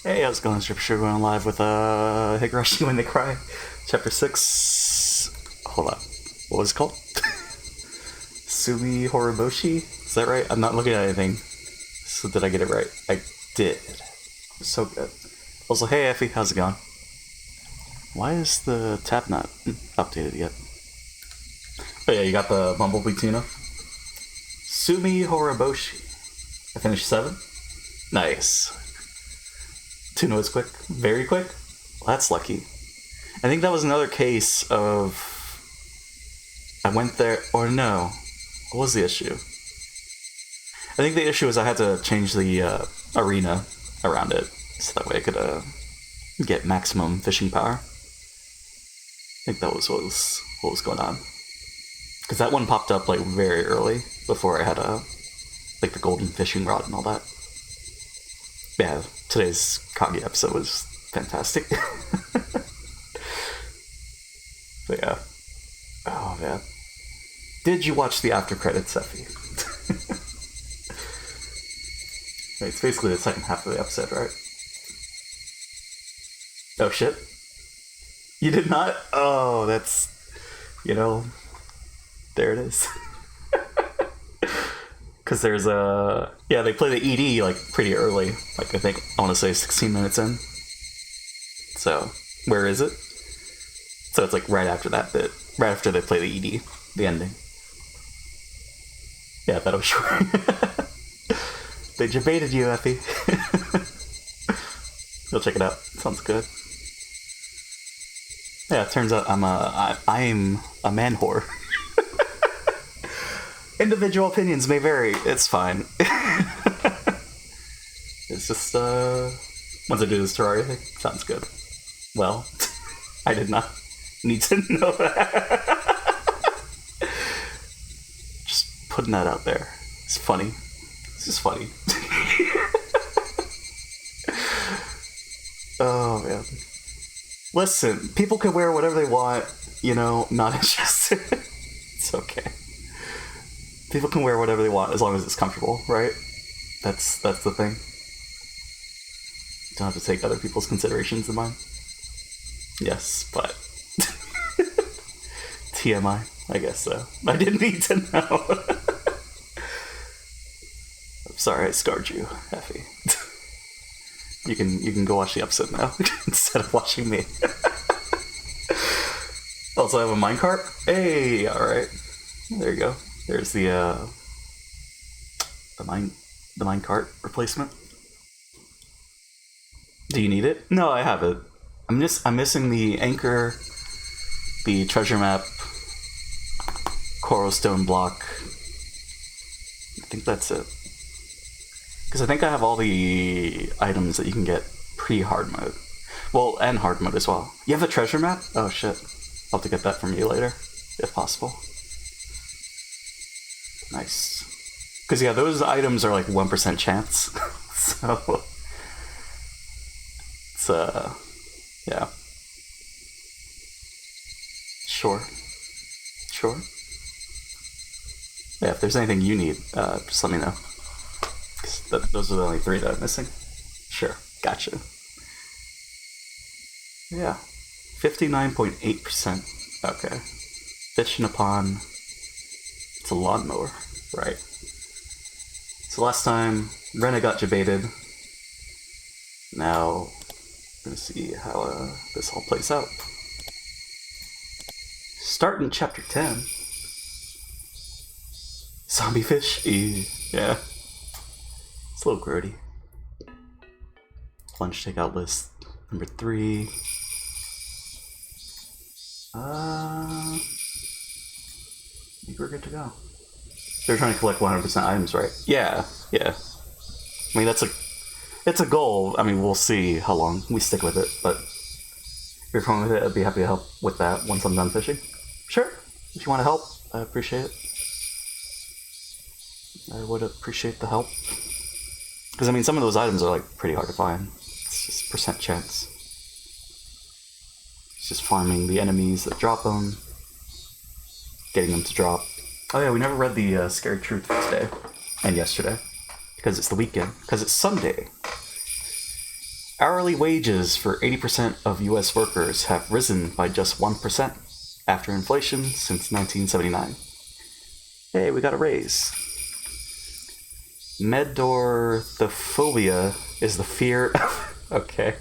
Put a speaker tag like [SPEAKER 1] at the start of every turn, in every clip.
[SPEAKER 1] Hey, how's it going? It's JPChivalry going live with Higurashi When They Cry, Chapter 6. Hold on. What was it called? Tsumihoroboshi? Is that right? I'm not looking at anything. So did I get it right? I did. So good. Also, hey Effie, how's it going? Why is the tab not updated yet? Oh yeah, you got the Bumblebee tuna. Tsumihoroboshi. I finished 7. Nice. Tuna was quick. Very quick? Well, that's lucky. I think that was another case of... I went there... Or no. What was the issue? I think the issue was I had to change the arena around it. So that way I could get maximum fishing power. I think that was what was going on. Because that one popped up like very early before I had like the golden fishing rod and all that. Yeah, today's Kage episode was fantastic. But yeah. Oh man. Did you watch the after credits, Effie? It's basically the second half of the episode, right? Oh shit. You did not? Oh, that's... You know... There it is. Because there's a... Yeah, they play the ED, like, pretty early. Like, I think, I want to say 16 minutes in. So, where is it? So it's, like, right after that bit. Right after they play the ED. The ending. Yeah, I thought I was sure. They debated you, Effie. Go check it out. Sounds good. Yeah, it turns out I'm a man whore. Individual opinions may vary. It's fine. It's just, once I do this Terraria thing, sounds good. Well, I did not need to know that. Just putting that out there. It's funny. It's just funny. Oh, man. Listen, people can wear whatever they want, you know, not interested. It's okay. People can wear whatever they want as long as it's comfortable, right? That's the thing. Don't have to take other people's considerations in mind. Yes, but... TMI, I guess so. I didn't need to know. I'm sorry I scarred you, Effie. You can go watch the episode now instead of watching me. Also, I have a minecart. Hey, all right. There you go. There's the minecart replacement. Do you need it? No, I have it. I'm missing the anchor, the treasure map, coral stone block. I think that's it. Because I think I have all the items that you can get pre-hard mode. Well, and hard mode as well. You have a treasure map? Oh shit. I'll have to get that from you later, if possible. Nice. Because yeah, those items are like 1% chance. So... It's, yeah. Sure. Sure. Yeah, if there's anything you need, just let me know. Those are the only 3 that I'm missing. Sure, gotcha. Yeah, 59.8%. Okay. Fishing upon... It's a lawnmower, right? So last time, Rena got debated. Now, I'm gonna see how this all plays out. Starting chapter 10. Zombie fish? Yeah. It's a little grody. Lunch takeout list number 3. I think we're good to go. They're trying to collect 100% items, right? Yeah. I mean, it's a goal. I mean, we'll see how long we stick with it, but if you're fine with it, I'd be happy to help with that once I'm done fishing. Sure. If you want to help, I appreciate it. I would appreciate the help. Because, I mean, some of those items are, like, pretty hard to find. It's just percent chance. It's just farming the enemies that drop them. Getting them to drop. Oh yeah, we never read the Scary Truth today. And yesterday. Because it's the weekend. Because it's Sunday. Hourly wages for 80% of US workers have risen by just 1% after inflation since 1979. Hey, we got a raise. Medorthophobia is the fear of... Okay.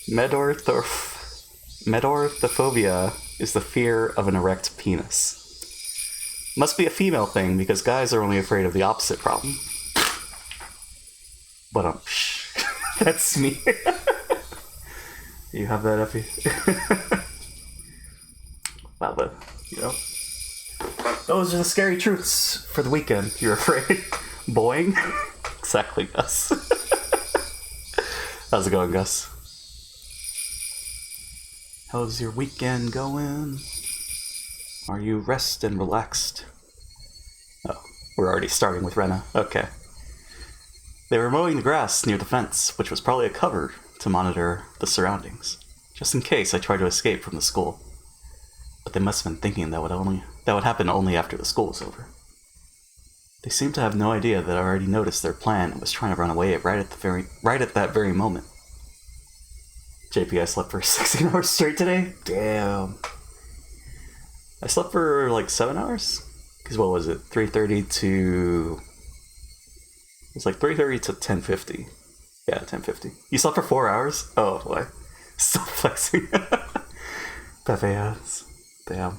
[SPEAKER 1] Medorthophobia is the fear of an erect penis. Must be a female thing because guys are only afraid of the opposite problem. But that's me. You have that, Effie? Well, those are the scary truths for the weekend. You're afraid? Boing? Exactly, Gus. How's it going, Gus? How's your weekend going? Are you rest and relaxed? Oh, we're already starting with Rena. Okay. They were mowing the grass near the fence, which was probably a cover to monitor the surroundings, just in case I tried to escape from the school. But they must have been thinking that would happen only after the school was over. They seemed to have no idea that I already noticed their plan and was trying to run away right at that very moment. JP, I slept for 16 hours straight today? Damn. I slept for like 7 hours? Because what was it? 3:30 to... It was like 3:30 to 10:50. Yeah, 10:50. You slept for 4 hours? Oh, boy. Stop flexing. Pepe ass. Damn.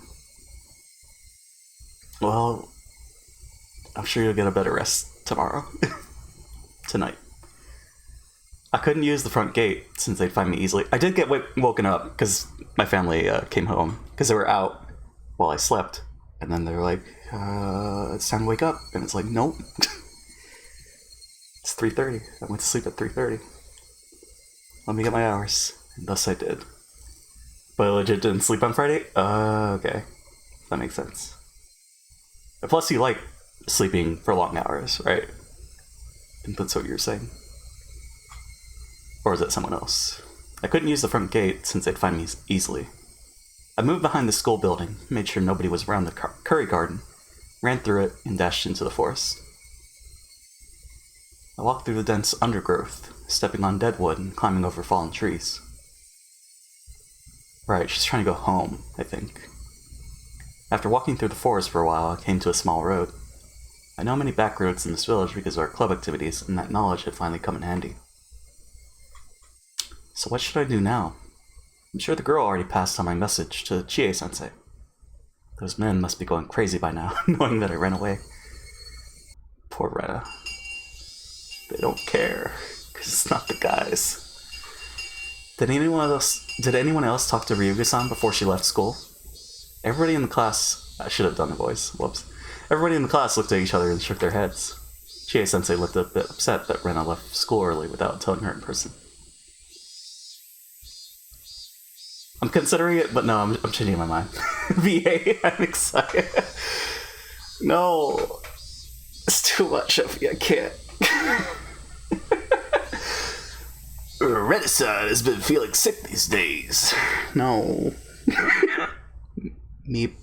[SPEAKER 1] Well, I'm sure you'll get a better rest tomorrow. Tonight. I couldn't use the front gate since they'd find me easily. I did get woken up because my family came home because they were out while I slept. And then they were like, it's time to wake up. And it's like, nope. It's 3:30. I went to sleep at 3:30. Let me get my hours. And thus I did. But I legit didn't sleep on Friday? Okay. That makes sense. And plus you like sleeping for long hours, right? And that's what you're saying. Or is it someone else? I couldn't use the front gate since they'd find me easily. I moved behind the school building, made sure nobody was around the curry garden, ran through it, and dashed into the forest. I walked through the dense undergrowth, stepping on dead wood and climbing over fallen trees. Right, she's trying to go home, I think. After walking through the forest for a while, I came to a small road. I know many back roads in this village because of our club activities, and that knowledge had finally come in handy. So what should I do now? I'm sure the girl already passed on my message to Chie-sensei. Those men must be going crazy by now, knowing that I ran away. Poor Rena. They don't care, because it's not the guys. Did anyone else talk to Ryuga-san before she left school? Everybody in the class... I should have done the voice. Whoops. Everybody in the class looked at each other and shook their heads. Chie-sensei looked a bit upset that Rena left school early without telling her in person. I'm considering it, but no, I'm changing my mind. VA, I'm excited. No. It's too much of me, I can't. Renaissance has been feeling sick these days. No. Me.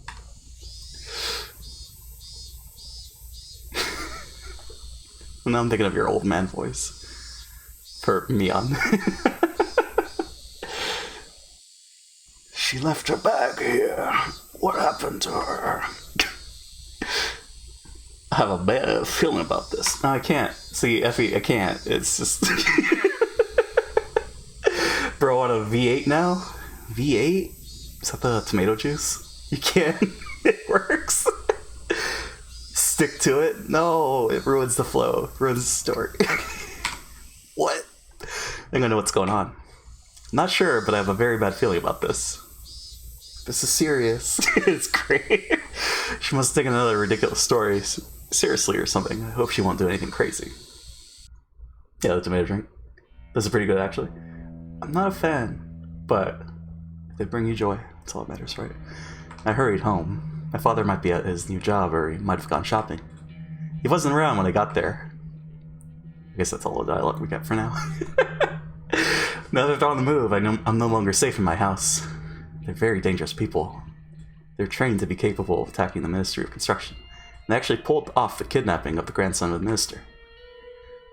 [SPEAKER 1] Now I'm thinking of your old man voice. For Mion. She left her bag here. What happened to her? I have a bad feeling about this. No, I can't. See, Effie, I can't. It's just... Bro, on a V8 now? V8? Is that the tomato juice? You can. It works. Stick to it? No, it ruins the flow. It ruins the story. What? I think I know what's going on. I'm not sure, but I have a very bad feeling about this. This is serious. It's great. She must take another ridiculous story seriously or something. I hope she won't do anything crazy. Yeah, the tomato drink. This is pretty good, actually. I'm not a fan, but if they bring you joy, that's all that matters, right? I hurried home. My father might be at his new job, or he might have gone shopping. He wasn't around when I got there. I guess that's all the dialogue we got for now. Now that they're on the move, I'm no longer safe in my house. They're very dangerous people. They're trained to be capable of attacking the Ministry of Construction. And they actually pulled off the kidnapping of the grandson of the minister.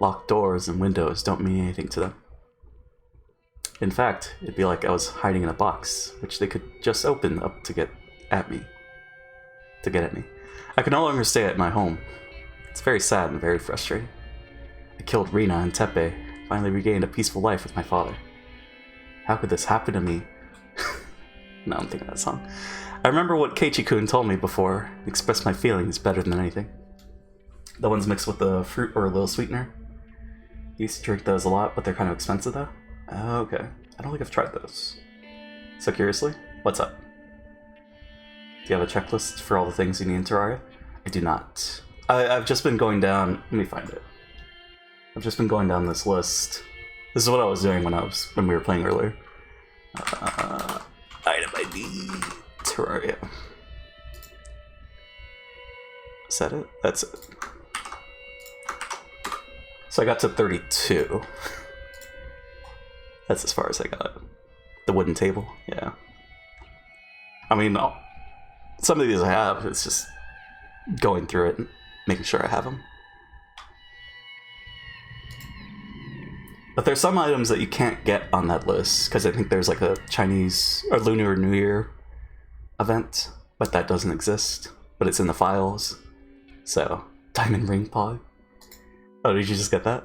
[SPEAKER 1] locked doors and windows don't mean anything to them. In fact, it'd be like I was hiding in a box, which they could just open up to get at me. I could no longer stay at my home. It's very sad and very frustrating. I killed Rina and Tepe, finally regained a peaceful life with my father. How could this happen to me? No, I'm thinking of that song. I remember what Keiichi-kun told me before. Express my feelings better than anything. The ones mixed with the fruit or a little sweetener. I used to drink those a lot, but they're kind of expensive though. Oh, okay. I don't think I've tried those. So curiously, what's up? Do you have a checklist for all the things you need in Terraria? I do not. I've just been going down... Let me find it. I've just been going down this list. This is what I was doing when we were playing earlier. Item ID... Terraria. Is that it? That's it. So I got to 32. That's as far as I got. The wooden table, yeah. I mean, some of these I have, it's just going through it and making sure I have them. But there's some items that you can't get on that list, because I think there's like a Chinese or Lunar New Year event, but that doesn't exist. But it's in the files. So, diamond ring pod. Oh, did you just get that?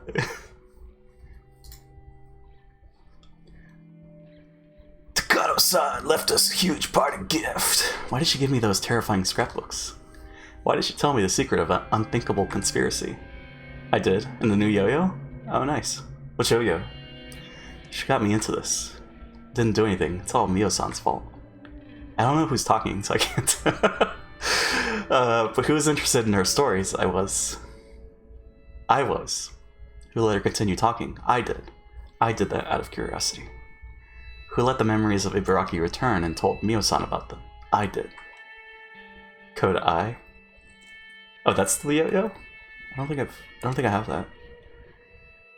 [SPEAKER 1] Takato-san left us a huge party gift. Why did she give me those terrifying scrapbooks? Why did she tell me the secret of an unthinkable conspiracy? I did. In the new yo-yo? Oh, nice. Which yo-yo? She got me into this. Didn't do anything. It's all Mio-san's fault. I don't know who's talking, so I can't. But who was interested in her stories? I was. Who let her continue talking? I did. I did that out of curiosity. Who let the memories of Ibaraki return and told Mio-san about them? I did. Code I. Oh, that's the yo-yo? I don't think I have that.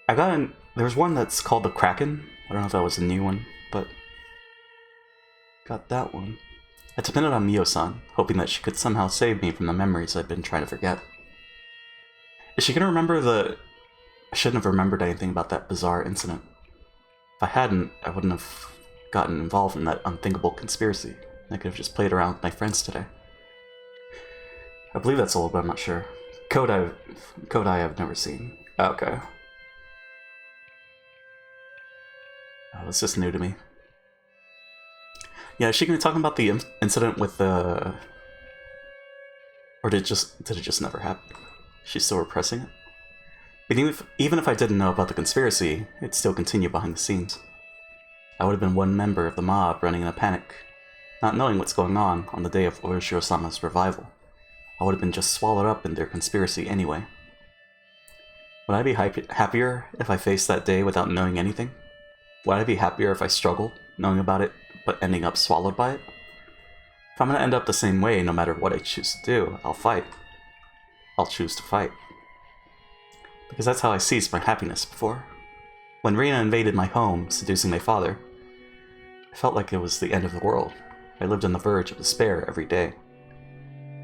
[SPEAKER 1] I got there's one that's called the Kraken. I don't know if that was a new one, but got that one. I depended on Mio-san, hoping that she could somehow save me from the memories I'd been trying to forget. Is she gonna remember I shouldn't have remembered anything about that bizarre incident. If I hadn't, I wouldn't have gotten involved in that unthinkable conspiracy. I could have just played around with my friends today. I believe that's all, but I'm not sure. Code I I've never seen. Oh, okay. Oh, that's just new to me. Yeah, is she gonna be talking about the incident with the... Or did it just never happen? She's still repressing it? But even if I didn't know about the conspiracy, it'd still continue behind the scenes. I would have been one member of the mob running in a panic, not knowing what's going on the day of Orochiro-sama's revival. I would have been just swallowed up in their conspiracy anyway. Would I be happier if I faced that day without knowing anything? Would I be happier if I struggled, knowing about it, but ending up swallowed by it? If I'm gonna end up the same way no matter what I choose to do, I'll fight. I'll choose to fight. Because that's how I seized my happiness before. When Rina invaded my home, seducing my father, I felt like it was the end of the world. I lived on the verge of despair every day.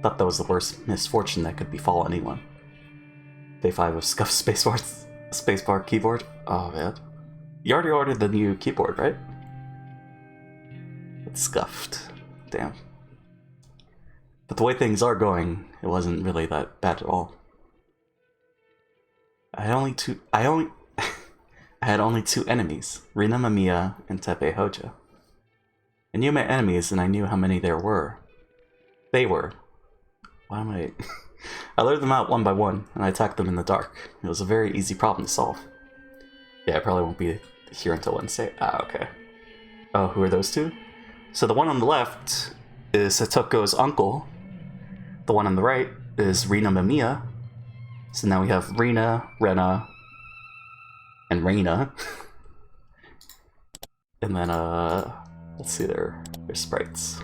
[SPEAKER 1] Thought that was the worst misfortune that could befall anyone. Day 5 of scuffed spacebar keyboard. Oh man. You already ordered the new keyboard, right? It's scuffed. Damn. But the way things are going, it wasn't really that bad at all. I had only two enemies, Rina Mamiya and Tepe Hoja. I knew my enemies and I knew how many there were. They were. Why am I... I lured them out one by one, and I attacked them in the dark. It was a very easy problem to solve. Yeah, I probably won't be here until Wednesday. Ah, okay. Oh, who are those two? So the one on the left is Satoko's uncle. The one on the right is Rina Mamiya. So now we have Rina, Rena, and Reina. And then, let's see their sprites.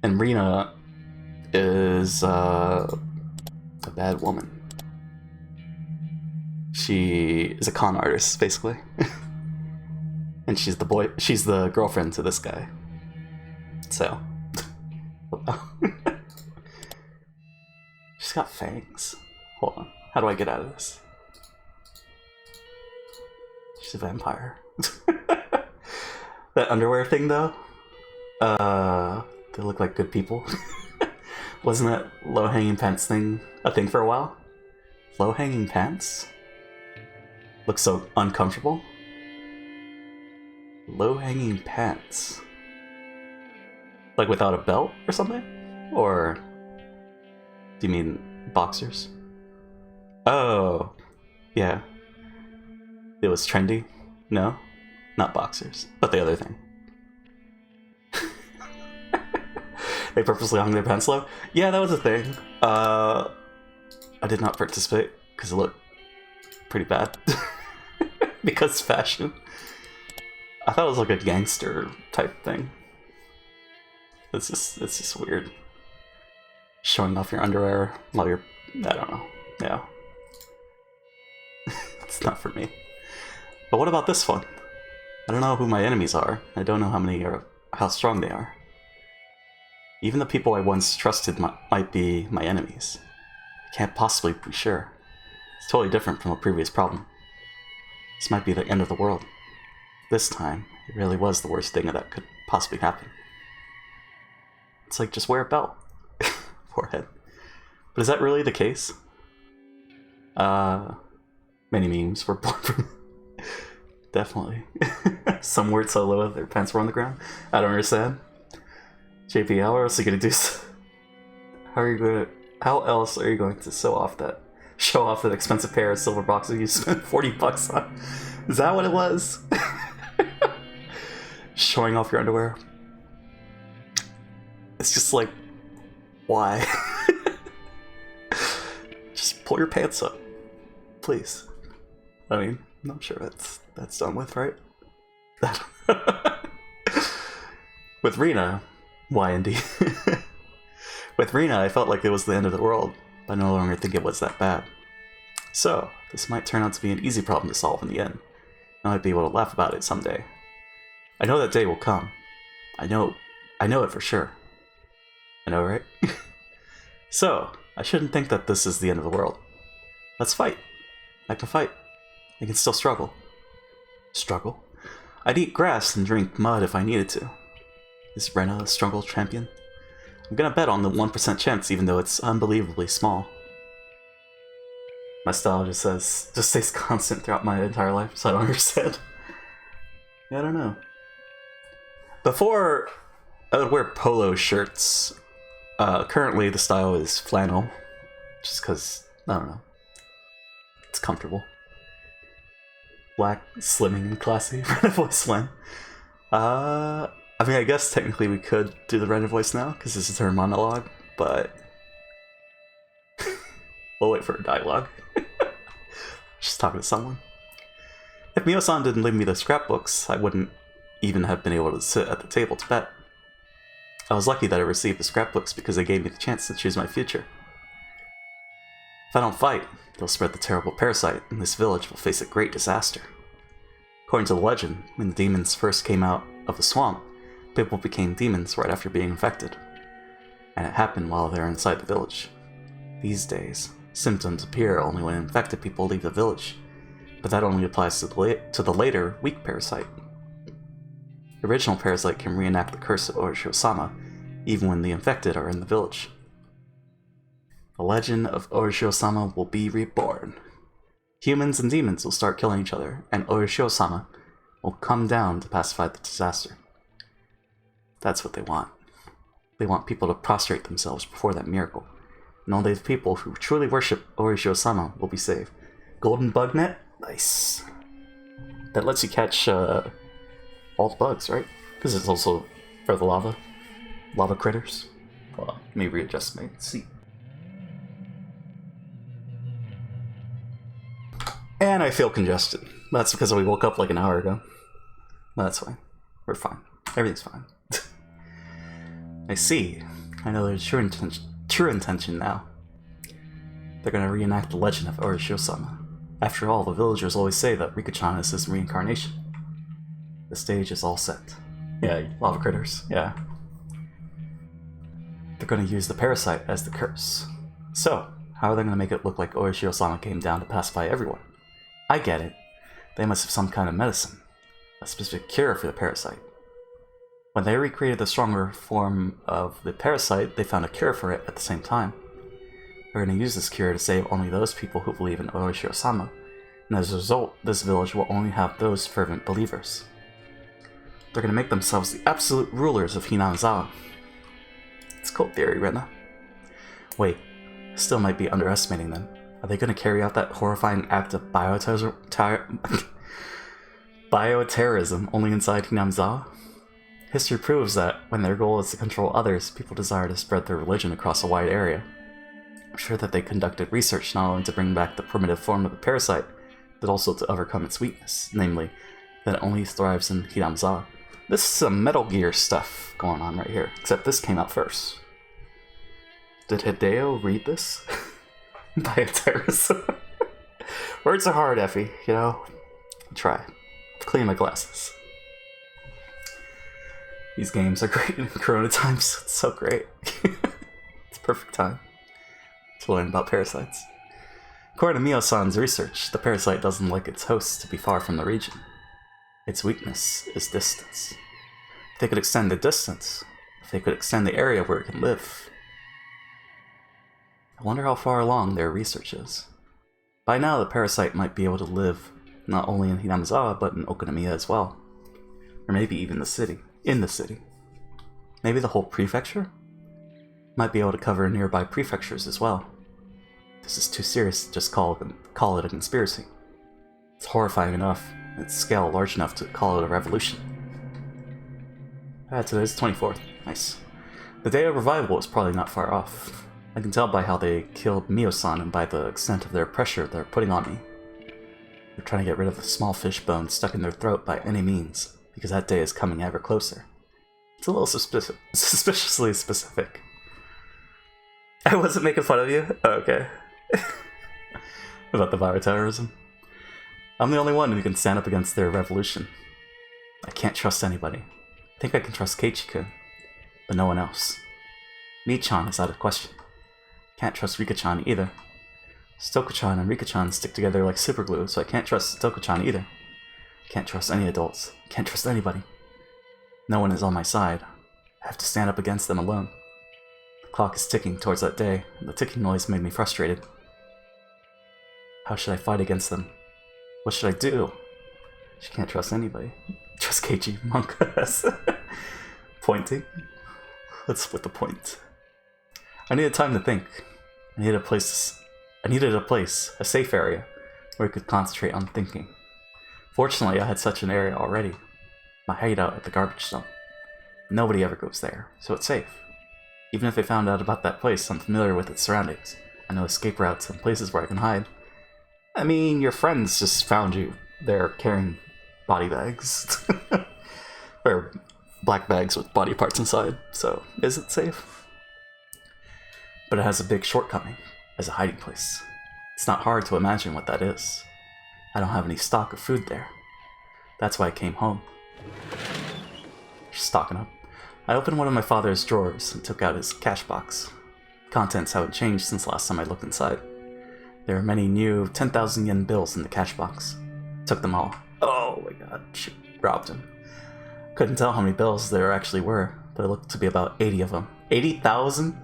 [SPEAKER 1] And Rina is a bad woman. She is a con artist, basically. And she's the girlfriend to this guy. So. She's got fangs. Hold on. How do I get out of this? She's a vampire. That underwear thing, though? They look like good people. Wasn't that low-hanging pants thing a thing for a while? Low-hanging pants? Looks so uncomfortable. Low-hanging pants. Like without a belt or something? Or do you mean boxers? Oh, yeah. It was trendy? No? Not boxers, but the other thing. They purposely hung their pants low? Yeah, that was a thing. I did not participate because it looked pretty bad. Because fashion. I thought it was like a gangster type thing. It's just weird. Showing off your underwear while you're... I don't know. Yeah. It's not for me. But what about this one? I don't know who my enemies are. I don't know how strong they are. Even the people I once trusted might be my enemies. I can't possibly be sure. It's totally different from a previous problem. This might be the end of the world. This time, it really was the worst thing that could possibly happen. It's like, just wear a belt. Forehead. But is that really the case? Many memes were born from... Definitely. Some weird solo, their pants were on the ground. I don't understand. JP, how else are you gonna do? How else are you going to show off that expensive pair of silver boxers you spent $40 on? Is that what it was? Showing off your underwear. It's just like, why? Just pull your pants up, please. I mean, I'm sure that's done with, right? With Rena, why indeed? With Rena, I felt like it was the end of the world, but I no longer think it was that bad. So, this might turn out to be an easy problem to solve in the end. I might be able to laugh about it someday. I know that day will come. I know it for sure. I know, right? So, I shouldn't think that this is the end of the world. Let's fight. I can fight. I can still struggle. Struggle? I'd eat grass and drink mud if I needed to. Is Rena a struggle champion? I'm gonna bet on the 1% chance, even though it's unbelievably small. My style just stays constant throughout my entire life, so I don't understand. Yeah, I don't know. Before, I would wear polo shirts. Currently, the style is flannel, just because, I don't know, it's comfortable. Black, slimming, and classy. Rena voice slim. I mean, I guess technically we could do the Rena voice now, because this is her monologue, but... we'll wait for her dialogue. Just talking to someone. If Mio-san didn't leave me the scrapbooks, I wouldn't even have been able to sit at the table to bet. I was lucky that I received the scrapbooks because they gave me the chance to choose my future. If I don't fight, they'll spread the terrible parasite, and this village will face a great disaster. According to the legend, when the demons first came out of the swamp, people became demons right after being infected. And it happened while they're inside the village. These days, symptoms appear only when infected people leave the village, but that only applies to the later, weak parasite. The original parasite can reenact the curse of Orishio-sama, even when the infected are in the village. The legend of Orishio-sama will be reborn. Humans and demons will start killing each other, and Orishio-sama will come down to pacify the disaster. That's what they want. They want people to prostrate themselves before that miracle, and only the people who truly worship Orishio-sama will be saved. Golden bug net? Nice. That lets you catch all the bugs, right? Because it's also for the lava critters. Hold on, let me readjust my seat. And I feel congested. That's because we woke up like an hour ago. That's fine. We're fine. Everything's fine. I see. I know their true intention now. They're gonna reenact the legend of Orishio-sama. After all, the villagers always say that Rika-chan is his reincarnation. The stage is all set. Yeah, lava critters, yeah. They're gonna use the parasite as the curse. So, How are they going to make it look like Orishiro-sama came down to pacify everyone? I get it. They must have some kind of medicine. A specific cure for the parasite. When they recreated the stronger form of the parasite, they found a cure for it at the same time. They're going to use this cure to save only those people who believe in Orishiro-sama, and as a result, this village will only have those fervent believers. They're going to make themselves the absolute rulers of Hinamizawa. It's a cool theory, Rena. Wait, still might be underestimating them. Are they going to carry out that horrifying act of bioterrorism only inside Hinamizawa? History proves that when their goal is to control others, people desire to spread their religion across a wide area. I'm sure that they conducted research not only to bring back the primitive form of the parasite, but also to overcome its weakness, namely, that it only thrives in Hinamizawa. This is some Metal Gear stuff going on right here, except this came out first. Did Hideo read this? Bioterrorism. Words are hard, Effie, you know? Try. Clean my glasses. These games are great in Corona times. It's so great. It's a perfect time to learn about parasites. According to Mio-san's research, the parasite doesn't like its hosts to be far from the region. Its weakness is distance. If they could extend the distance, if they could extend the area where it can live. I wonder how far along their research is. By now, the parasite might be able to live not only in Hinamizawa, but in Okonomiya as well. Or maybe even the city. In the city. Maybe the whole prefecture? Might be able to cover nearby prefectures as well. This is too serious to just call it a conspiracy. It's horrifying enough, and its scale large enough to call it a revolution. Today's the 24th. Nice. The day of revival is probably not far off. I can tell by how they killed Mio-san and by the extent of their pressure they're putting on me. They're trying to get rid of the small fish bone stuck in their throat by any means, because that day is coming ever closer. It's a little suspiciously specific. I wasn't making fun of you? Oh, okay. About the bioterrorism. I'm the only one who can stand up against their revolution. I can't trust anybody. I think I can trust Keiichi-kun, but no one else. Mi-chan is out of question. Can't trust Rika-chan either. Stoko-chan and Rika-chan stick together like superglue, so I can't trust Stoko-chan either. Can't trust any adults. Can't trust anybody. No one is on my side. I have to stand up against them alone. The clock is ticking towards that day, and the ticking noise made me frustrated. How should I fight against them? What should I do? She can't trust anybody. Trust Keiichi, monk. Pointing. Let's split the point. I needed time to think. I needed a place, a safe area, where I could concentrate on thinking. Fortunately, I had such an area already. My hideout at the garbage dump. Nobody ever goes there, so it's safe. Even if they found out about that place, I'm familiar with its surroundings. I know escape routes and places where I can hide. I mean, your friends just found you there carrying body bags. Or black bags with body parts inside, so is it safe? But it has a big shortcoming as a hiding place. It's not hard to imagine what that is. I don't have any stock of food there. That's why I came home. Just stocking up. I opened one of my father's drawers and took out his cash box. Contents haven't changed since last time I looked inside. There are many new 10,000 yen bills in the cash box. Took them all. Oh my god, she robbed him. Couldn't tell how many bills there actually were, but it looked to be about 80 of them. 80,000?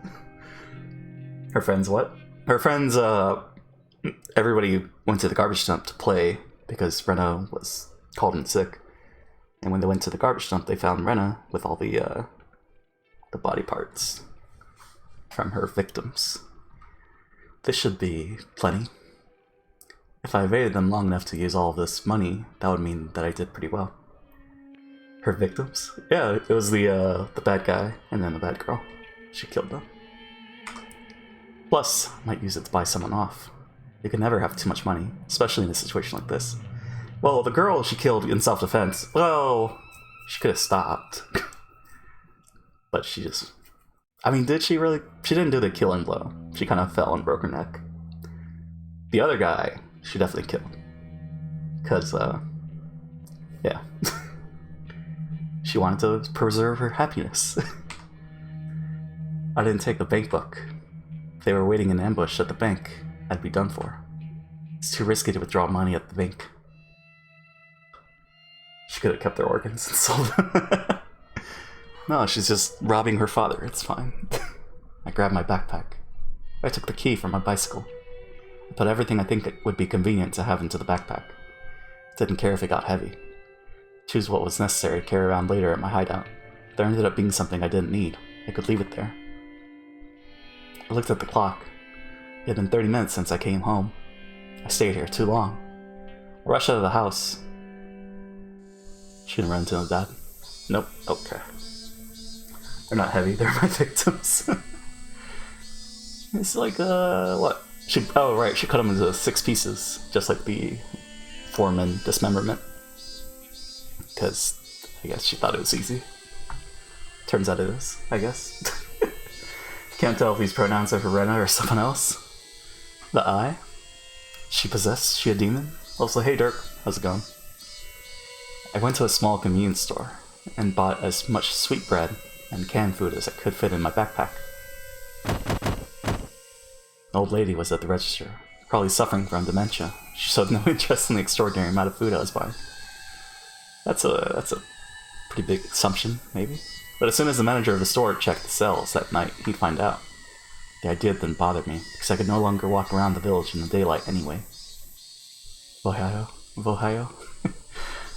[SPEAKER 1] Her friends what? Her friends, everybody went to the garbage dump to play because Rena was called in sick. And when they went to the garbage dump, they found Rena with all the body parts from her victims. This should be plenty. If I evaded them long enough to use all of this money, that would mean that I did pretty well. Her victims? Yeah, it was the bad guy and then the bad girl. She killed them. Plus, I might use it to buy someone off. You can never have too much money, especially in a situation like this. Well, the girl she killed in self-defense, well, she could have stopped. But she just... I mean, did she really? She didn't do the killing blow. She kind of fell and broke her neck. The other guy, she definitely killed. Because, yeah. She wanted to preserve her happiness. I didn't take the bank book. If they were waiting in ambush at the bank, I'd be done for. It's too risky to withdraw money at the bank. She could have kept their organs and sold them. No, she's just robbing her father. It's fine. I grabbed my backpack. I took the key from my bicycle. I put everything I think it would be convenient to have into the backpack. Didn't care if it got heavy. Choose what was necessary to carry around later at my hideout. There ended up being something I didn't need. I could leave it there. I looked at the clock. It had been 30 minutes since I came home. I stayed here too long. I rushed out of the house. She didn't run into no dad. Nope. Okay. They're not heavy. They're my victims. It's like, what? Oh, right. She cut them into 6 pieces, just like the foreman dismemberment. Because I guess she thought it was easy. Turns out it is, I guess. Can't tell if these pronouns are for Rena or someone else. The I. She possessed? She a demon? Also, hey Dirk, how's it going? I went to a small convenience store and bought as much sweetbread and canned food as I could fit in my backpack. An old lady was at the register, probably suffering from dementia. She showed no interest in the extraordinary amount of food I was buying. That's a pretty big assumption, maybe. But as soon as the manager of the store checked the sales that night, he'd find out. The idea didn't bother me, because I could no longer walk around the village in the daylight anyway. Vohayo?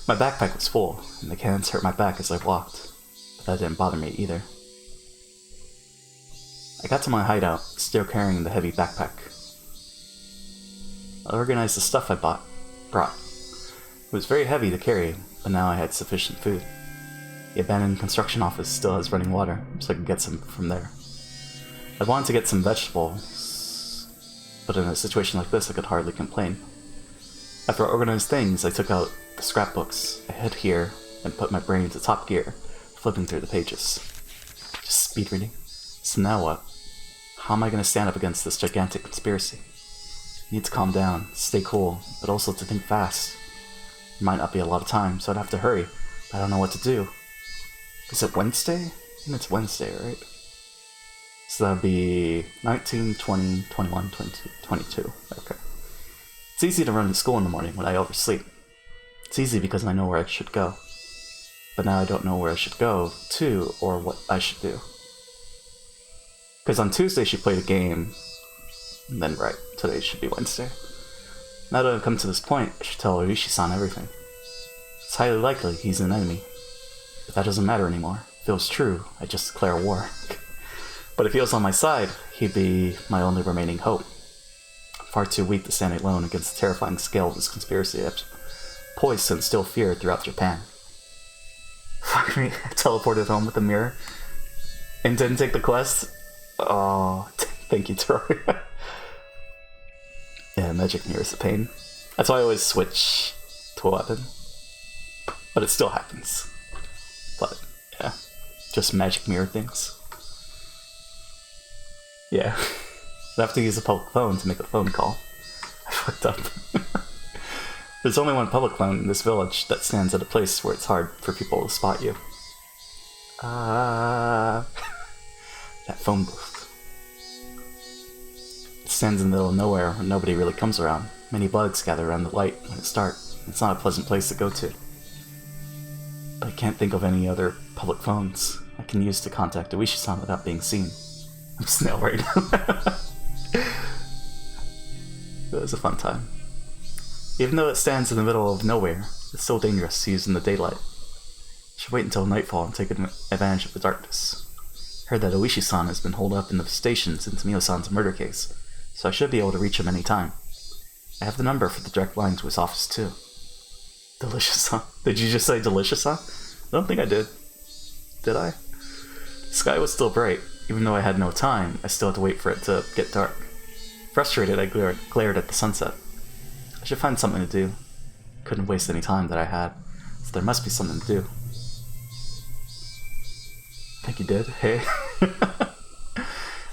[SPEAKER 1] My backpack was full, and the cans hurt my back as I walked, but that didn't bother me either. I got to my hideout, still carrying the heavy backpack. I organized the stuff I brought. It was very heavy to carry, but now I had sufficient food. The abandoned construction office still has running water, so I could get some from there. I wanted to get some vegetables, but in a situation like this I could hardly complain. After I organized things, I took out the scrapbooks. I hid here and put my brain into top gear, flipping through the pages. Just speed reading. So now what? How am I going to stand up against this gigantic conspiracy? I need to calm down, stay cool, but also to think fast. There might not be a lot of time, so I'd have to hurry, but I don't know what to do. Is it Wednesday? I think it's Wednesday, right? So that'd be 19, 20, 21, 22, 22. Okay. It's easy to run to school in the morning when I oversleep. It's easy because I know where I should go. But now I don't know where I should go to or what I should do. Because on Tuesday she played a game, and then right, today should be Wednesday. Now that I've come to this point, I should tell Higurashi-san everything. It's highly likely he's an enemy. But that doesn't matter anymore. If it was true, I'd just declare war. But if he was on my side, he'd be my only remaining hope. I'm far too weak to stand alone against the terrifying scale of this conspiracy that's poised to instill fear throughout Japan. Fuck me, I teleported home with a mirror and didn't take the quest? Oh, thank you, Troy. Yeah, magic mirror is a pain. That's why I always switch to a weapon. But it still happens. But, yeah. Just magic mirror things. Yeah. I have to use a public phone to make a phone call. I fucked up. There's only one public phone in this village that stands at a place where it's hard for people to spot you. That phone booth. It stands in the middle of nowhere where nobody really comes around. Many bugs gather around the light when it's dark. It's not a pleasant place to go to. But I can't think of any other public phones I can use to contact Higurashi-san without being seen. I'm snail right now. It was a fun time. Even though it stands in the middle of nowhere, it's still dangerous to use in the daylight. I should wait until nightfall and take advantage of the darkness. I heard that Higurashi-san has been holed up in the station since Mio-san's murder case, so I should be able to reach him any time. I have the number for the direct line to his office too. Delicious, huh? Did you just say delicious, huh? I don't think I did. Did I? The sky was still bright. Even though I had no time, I still had to wait for it to get dark. Frustrated, I glared at the sunset. I should find something to do. Couldn't waste any time that I had, so there must be something to do. I think you did. Hey.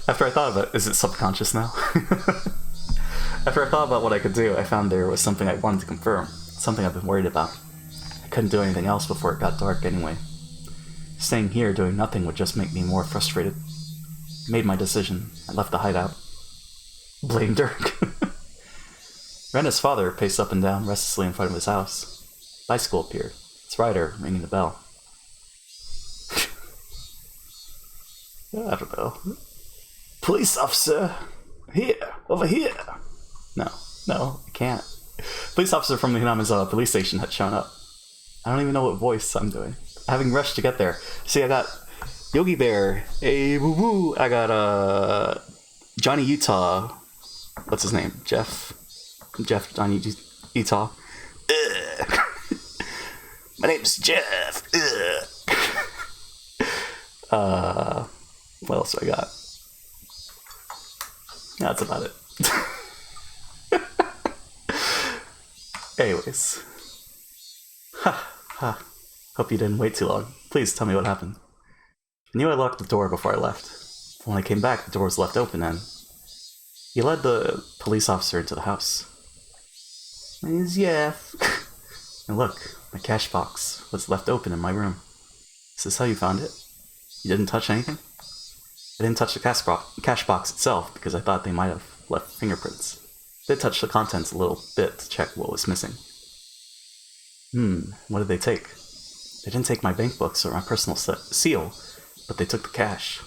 [SPEAKER 1] After I thought about it, is it subconscious now? After I thought about what I could do, I found there was something I wanted to confirm. Something I've been worried about. I couldn't do anything else before it got dark anyway. Staying here doing nothing would just make me more frustrated. I made my decision. I left the hideout. Blame Dirk. Rena's father paced up and down restlessly in front of his house. Bicycle appeared, its rider ringing the bell. I don't know. Police officer! Here! Over here! No, I can't. Police officer from the Hinamizawa police station had shown up. I don't even know what voice I'm doing. Having rushed to get there. See, I got Yogi Bear, hey woo woo. I got Johnny Utah. What's his name? Jeff Johnny Utah. My name's Jeff. What else do I got? Yeah, that's about it. Anyways. Hope you didn't wait too long. Please tell me what happened. I knew I locked the door before I left. When I came back, the door was left open and he led the police officer into the house. My name's Jeff. And look, my cash box was left open in my room. Is this how you found it? You didn't touch anything? I didn't touch the cash box itself because I thought they might have left fingerprints. I did touch the contents a little bit to check what was missing. What did they take? They didn't take my bank books or my personal seal, but they took the cash.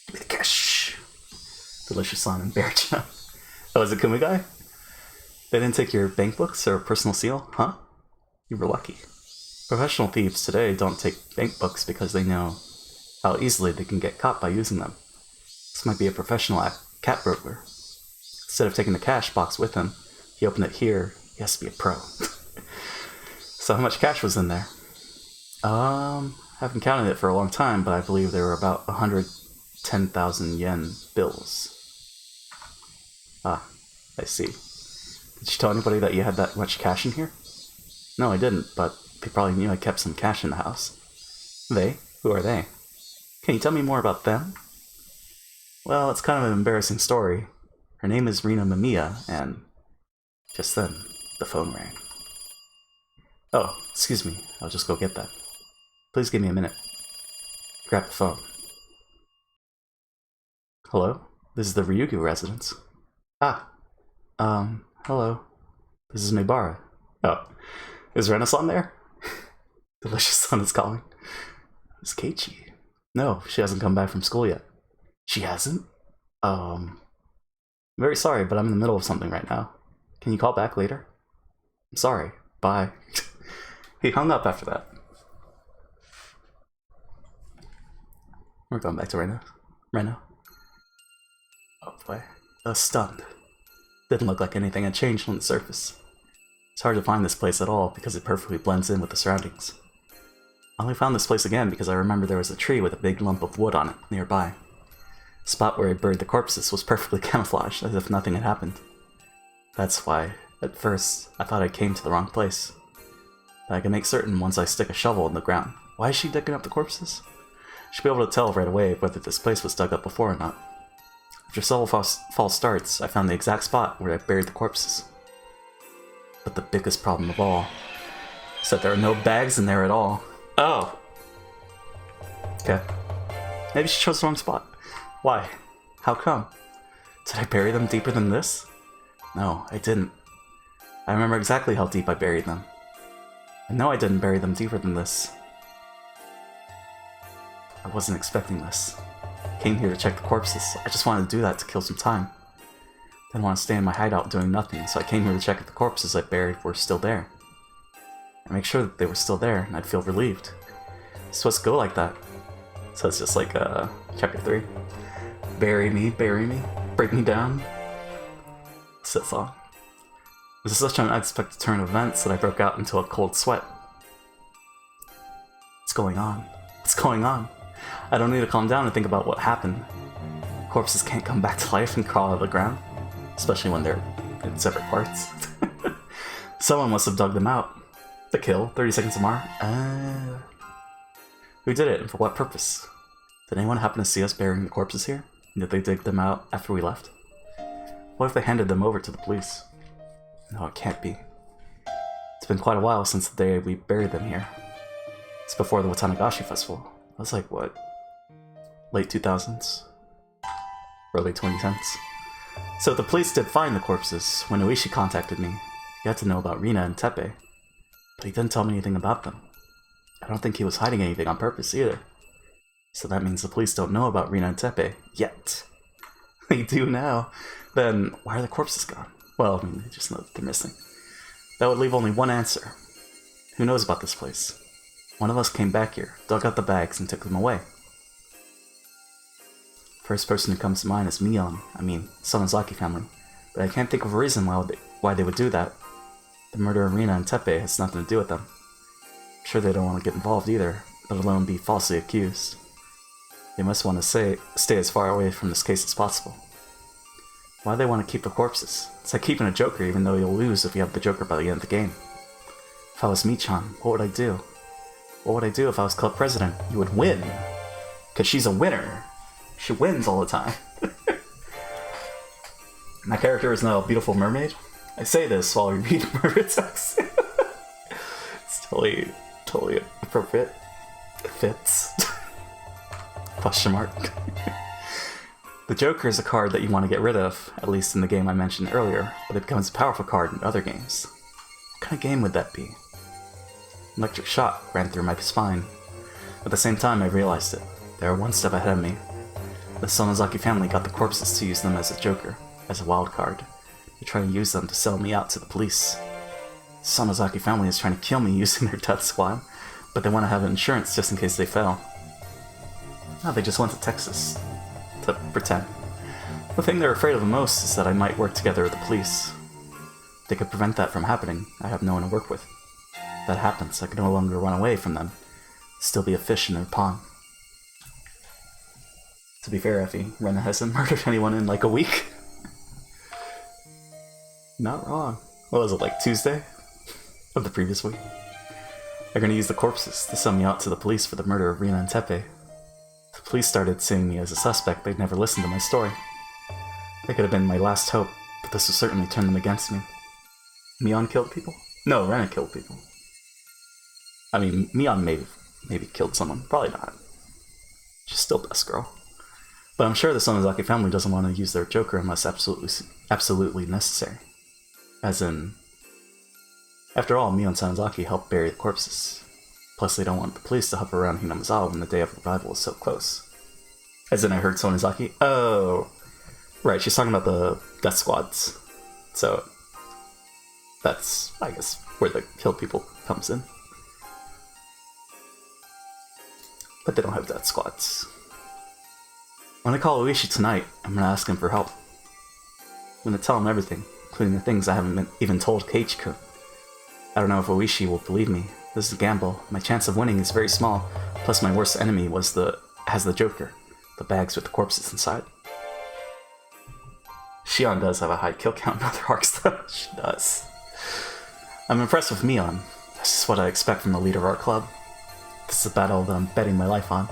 [SPEAKER 1] Give me the cash. Delicious San and Bear Chan. Oh, is it Kumigai? They didn't take your bank books or personal seal, huh? You were lucky. Professional thieves today don't take bank books because they know how easily they can get caught by using them. This might be a professional cat burglar. Instead of taking the cash box with him, he opened it here. He has to be a pro. So how much cash was in there? Haven't counted it for a long time, but I believe there were about 110,000 yen bills. Ah, I see. Did you tell anybody that you had that much cash in here? No, I didn't, but they probably knew I kept some cash in the house. They? Who are they? Can you tell me more about them? Well, it's kind of an embarrassing story. Her name is Rina Mamiya, and just then, the phone rang. Oh, excuse me. I'll just go get that. Please give me a minute. Grab the phone. Hello? This is the Ryugu residence. Ah. Hello. This is Mibara. Oh. Is Renaissance there? Delicious Sun is calling. Is Keiichi? No, she hasn't come back from school yet. She hasn't? I'm very sorry, but I'm in the middle of something right now. Can you call back later? I'm sorry. Bye. He hung up after that. We're going back to Reno. Oh boy. Stunned. Didn't look like anything had changed on the surface. It's hard to find this place at all because it perfectly blends in with the surroundings. I only found this place again because I remember there was a tree with a big lump of wood on it nearby. The spot where I buried the corpses was perfectly camouflaged, as if nothing had happened. That's why, at first, I thought I came to the wrong place. But I can make certain once I stick a shovel in the ground. Why is she digging up the corpses? She'll be able to tell right away whether this place was dug up before or not. After several false starts, I found the exact spot where I buried the corpses. But the biggest problem of all is that there are no bags in there at all. Oh! Okay. Maybe she chose the wrong spot. Why? How come? Did I bury them deeper than this? No, I didn't. I remember exactly how deep I buried them. I know I didn't bury them deeper than this. I wasn't expecting this. I came here to check the corpses. I just wanted to do that to kill some time. Didn't want to stay in my hideout doing nothing, so I came here to check if the corpses I buried were still there. And make sure that they were still there, and I'd feel relieved. It's supposed to go like that. So it's just like chapter 3. Bury me, break me down. What's that song? This is such an unexpected turn of events that I broke out into a cold sweat. What's going on? What's going on? I don't need to calm down and think about what happened. Corpses can't come back to life and crawl out of the ground, especially when they're in separate parts. Someone must have dug them out. The kill, 30 seconds of Mar. Who did it and for what purpose? Did anyone happen to see us burying the corpses here? Did they dig them out after we left? What if they handed them over to the police? No, it can't be. It's been quite a while since the day we buried them here. It's before the Watanagashi festival. That was like, what? Late 2000s? Early 2010s? So the police did find the corpses when Oishi contacted me. He had to know about Rina and Teppei, but he didn't tell me anything about them. I don't think he was hiding anything on purpose either. So that means the police don't know about Rina and Teppei yet. They do now. Then why are the corpses gone? Well, I mean, they just know that they're missing. That would leave only one answer. Who knows about this place? One of us came back here, dug out the bags, and took them away. First person who comes to mind is Mion, Sonozaki family, but I can't think of a reason why they would do that. The murder of Rina and Teppei has nothing to do with them. I'm sure they don't want to get involved either, let alone be falsely accused. They must want to stay as far away from this case as possible. Why do they want to keep the corpses? It's like keeping a Joker even though you'll lose if you have the Joker by the end of the game. If I was Michan, what would I do? What would I do if I was club president? You would win. Because she's a winner. She wins all the time. My character is now a beautiful mermaid. I say this while we read murder text. It's totally appropriate. It fits. Question mark. The Joker is a card that you want to get rid of, at least in the game I mentioned earlier, but it becomes a powerful card in other games. What kind of game would that be? An electric shock ran through my spine. At the same time, I realized it. They were one step ahead of me. The Sonozaki family got the corpses to use them as a Joker, as a wild card. They try to use them to sell me out to the police. The Sonozaki family is trying to kill me using their death squad, but they want to have insurance just in case they fail. Now they just went to Texas. To pretend. The thing they're afraid of the most is that I might work together with the police. If they could prevent that from happening, I have no one to work with. If that happens, I can no longer run away from them. Still be a fish in their pond. To be fair, Effie, Rena hasn't murdered anyone in like a week. Not wrong. What was it, like Tuesday? Of the previous week? They're gonna use the corpses to sell me out to the police for the murder of Rina and Teppei. If the police started seeing me as a suspect, they'd never listen to my story. They could have been my last hope, but this would certainly turn them against me. Mion killed people? No, Rena killed people. I mean, Mion maybe killed someone. Probably not. She's still best girl. But I'm sure the Sonozaki family doesn't want to use their Joker unless absolutely necessary. As in... After all, Mion and Sonozaki helped bury the corpses. Plus, they don't want the police to hover around Hinamizawa when the day of revival is so close. As in, I heard Sonozaki. Oh! Right, she's talking about the death squads. So, that's, I guess, where the kill people comes in. But they don't have death squads. When I call Oishi tonight, I'm gonna ask him for help. I'm gonna tell him everything, including the things I haven't even told Keiichi-kun. I don't know if Oishi will believe me. This is a gamble. My chance of winning is very small, plus my worst enemy has the Joker, the bags with the corpses inside. Shion does have a high kill count in other arcs though. She does. I'm impressed with Mion. That's just what I expect from the leader of our club. This is a battle that I'm betting my life on.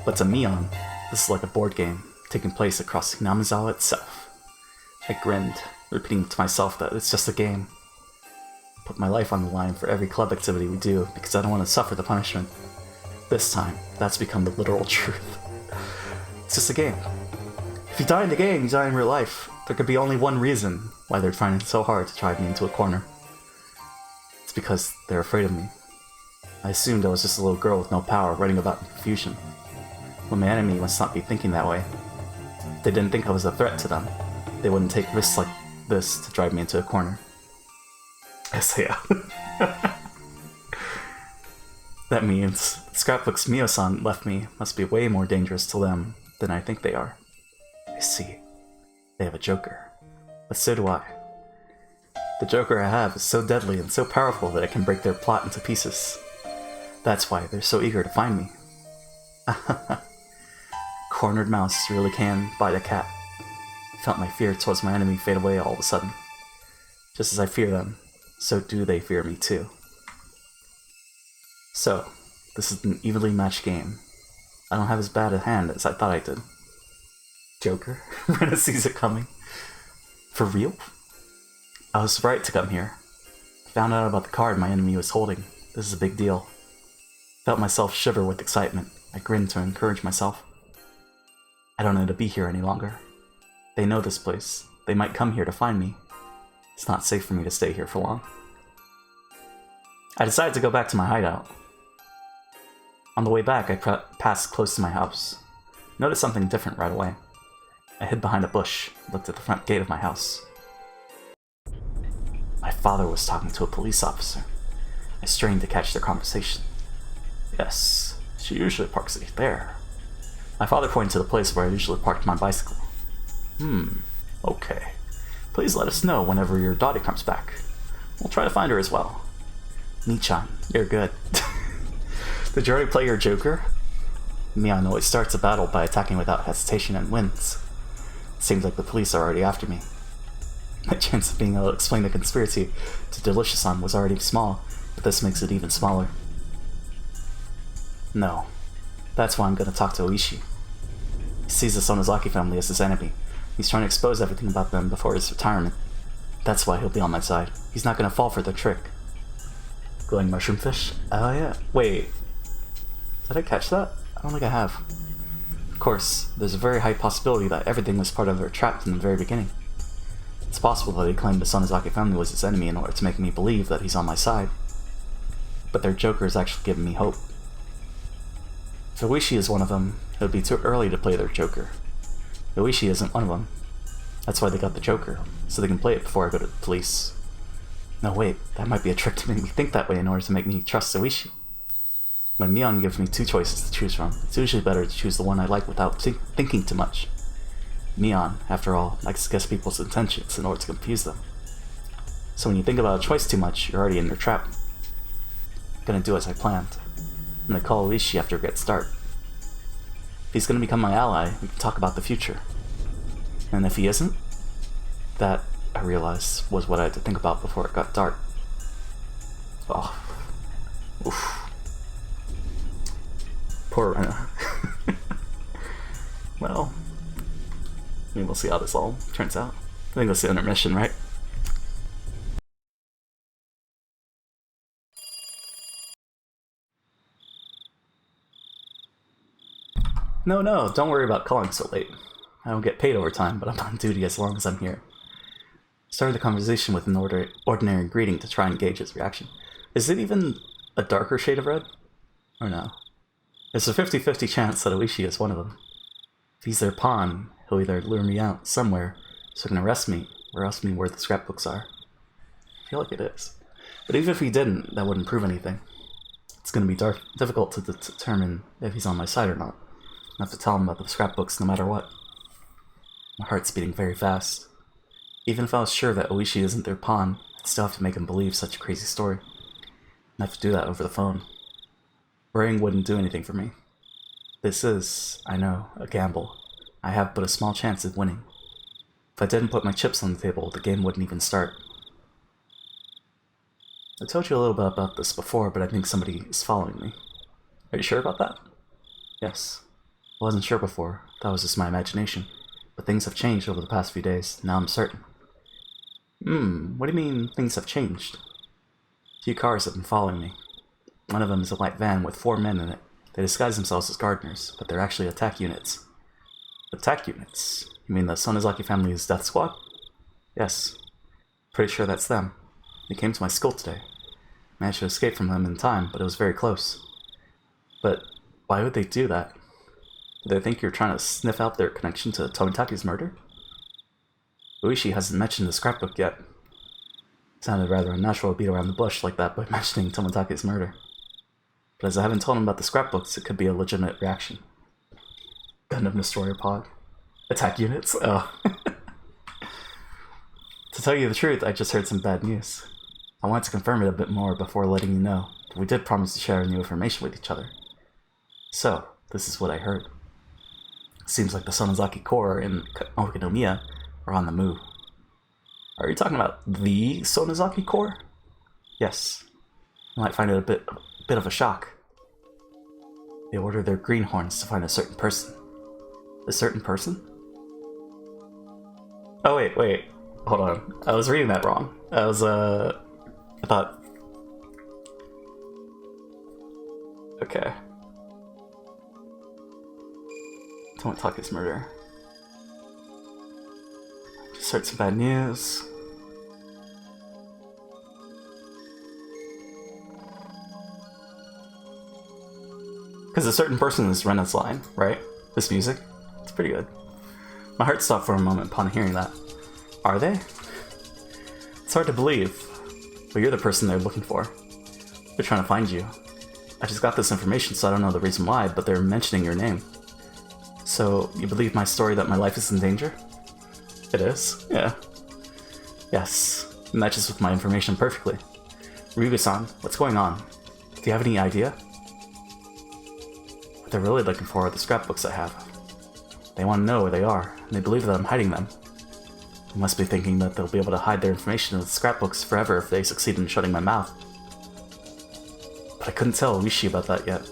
[SPEAKER 1] But to Mion, this is like a board game, taking place across Hinamizawa itself. I grinned, repeating to myself that it's just a game. Put my life on the line for every club activity we do because I don't want to suffer the punishment. This time, that's become the literal truth. It's just a game. If you die in the game, you die in real life. There could be only one reason why they're trying so hard to drive me into a corner. It's because they're afraid of me. I assumed I was just a little girl with no power running about in confusion. But my enemy must not be thinking that way. If they didn't think I was a threat to them, they wouldn't take risks like this to drive me into a corner. Yes, yeah. That means Scrapbook's Mio-san left me must be way more dangerous to them than I think they are. I see. They have a Joker. But so do I. The Joker I have is so deadly and so powerful that it can break their plot into pieces. That's why they're so eager to find me. Cornered mouse really can bite a cat. I felt my fear towards my enemy fade away all of a sudden. Just as I fear them, so do they fear me too. So, this is an evenly matched game. I don't have as bad a hand as I thought I did. Joker? Rena sees it coming. For real? I was right to come here. I found out about the card my enemy was holding. This is a big deal. Felt myself shiver with excitement. I grinned to encourage myself. I don't need to be here any longer. They know this place. They might come here to find me. It's not safe for me to stay here for long. I decided to go back to my hideout. On the way back, I passed close to my house. Noticed something different right away. I hid behind a bush, looked at the front gate of my house. My father was talking to a police officer. I strained to catch their conversation. Yes, she usually parks it there. My father pointed to the place where I usually parked my bicycle. Okay. Please let us know whenever your daughter comes back. We'll try to find her as well. Michan, you're good. Did you already play your Joker? Mion always starts a battle by attacking without hesitation and wins. It seems like the police are already after me. My chance of being able to explain the conspiracy to Delicious-san was already small, but this makes it even smaller. No. That's why I'm gonna talk to Oishi. He sees the Sonozaki family as his enemy. He's trying to expose everything about them before his retirement. That's why he'll be on my side. He's not gonna fall for their trick. Glowing mushroom fish? Oh yeah. Wait. Did I catch that? I don't think I have. Of course, there's a very high possibility that everything was part of their trap from the very beginning. It's possible that he claimed the Sonozaki family was his enemy in order to make me believe that he's on my side. But their Joker is actually giving me hope. If Oishi is one of them, it would be too early to play their Joker. Oishi isn't one of them. That's why they got the Joker, so they can play it before I go to the police. No wait, that might be a trick to make me think that way in order to make me trust Oishi. When Mion gives me two choices to choose from, it's usually better to choose the one I like without thinking too much. Mion, after all, likes to guess people's intentions in order to confuse them. So when you think about a choice too much, you're already in your trap. I'm gonna do as I planned. I'm gonna call Oishi after it gets dark. If he's gonna become my ally, we can talk about the future. And if he isn't, that, I realized, was what I had to think about before it got dark. Oh. Oof. Poor Rena. Well, I mean, we'll see how this all turns out. I think that's the intermission, right? No, don't worry about calling so late. I don't get paid overtime, but I'm on duty as long as I'm here. Started the conversation with an ordinary greeting to try and gauge his reaction. Is it even a darker shade of red? Or no? There's a 50-50 chance that Oishi is one of them. If he's their pawn, he'll either lure me out somewhere so he can arrest me, or ask me where the scrapbooks are. I feel like it is. But even if he didn't, that wouldn't prove anything. It's going to be difficult to determine if he's on my side or not. I have to tell him about the scrapbooks no matter what. My heart's beating very fast. Even if I was sure that Oishi isn't their pawn, I'd still have to make him believe such a crazy story. And I have to do that over the phone. Worrying wouldn't do anything for me. This is, I know, a gamble. I have but a small chance of winning. If I didn't put my chips on the table, the game wouldn't even start. I told you a little bit about this before, but I think somebody is following me. Are you sure about that? Yes. I wasn't sure before. That was just my imagination. But things have changed over the past few days. Now I'm certain. What do you mean things have changed? A few cars have been following me. One of them is a light van with 4 men in it. They disguise themselves as gardeners, but they're actually attack units. Attack units? You mean the Sonozaki family's death squad? Yes. Pretty sure that's them. They came to my school today. Managed to escape from them in time, but it was very close. But why would they do that? Do they think you're trying to sniff out their connection to Tomitake's murder? Oishi hasn't mentioned the scrapbook yet. It sounded rather unnatural to beat around the bush like that by mentioning Tomitake's murder. But as I haven't told him about the scrapbooks, it could be a legitimate reaction. Gundam Destroyer Pod. Attack units? Oh. To tell you the truth, I just heard some bad news. I wanted to confirm it a bit more before letting you know, but we did promise to share new information with each other. So, this is what I heard. Seems like the Sonozaki Corps in Okanomiya are on the move. Are you talking about the Sonozaki Corps? Yes. You might find it a bit of a shock. They ordered their greenhorns to find a certain person. A certain person? Oh wait. Hold on. I was reading that wrong. I thought... Okay. Tomitake's murder. Start some bad news. Because a certain person has run its line, right? This music? It's pretty good. My heart stopped for a moment upon hearing that. Are they? It's hard to believe, but you're the person they're looking for. They're trying to find you. I just got this information, so I don't know the reason why, but they're mentioning your name. So, you believe my story that my life is in danger? It is? Yeah. Yes. It matches with my information perfectly. Ryuga-san, what's going on? Do you have any idea? What they're really looking for are the scrapbooks I have. They want to know where they are, and they believe that I'm hiding them. They must be thinking that they'll be able to hide their information in the scrapbooks forever if they succeed in shutting my mouth. But I couldn't tell Oishi about that yet.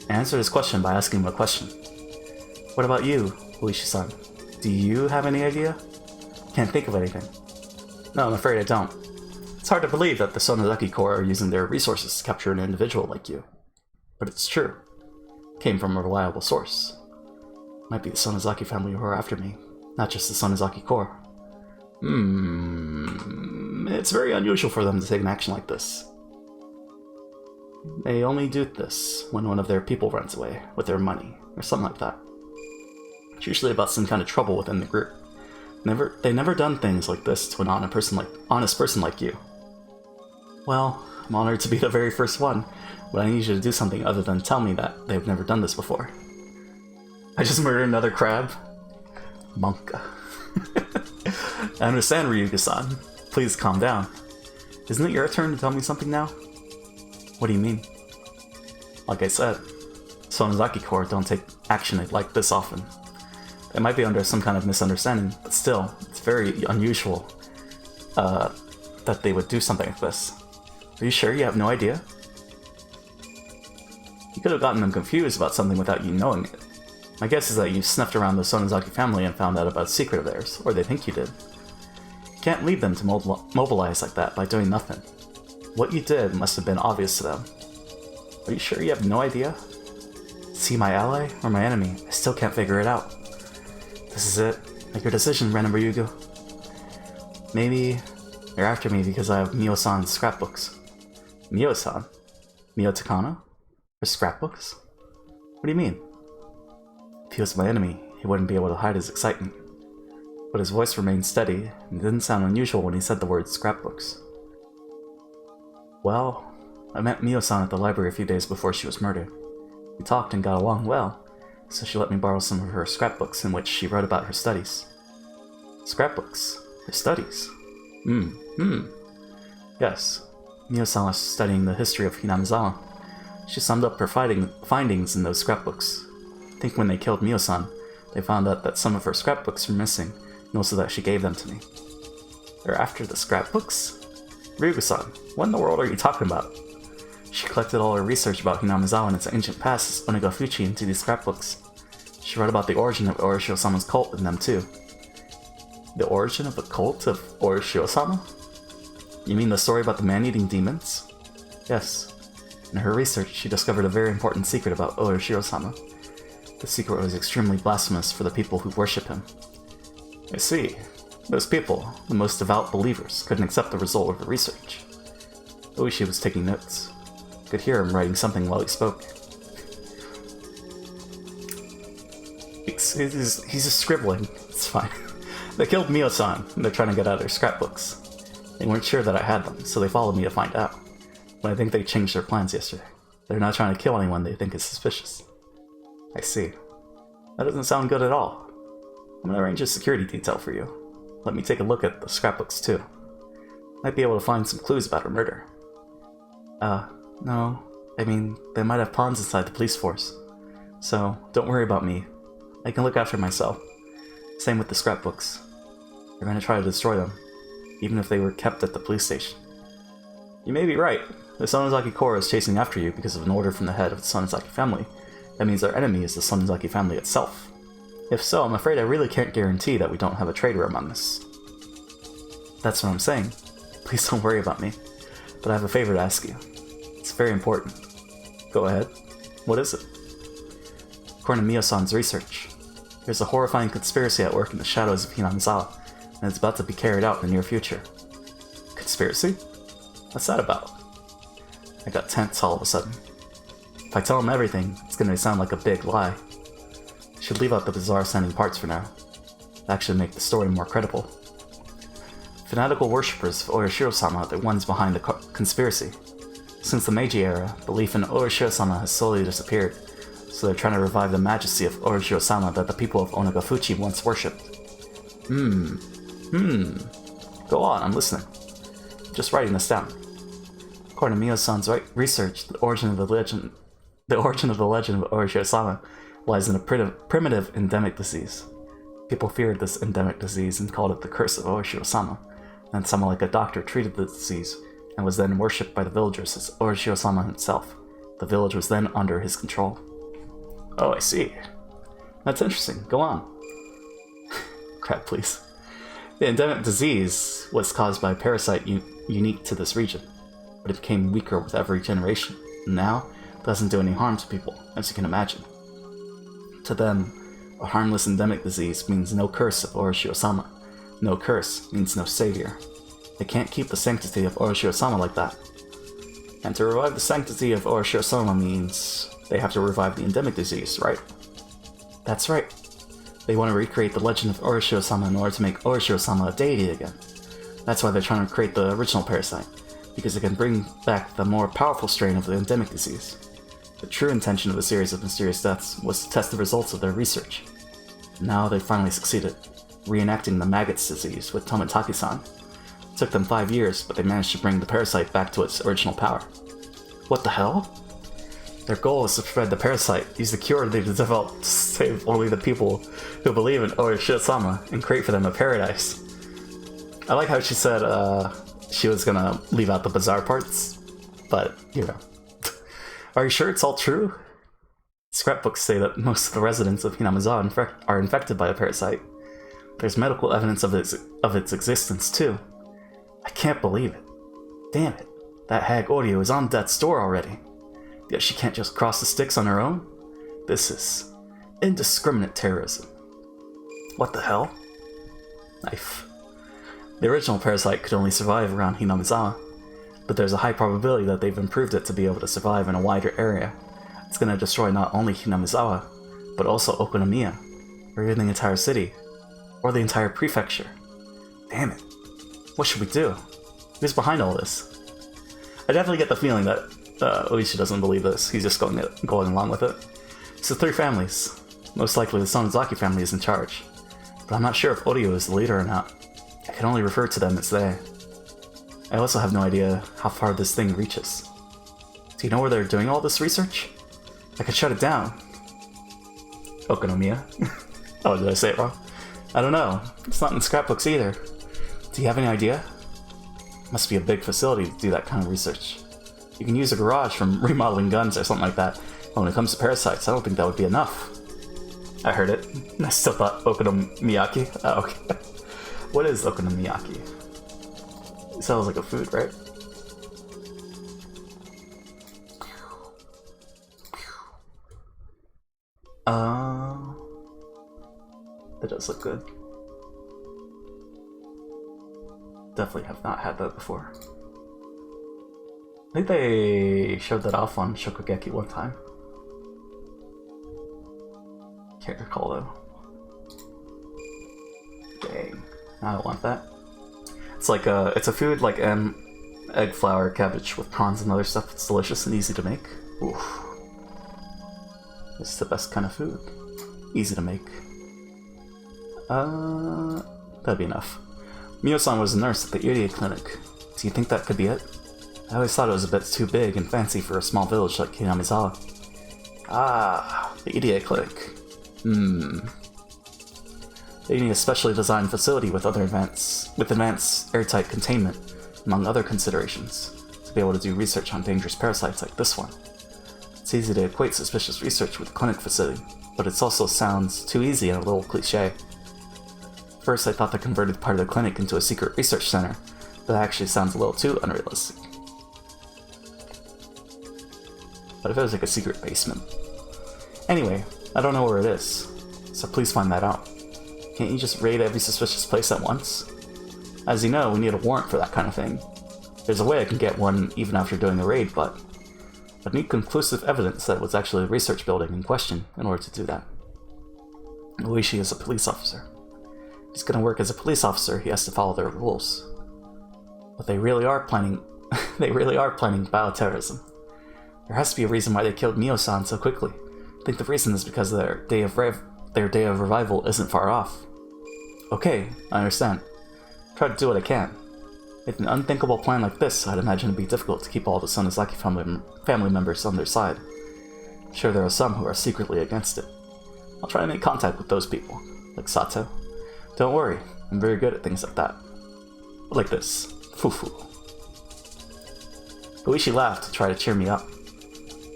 [SPEAKER 1] I answered his question by asking him a question. What about you, Oishi-san? Do you have any idea? Can't think of anything. No, I'm afraid I don't. It's hard to believe that the Sonozaki Corps are using their resources to capture an individual like you. But it's true. It came from a reliable source. Might be the Sonozaki family who are after me, not just the Sonozaki Corps. It's very unusual for them to take an action like this. They only do this when one of their people runs away with their money, or something like that. It's usually about some kind of trouble within the group. They never done things like this to an honest person like you. Well, I'm honored to be the very first one, but I need you to do something other than tell me that they've never done this before. I just murdered another crab? Monka. I understand, Ryuga-san. Please calm down. Isn't it your turn to tell me something now? What do you mean? Like I said, Sonozaki Corps don't take action like this often. They might be under some kind of misunderstanding, but still, it's very unusual that they would do something like this. Are you sure you have no idea? You could have gotten them confused about something without you knowing it. My guess is that you snuffed around the Sonozaki family and found out about a secret of theirs, or they think you did. You can't leave them to mobilize like that by doing nothing. What you did must have been obvious to them. Are you sure you have no idea? Is he my ally or my enemy? I still can't figure it out. This is it. Make your decision, Ren and Ryugu. Maybe they're after me because I have Mio-san's scrapbooks. Mio-san? Mio Takano? Her scrapbooks? What do you mean? If he was my enemy, he wouldn't be able to hide his excitement. But his voice remained steady, and it didn't sound unusual when he said the word scrapbooks. Well, I met Mio-san at the library a few days before she was murdered. We talked and got along well, so she let me borrow some of her scrapbooks in which she wrote about her studies. Scrapbooks? Her studies? Yes. Mio-san was studying the history of Hinamizawa. She summed up her findings in those scrapbooks. I think when they killed Mio-san, they found out that some of her scrapbooks were missing, and also that she gave them to me. They're after the scrapbooks? Ryuga-san, what in the world are you talking about? She collected all her research about Hinamizawa and its ancient past as Onigafuchi into these scrapbooks. She wrote about the origin of Orishio-sama's cult in them too. The origin of the cult of Orishio-sama? You mean the story about the man-eating demons? Yes. In her research, she discovered a very important secret about Orishio-sama. The secret was extremely blasphemous for the people who worship him. I see. Those people, the most devout believers, couldn't accept the result of her research. Oishi was taking notes. I could hear him writing something while he spoke. He's just scribbling. It's fine. They killed Mio-san, and they're trying to get out their scrapbooks. They weren't sure that I had them, so they followed me to find out. But I think they changed their plans yesterday. They're not trying to kill anyone they think is suspicious. I see. That doesn't sound good at all. I'm gonna arrange a security detail for you. Let me take a look at the scrapbooks too. Might be able to find some clues about her murder. No. I mean, they might have pawns inside the police force. So, don't worry about me. I can look after myself. Same with the scrapbooks. They're gonna try to destroy them, even if they were kept at the police station. You may be right. The Sonozaki Corps is chasing after you because of an order from the head of the Sonozaki family. That means our enemy is the Sonozaki family itself. If so, I'm afraid I really can't guarantee that we don't have a traitor among us. That's what I'm saying. Please don't worry about me. But I have a favor to ask you. It's very important. Go ahead. What is it? According to Mio-san's research, there's a horrifying conspiracy at work in the shadows of Hinamizawa, and it's about to be carried out in the near future. Conspiracy? What's that about? I got tense all of a sudden. If I tell him everything, it's gonna sound like a big lie. I should leave out the bizarre sounding parts for now. It'll actually make the story more credible. Fanatical worshippers of Orishiro-sama are the ones behind the conspiracy. Since the Meiji era, belief in Orishiro-sama has slowly disappeared, so they're trying to revive the majesty of Orishiro-sama that the people of Onagafuchi once worshipped. Go on, I'm listening. I'm just writing this down. According to Mio-san's research, the origin of the legend of Orishiro-sama lies in a primitive endemic disease. People feared this endemic disease and called it the curse of Orishiro-sama, and someone like a doctor treated the disease and was then worshipped by the villagers as Orishiro-sama himself. The village was then under his control. Oh, I see. That's interesting. Go on. Crap, please. The endemic disease was caused by a parasite unique to this region, but it became weaker with every generation, and now it doesn't do any harm to people, as you can imagine. To them, a harmless endemic disease means no curse of Orishiro-sama. No curse means no savior. They can't keep the sanctity of Orishiro-sama like that. And to revive the sanctity of Orishiro-sama means they have to revive the endemic disease, right? That's right. They want to recreate the legend of Orishiro-sama in order to make Orishiro-sama a deity again. That's why they're trying to create the original parasite, because it can bring back the more powerful strain of the endemic disease. The true intention of a series of mysterious deaths was to test the results of their research. Now they finally succeeded, reenacting the maggots disease with Tomitaki-san. It took them 5 years, but they managed to bring the parasite back to its original power. What the hell? Their goal is to spread the parasite, use the cure they've developed to save only the people who believe in Orishiro-sama, and create for them a paradise. I like how she said she was gonna leave out the bizarre parts, but, you know. Are you sure it's all true? Scrapbooks say that most of the residents of Hinamizawa are infected by the parasite. There's medical evidence of its existence, too. I can't believe it. Damn it. That hag Oryo is on death's door already. Yet she can't just cross the sticks on her own? This is indiscriminate terrorism. What the hell? Knife. The original parasite could only survive around Hinamizawa, but there's a high probability that they've improved it to be able to survive in a wider area. It's gonna destroy not only Hinamizawa, but also Okonomiya, or even the entire city, or the entire prefecture. Damn it. What should we do? Who's behind all this? I definitely get the feeling that Oishi doesn't believe this. He's just going along with it. It's the 3 families. Most likely the Sonozaki family is in charge. But I'm not sure if Oryo is the leader or not. I can only refer to them as they. I also have no idea how far this thing reaches. Do you know where they're doing all this research? I could shut it down. Okonomiya? Oh, did I say it wrong? I don't know. It's not in scrapbooks either. Do you have any idea? Must be a big facility to do that kind of research. You can use a garage from remodeling guns or something like that. But when it comes to parasites, I don't think that would be enough. I heard it. I still thought Okonomiyaki. Oh, okay. What is Okonomiyaki? It sounds like a food, right? That does look good. Definitely have not had that before. I think they showed that off on Shokugeki one time. Can't recall though. Dang, I don't want that. It's like it's a food like egg flour, cabbage with prawns and other stuff. It's delicious and easy to make. Oof. It's the best kind of food. Easy to make. That'd be enough. Mio-san was a nurse at the Irie clinic. Do you think that could be it? I always thought it was a bit too big and fancy for a small village like Hinamizawa. Ah, the Irie clinic. They need a specially designed facility with advanced airtight containment, among other considerations, to be able to do research on dangerous parasites like this one. It's easy to equate suspicious research with a clinic facility, but it also sounds too easy and a little cliché. First, I thought they converted part of the clinic into a secret research center, but that actually sounds a little too unrealistic. What if it was like a secret basement? Anyway, I don't know where it is, so please find that out. Can't you just raid every suspicious place at once? As you know, we need a warrant for that kind of thing. There's a way I can get one even after doing the raid, but I need conclusive evidence that it was actually the research building in question in order to do that. Luigi is a police officer. If he's gonna work as a police officer, he has to follow their rules. But they really are planning bioterrorism. There has to be a reason why they killed Mio-san so quickly. I think the reason is because their day of revival isn't far off. Okay, I understand. Try to do what I can. With an unthinkable plan like this, I'd imagine it'd be difficult to keep all the Sonozaki family members on their side. I'm sure there are some who are secretly against it. I'll try to make contact with those people, like Sato. Don't worry, I'm very good at things like that. Like this. Fufu. Uishi laughed to try to cheer me up.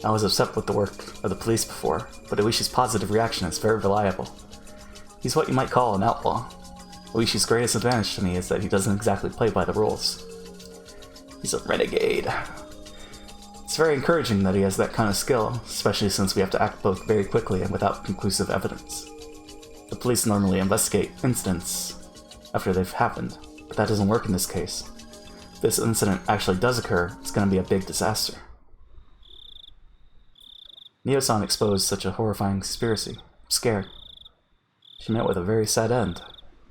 [SPEAKER 1] I was upset with the work of the police before, but Uishi's positive reaction is very reliable. He's what you might call an outlaw. Uishi's greatest advantage to me is that he doesn't exactly play by the rules. He's a renegade. It's very encouraging that he has that kind of skill, especially since we have to act both very quickly and without conclusive evidence. The police normally investigate incidents after they've happened, but that doesn't work in this case. If this incident actually does occur, it's going to be a big disaster. Mio-san exposed such a horrifying conspiracy. I'm scared. She met with a very sad end.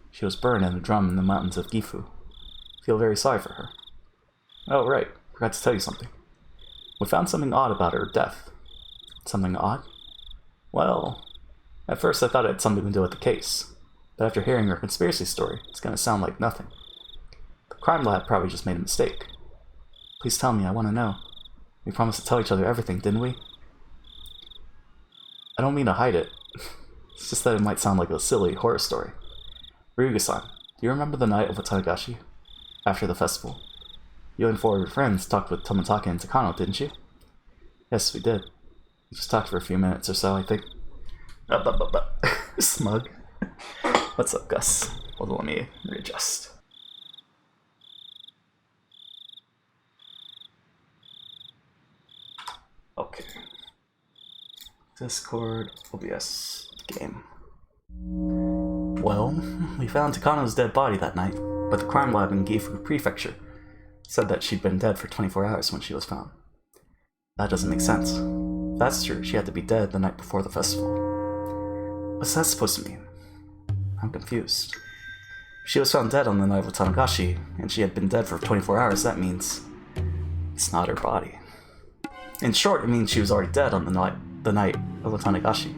[SPEAKER 1] She was burned in a drum in the mountains of Gifu. I feel very sorry for her. Oh, right. Forgot to tell you something. We found something odd about her death. Something odd? Well, at first I thought it had something to do with the case. But after hearing her conspiracy story, it's going to sound like nothing. The crime lab probably just made a mistake. Please tell me, I want to know. We promised to tell each other everything, didn't we? I don't mean to hide it. It's just that it might sound like a silly horror story. Ryuga-san, do you remember the night of Watanagashi? After the festival? You and 4 of your friends talked with Tomitake and Takano, didn't you? Yes, we did. We just talked for a few minutes or so, I think. Smug. What's up, Gus? Hold on, let me readjust. Okay. Discord, OBS, game. Well, we found Takano's dead body that night, but the crime lab in Gifu Prefecture said that she'd been dead for 24 hours when she was found. That doesn't make sense. If that's true, she had to be dead the night before the festival. What's that supposed to mean? I'm confused. If she was found dead on the night of Watanagashi, and she had been dead for 24 hours, that means it's not her body. In short, it means she was already dead on the night of Watanagashi.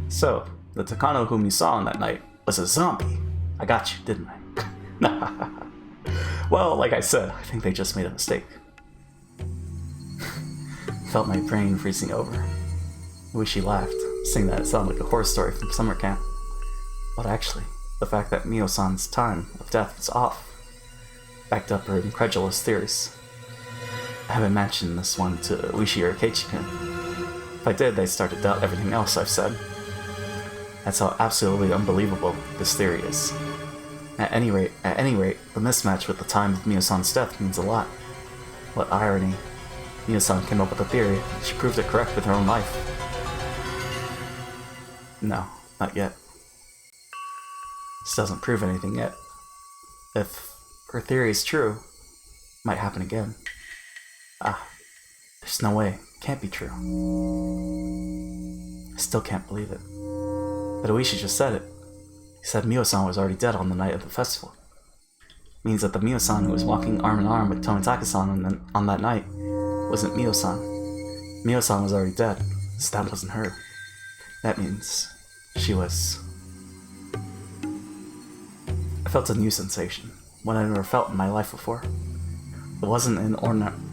[SPEAKER 1] So, the Takano whom you saw on that night was a zombie. I got you, didn't I? Well, like I said, I think they just made a mistake. Felt my brain freezing over. I wish she laughed, saying that it sounded like a horror story from summer camp. But actually, the fact that Mio-san's time of death was off backed up her incredulous theories. I haven't mentioned this one to Uishi or Keiichi-kun. If I did, they'd start to doubt everything else I've said. That's how absolutely unbelievable this theory is. At any rate, the mismatch with the time of Mio-san's death means a lot. What irony. Mio-san came up with a theory, and she proved it correct with her own life. No, not yet. This doesn't prove anything yet. If her theory is true, it might happen again. There's no way. It can't be true. I still can't believe it. But Uishi just said it. He said Mio-san was already dead on the night of the festival. It means that the Mio-san who was walking arm in arm with Tomitake-san on that night wasn't Mio-san. Mio-san was already dead, so that wasn't her. That means she was... I felt a new sensation, one I'd never felt in my life before. It wasn't an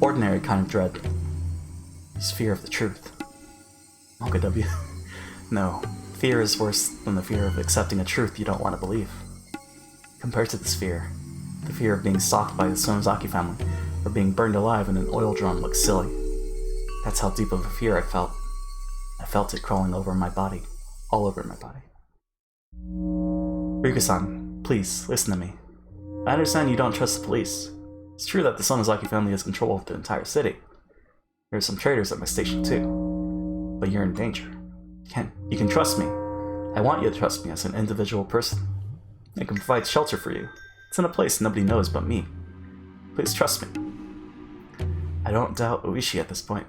[SPEAKER 1] ordinary kind of dread. It was fear of the truth. Manga W. No. Fear is worse than the fear of accepting a truth you don't want to believe. Compared to this fear, the fear of being stalked by the Sonozaki family or being burned alive in an oil drum looks silly. That's how deep of a fear I felt. I felt it crawling over my body, all over my body. Ryuga-san, please, listen to me. I understand you don't trust the police. It's true that the Sonozaki family has control of the entire city. There are some traitors at my station too. But you're in danger. You can trust me. I want you to trust me as an individual person. I can provide shelter for you. It's in a place nobody knows but me. Please trust me. I don't doubt Oishi at this point.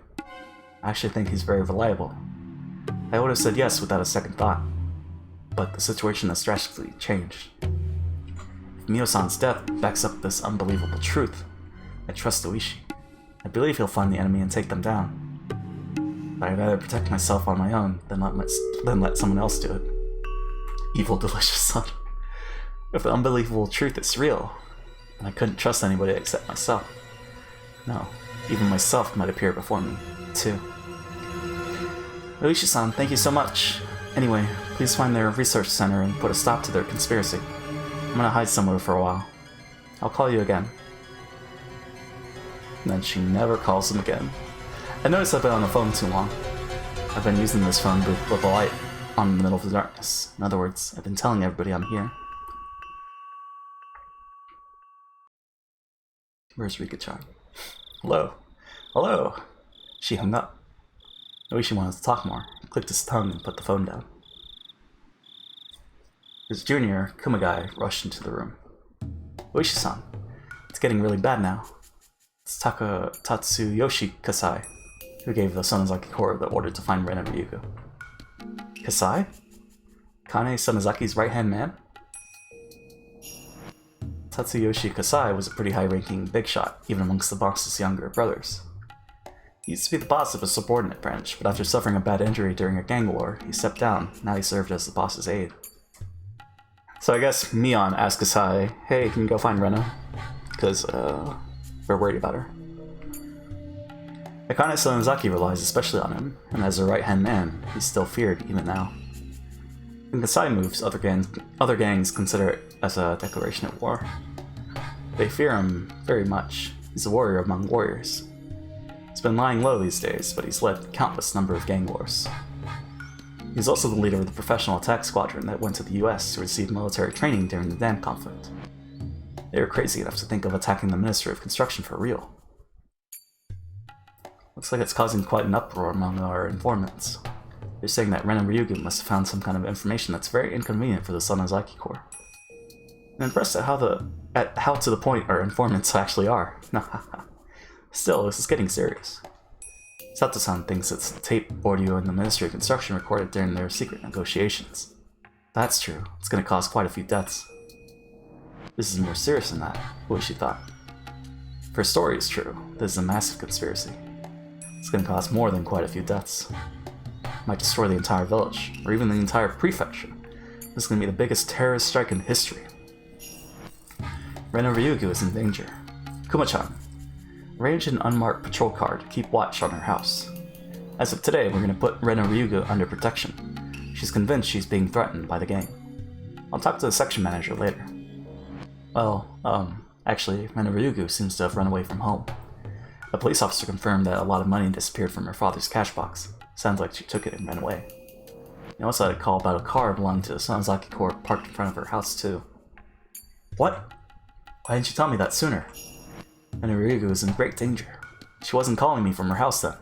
[SPEAKER 1] I actually think he's very reliable. I would have said yes without a second thought. But the situation has drastically changed. If Mio-san's death backs up this unbelievable truth, I trust Oishi. I believe he'll find the enemy and take them down. But I'd rather protect myself on my own than let someone else do it. Evil, delicious son. If the unbelievable truth is real, then I couldn't trust anybody except myself. No, even myself might appear before me, too. Oishi-san, thank you so much. Anyway, please find their research center and put a stop to their conspiracy. I'm gonna hide somewhere for a while. I'll call you again. And then she never calls him again. I noticed I've been on the phone too long. I've been using this phone booth with a light on in the middle of the darkness. In other words, I've been telling everybody I'm here. Where's Rika-chan? Hello. Hello. She hung up. Oishi wanted to talk more. He clicked his tongue and put the phone down. His junior, Kumagai, rushed into the room. Oishi-san, it's getting really bad now. It's Tatsuyoshi Kasai, who gave the Sonozaki Corps the order to find Ren and Ryugu. Kasai? Kane Sonozaki's right-hand man? Tatsuyoshi Kasai was a pretty high-ranking big shot, even amongst the boss's younger brothers. He used to be the boss of a subordinate branch, but after suffering a bad injury during a gang war, he stepped down. Now he served as the boss's aide. So I guess Mion asked Kasai, hey, can you go find Rena? Because, we're worried about her. Akane Sonozaki relies especially on him, and as a right-hand man, he's still feared even now. When Kasai moves, other gangs consider it as a declaration of war. They fear him very much. He's a warrior among warriors. He's been lying low these days, but he's led countless number of gang wars. He's also the leader of the professional attack squadron that went to the US to receive military training during the dam conflict. They were crazy enough to think of attacking the Ministry of Construction for real. Looks like it's causing quite an uproar among our informants. They're saying that Ren and Ryugu must have found some kind of information that's very inconvenient for the Sonozaki Corps. I'm impressed at how to the point our informants actually are. Still, this is getting serious. Sato-san thinks it's the tape audio in the Ministry of Construction recorded during their secret negotiations. If that's true, it's going to cause quite a few deaths. This is more serious than that, Oishi thought. If her story is true, this is a massive conspiracy. It's going to cause more than quite a few deaths. It might destroy the entire village, or even the entire prefecture. This is going to be the biggest terrorist strike in history. Ren and Ryugu is in danger. Kuma-chan, arrange an unmarked patrol car to keep watch on her house. As of today, we're going to put Ren and Ryugu under protection. She's convinced she's being threatened by the gang. I'll talk to the section manager later. Well, actually, Ren and Ryugu seems to have run away from home. A police officer confirmed that a lot of money disappeared from her father's cash box. Sounds like she took it and ran away. He also had a call about a car belonging to the Sonozaki Corps parked in front of her house, too. What? Why didn't you tell me that sooner? Ren and Ryugu is in great danger. She wasn't calling me from her house then.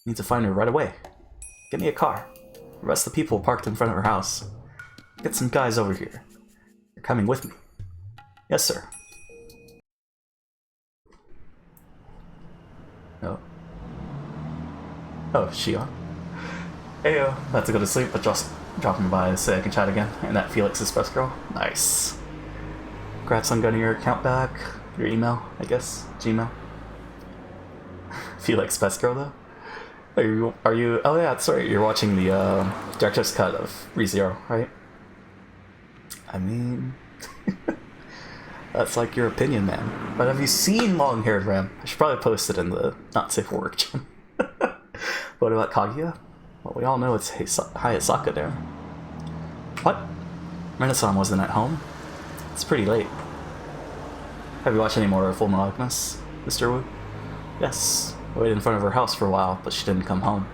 [SPEAKER 1] Need to find her right away. Get me a car. Arrest the people parked in front of her house. Get some guys over here. You're coming with me. Yes, sir. Oh. Oh, Shion. Heyo, about to go to sleep, but just dropping by to say I can chat again. And that Felix Express girl. Nice. Congrats on getting your account back. Your email, I guess. Gmail. Felix Express girl, though? Are you? Oh yeah, that's right. You're watching the director's cut of ReZero, right? I mean, that's like your opinion, man. But have you seen long-haired Ram? I should probably post it in the not safe for work channel. What about Kaguya? Well, we all know it's Hayasaka there. What? Renaissance wasn't at home? It's pretty late. Have you watched any more Full Metal Alchemist, Mr. Wu? Yes. I waited in front of her house for a while, but she didn't come home.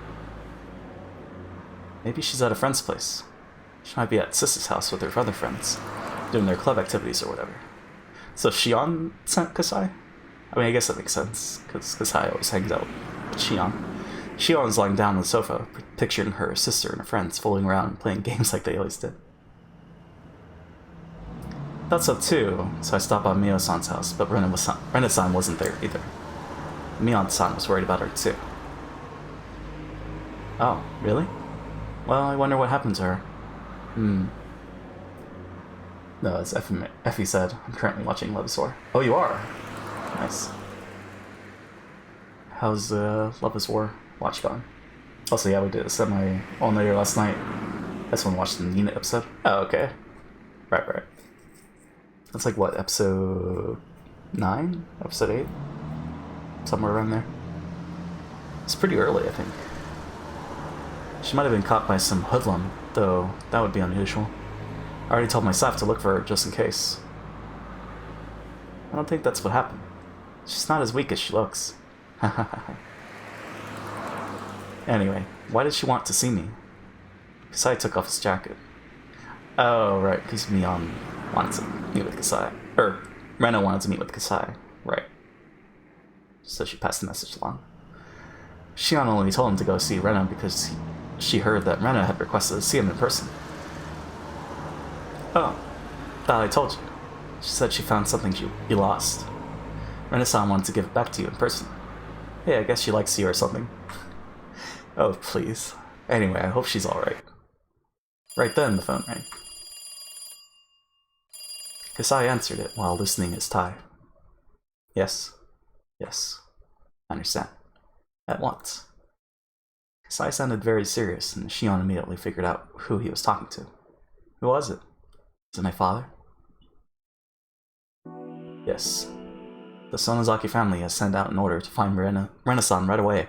[SPEAKER 1] Maybe she's at a friend's place. She might be at Sis's house with her other friends, doing their club activities or whatever. So Shion sent Kasai? I mean, I guess that makes sense, because Kasai always hangs out with Shion. Shion's lying down on the sofa, picturing her sister and her friends fooling around and playing games like they always did. Thought so too, so I stopped by Mio-san's house, but Rena-san wasn't there either. Mion-san was worried about her too. Oh, really? Well, I wonder what happened to her. No, as Effie said, I'm currently watching Love is War. Oh, you are? Nice. How's Love is War watch going? Also, yeah, we did a semi all-nighter last night. That's when we watched the Nina episode. Oh, okay. Right. That's like, what, episode 9? Episode 8? Somewhere around there. It's pretty early, I think. She might have been caught by some hoodlum, though that would be unusual. I already told my staff to look for her just in case. I don't think that's what happened. She's not as weak as she looks. Anyway, why did she want to see me? Kasai took off his jacket. Oh, right, because Mion wanted to meet with Kasai. Or, Rena wanted to meet with Kasai. Right. So she passed the message along. Shion only told him to go see Rena because she heard that Rena had requested to see him in person. Oh, thought I told you. She said she found something you lost. Rena-san wanted to give it back to you in person. Hey, I guess she likes you or something. Oh, please. Anyway, I hope she's alright. Right then, the phone rang. Kasai answered it while loosening his tie. Yes. I understand. At once. Kasai sounded very serious, and Shion immediately figured out who he was talking to. Who was it? Is it my father? Yes. The Sonozaki family has sent out an order to find Rena-san right away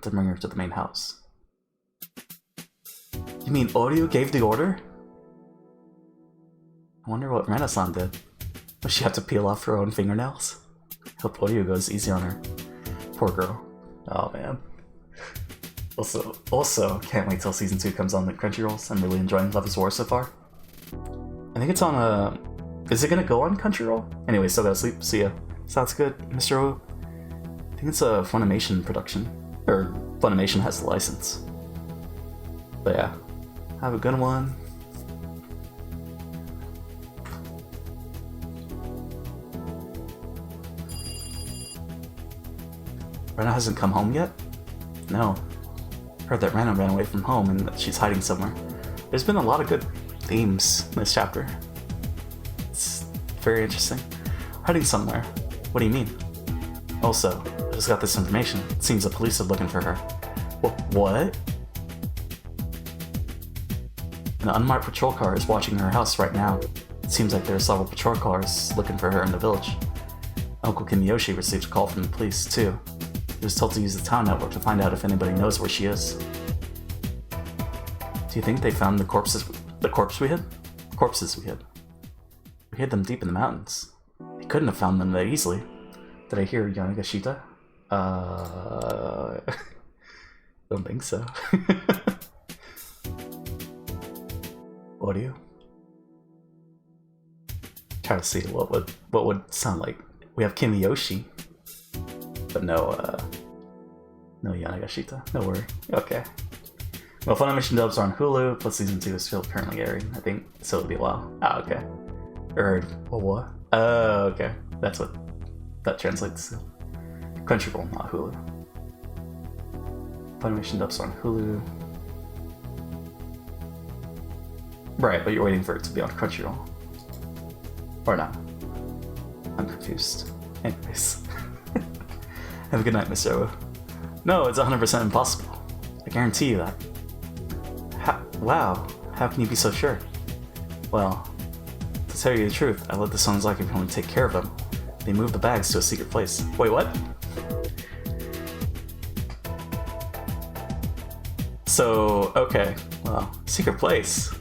[SPEAKER 1] to bring her to the main house. You mean Oryu gave the order? I wonder what Rena-san did. Does she have to peel off her own fingernails? Hope Oryu goes easy on her. Poor girl. Oh man. Also, can't wait till season 2 comes on the Crunchyroll. I'm really enjoying Love is War so far. I think it's on is it gonna go on Crunchyroll? Anyway, still gotta sleep. See ya. Sounds good, Mr. Wu. I think it's a Funimation production. Or Funimation has the license. But yeah. Have a good one. Rena hasn't come home yet? No. Heard that Rena ran away from home and that she's hiding somewhere. There's been a lot of good themes in this chapter. It's very interesting. Hiding somewhere? What do you mean? Also, I just got this information. It seems the police are looking for her. What? An unmarked patrol car is watching her house right now. It seems like there are several patrol cars looking for her in the village. Uncle Kimiyoshi received a call from the police, too. He was told to use the town network to find out if anybody knows where she is. Do you think they found the corpses we hid? Corpses we hid. We hid them deep in the mountains. They couldn't have found them that easily. Did I hear Yanagashita? Don't think so. Audio? Try to see what would sound like. We have Kimiyoshi, but no Yanagashita. No worry. Okay. Well, Funimation dubs are on Hulu, plus season 2 is still currently airing. I think so. It'll be a while. Ah, okay. Or what? Oh, okay. That's what that translates to. Crunchyroll, not Hulu. Funimation dubs are on Hulu. Right, but you're waiting for it to be on Crunchyroll. Or not. I'm confused. Anyways. Have a good night, Mr. Owo. No, it's 100% impossible. I guarantee you that. Wow, how can you be so sure? Well, to tell you the truth, I let the Sonozaki family take care of them. They moved the bags to a secret place. Wait, what? So, okay, well, secret place.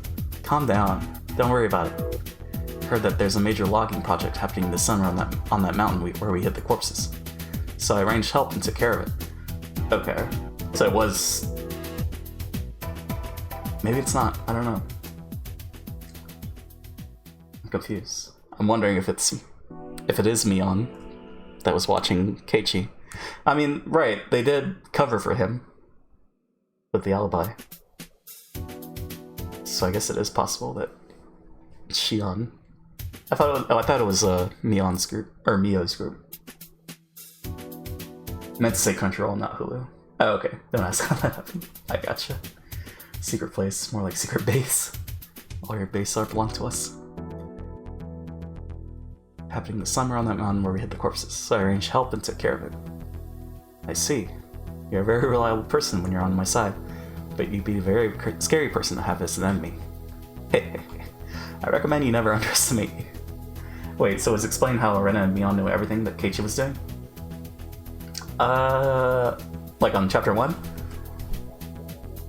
[SPEAKER 1] Calm down. Don't worry about it. Heard that there's a major logging project happening this summer on that mountain where we hid the corpses. So I arranged help and took care of it. Okay. So it was... Maybe it's not. I don't know. I'm confused. I'm wondering if it is Mion that was watching Keiichi. I mean, right, they did cover for him with the alibi. So I guess it is possible that Shion I thought it was Mion's group, or Mio's group. I meant to say Crunchyroll, not Hulu. Oh, okay. Don't ask how that happened. I gotcha. Secret place, more like secret base. All your base art belong to us. Happening this summer on that mountain where we hid the corpses, so I arranged help and took care of it. I see. You're a very reliable person when you're on my side, but you'd be a very scary person to have as an enemy. Hey, I recommend you never underestimate me. Wait, so it's explained how Rena and Mion knew everything that Keiichi was doing? Like on chapter 1?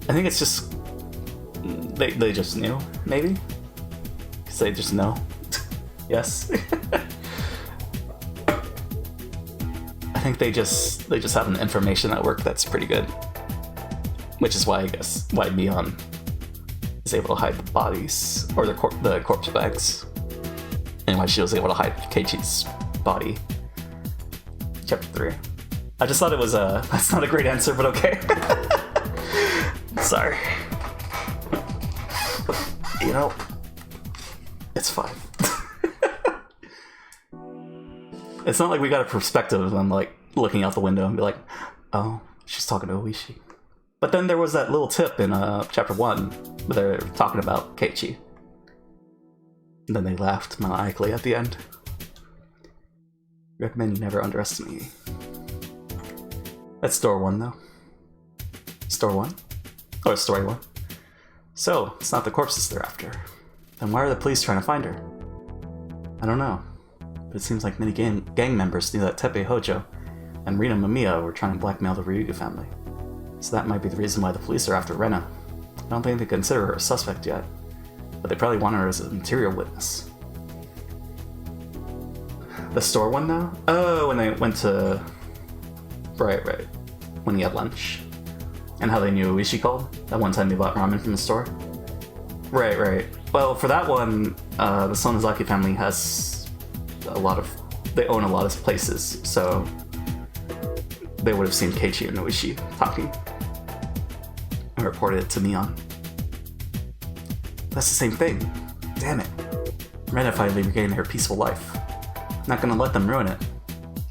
[SPEAKER 1] I think it's just... They just knew, maybe? Because they just know. Yes. I think they just have an information network that's pretty good. Which is why, I guess, why Mion is able to hide the bodies, or the corpse bags. And why she was able to hide Keiichi's body. Chapter 3. I just thought it was that's not a great answer, but okay. Sorry. You know, it's fine. It's not like we got a perspective of them, like, looking out the window and be like, oh, she's talking to Oishi. But then there was that little tip in chapter 1 where they're talking about Keiichi. And then they laughed maniacally at the end. Recommend you never underestimate me. That's store 1, though. Store 1? Or story 1. So, it's not the corpses they're after. Then why are the police trying to find her? I don't know. But it seems like many gang members knew that Teppei Hojo and Rina Mamiya were trying to blackmail the Ryuga family. So that might be the reason why the police are after Rena. I don't think they consider her a suspect yet, but they probably want her as a material witness. The store 1 now? Oh, when they went to... Right. When he had lunch. And how they knew Oishi called? That one time they bought ramen from the store? Right. Well, for that one, the Sonozaki family has they own a lot of places, so they would have seen Keiichi and Oishi talking. And reported it to Mion. That's the same thing. Damn it. Rena finally regained her peaceful life. Not gonna let them ruin it.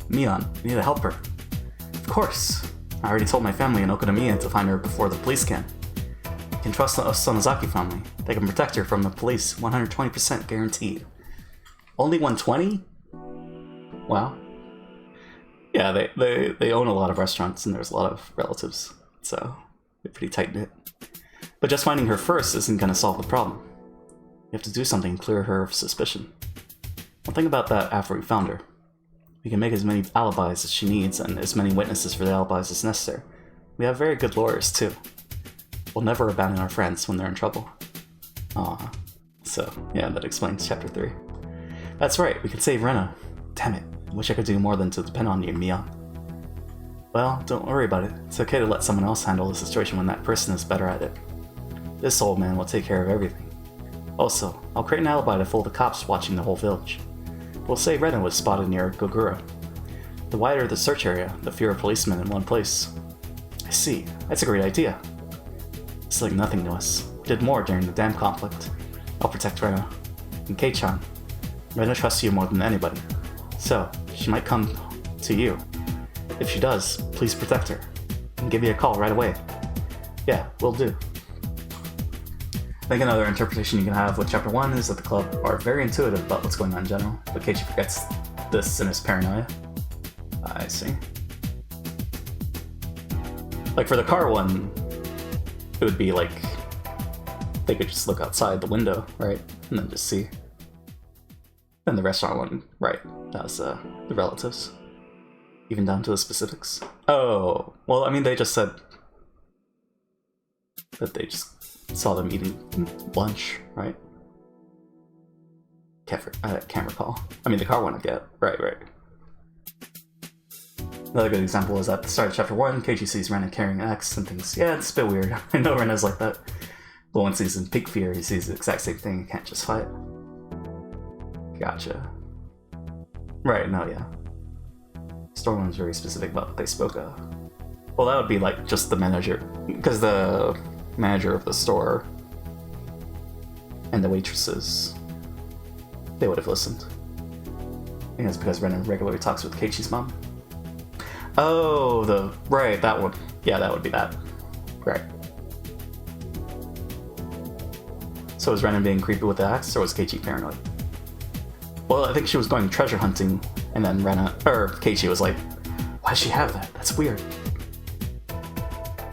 [SPEAKER 1] Mion, we need to help her. Of course. I already told my family in Okonomiya to find her before the police can. You can trust the Sonozaki family. They can protect her from the police, 120% guaranteed. Only 120? Wow. Yeah, they own a lot of restaurants and there's a lot of relatives, so they're pretty tight-knit. But just finding her first isn't going to solve the problem. You have to do something to clear her of suspicion. We'll think about that after we found her. We can make as many alibis as she needs and as many witnesses for the alibis as necessary. We have very good lawyers, too. We'll never abandon our friends when they're in trouble. Aww. So, yeah, that explains chapter 3. That's right, we can save Rena. Damn it, I wish I could do more than to depend on you, Mion. Well, don't worry about it. It's okay to let someone else handle the situation when that person is better at it. This old man will take care of everything. Also, I'll create an alibi to fool the cops watching the whole village. We'll say Rena was spotted near Gogura. The wider the search area, the fewer policemen in one place. I see. That's a great idea. It's like nothing to us. We did more during the dam conflict. I'll protect Rena. And Kei-chan, Rena trusts you more than anybody. So, she might come to you. If she does, please protect her. And give me a call right away. Yeah, will do. I think another interpretation you can have with chapter 1 is that the club are very intuitive about what's going on in general, but Keiichi forgets this in his paranoia. I see. Like for the car one, it would be like they could just look outside the window, right? And then just see. And the restaurant one, right, that was the relatives. Even down to the specifics. Oh, well, I mean, they just said that they just saw them eating lunch, right? Can't recall. I mean, the car one I get. Right. Another good example is at the start of chapter 1, Keiichi sees Rena carrying an axe and thinks, yeah, it's a bit weird. I know Rena's like that. But once he's in peak fear, he sees the exact same thing and can't just fight. Gotcha. Right, no, yeah. Store 1's very specific about what they spoke of. Well, that would be like just the manager, because the manager of the store and the waitresses they would have listened. I think that's because Rena regularly talks with Keiichi's mom. Oh, right, that one. Yeah, that would be that. Right. So was Rena being creepy with the axe, or was Keiichi paranoid? Well, I think she was going treasure hunting, and then Keiichi was like, why does she have that? That's weird.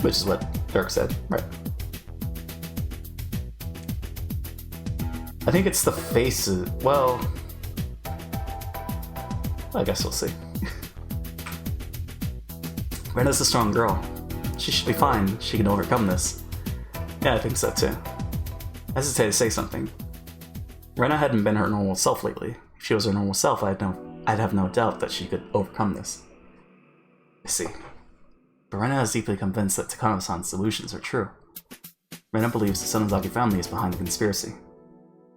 [SPEAKER 1] Which is what Dirk said, right? I think it's the faces. Well, I guess we'll see. Rena's a strong girl. She should be fine. She can overcome this. Yeah, I think so too. I hesitate to say something. Rena hadn't been her normal self lately. If she was her normal self, I'd have no doubt that she could overcome this. I see. But Rena is deeply convinced that Takano-san's delusions are true. Rena believes the Sonozaki family is behind the conspiracy.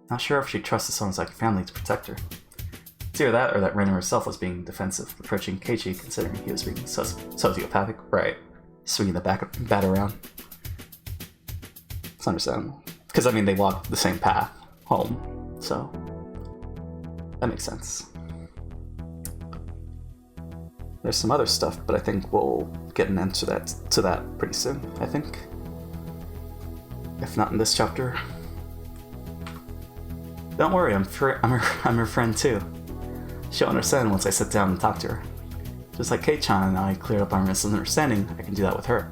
[SPEAKER 1] Not sure if she trusts the Sonozaki family to protect her. It's either that or that Rena herself was being defensive, approaching Keiichi considering he was being sociopathic. Right. Swinging the bat around. It's understandable. Because, I mean, they walk the same path home, so that makes sense. There's some other stuff, but I think we'll get an answer to that pretty soon, I think. If not in this chapter. Don't worry, I'm her friend too. She'll understand once I sit down and talk to her. Just like Kei-chan and I cleared up our misunderstanding, I can do that with her.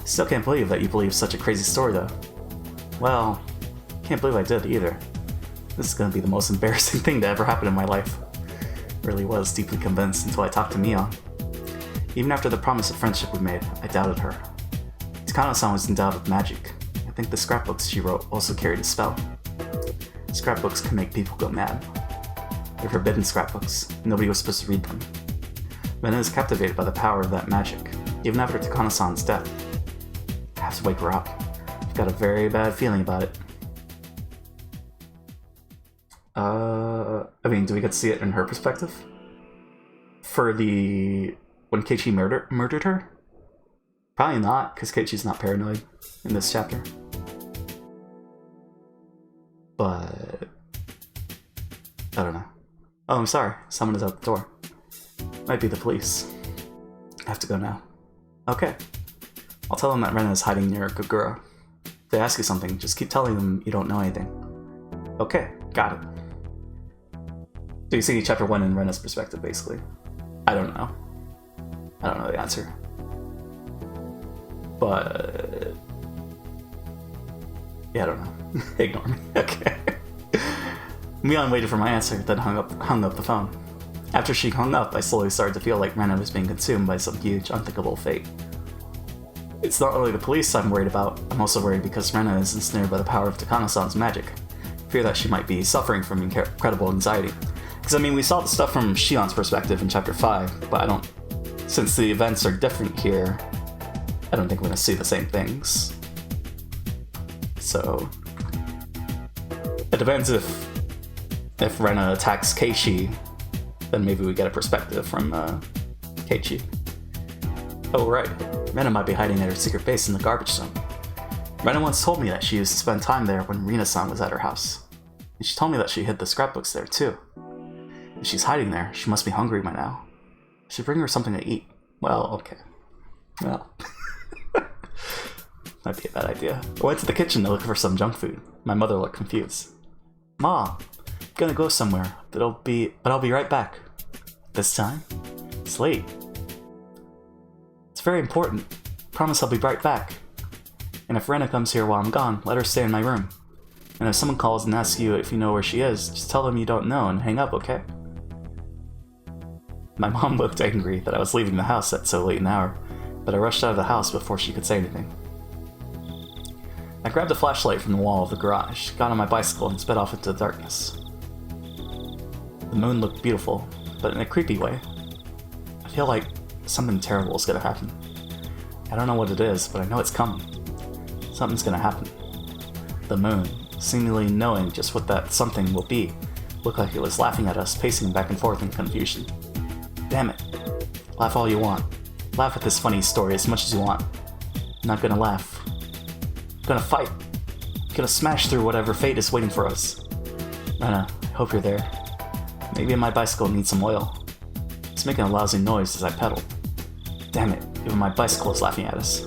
[SPEAKER 1] Still can't believe that you believe such a crazy story though. Well, can't believe I did either. This is gonna be the most embarrassing thing to ever happen in my life. Really was deeply convinced until I talked to Mion. Even after the promise of friendship we made, I doubted her. Takano-san was endowed with magic. I think the scrapbooks she wrote also carried a spell. Scrapbooks can make people go mad. They're forbidden scrapbooks. Nobody was supposed to read them. Rena is captivated by the power of that magic, even after Takano-san's death. I have to wake her up. I've got a very bad feeling about it. I mean, do we get to see it in her perspective? For when Keiichi murdered her? Probably not, because Keiichi's not paranoid in this chapter. But I don't know. Oh, I'm sorry. Someone is out the door. Might be the police. I have to go now. Okay. I'll tell them that Rena is hiding near Kagura. If they ask you something, just keep telling them you don't know anything. Okay, got it. So you see chapter 1 in Rena's perspective, basically. I don't know. I don't know the answer. But yeah, I don't know. Ignore me. Okay. Mion waited for my answer, then hung up the phone. After she hung up, I slowly started to feel like Rena was being consumed by some huge, unthinkable fate. It's not only the police I'm worried about, I'm also worried because Rena is ensnared by the power of Takano-san's magic. I fear that she might be suffering from incredible anxiety. Because, I mean, we saw the stuff from Shion's perspective in chapter 5, but since the events are different here, I don't think we're going to see the same things. So it depends if Rena attacks Keiichi, then maybe we get a perspective from Keiichi. Oh right, Rena might be hiding at her secret base in the garbage dump. Rena once told me that she used to spend time there when Rina-san was at her house. And she told me that she hid the scrapbooks there too. If she's hiding there, she must be hungry by now. I should bring her something to eat. Well, okay. Well, might be a bad idea. I went to the kitchen to look for some junk food. My mother looked confused. Mom, I'm gonna go somewhere, but I'll be right back. This time? It's late. It's very important. Promise I'll be right back. And if Rena comes here while I'm gone, let her stay in my room. And if someone calls and asks you if you know where she is, just tell them you don't know and hang up, okay? My mom looked angry that I was leaving the house at so late an hour, but I rushed out of the house before she could say anything. I grabbed a flashlight from the wall of the garage, got on my bicycle, and sped off into the darkness. The moon looked beautiful, but in a creepy way. I feel like something terrible is gonna happen. I don't know what it is, but I know it's coming. Something's gonna happen. The moon, seemingly knowing just what that something will be, looked like it was laughing at us, pacing back and forth in confusion. Damn it. Laugh all you want. Laugh at this funny story as much as you want. I'm not gonna laugh. I'm gonna fight. I'm gonna smash through whatever fate is waiting for us. Rena, I hope you're there. Maybe my bicycle needs some oil. It's making a lousy noise as I pedal. Damn it, even my bicycle is laughing at us.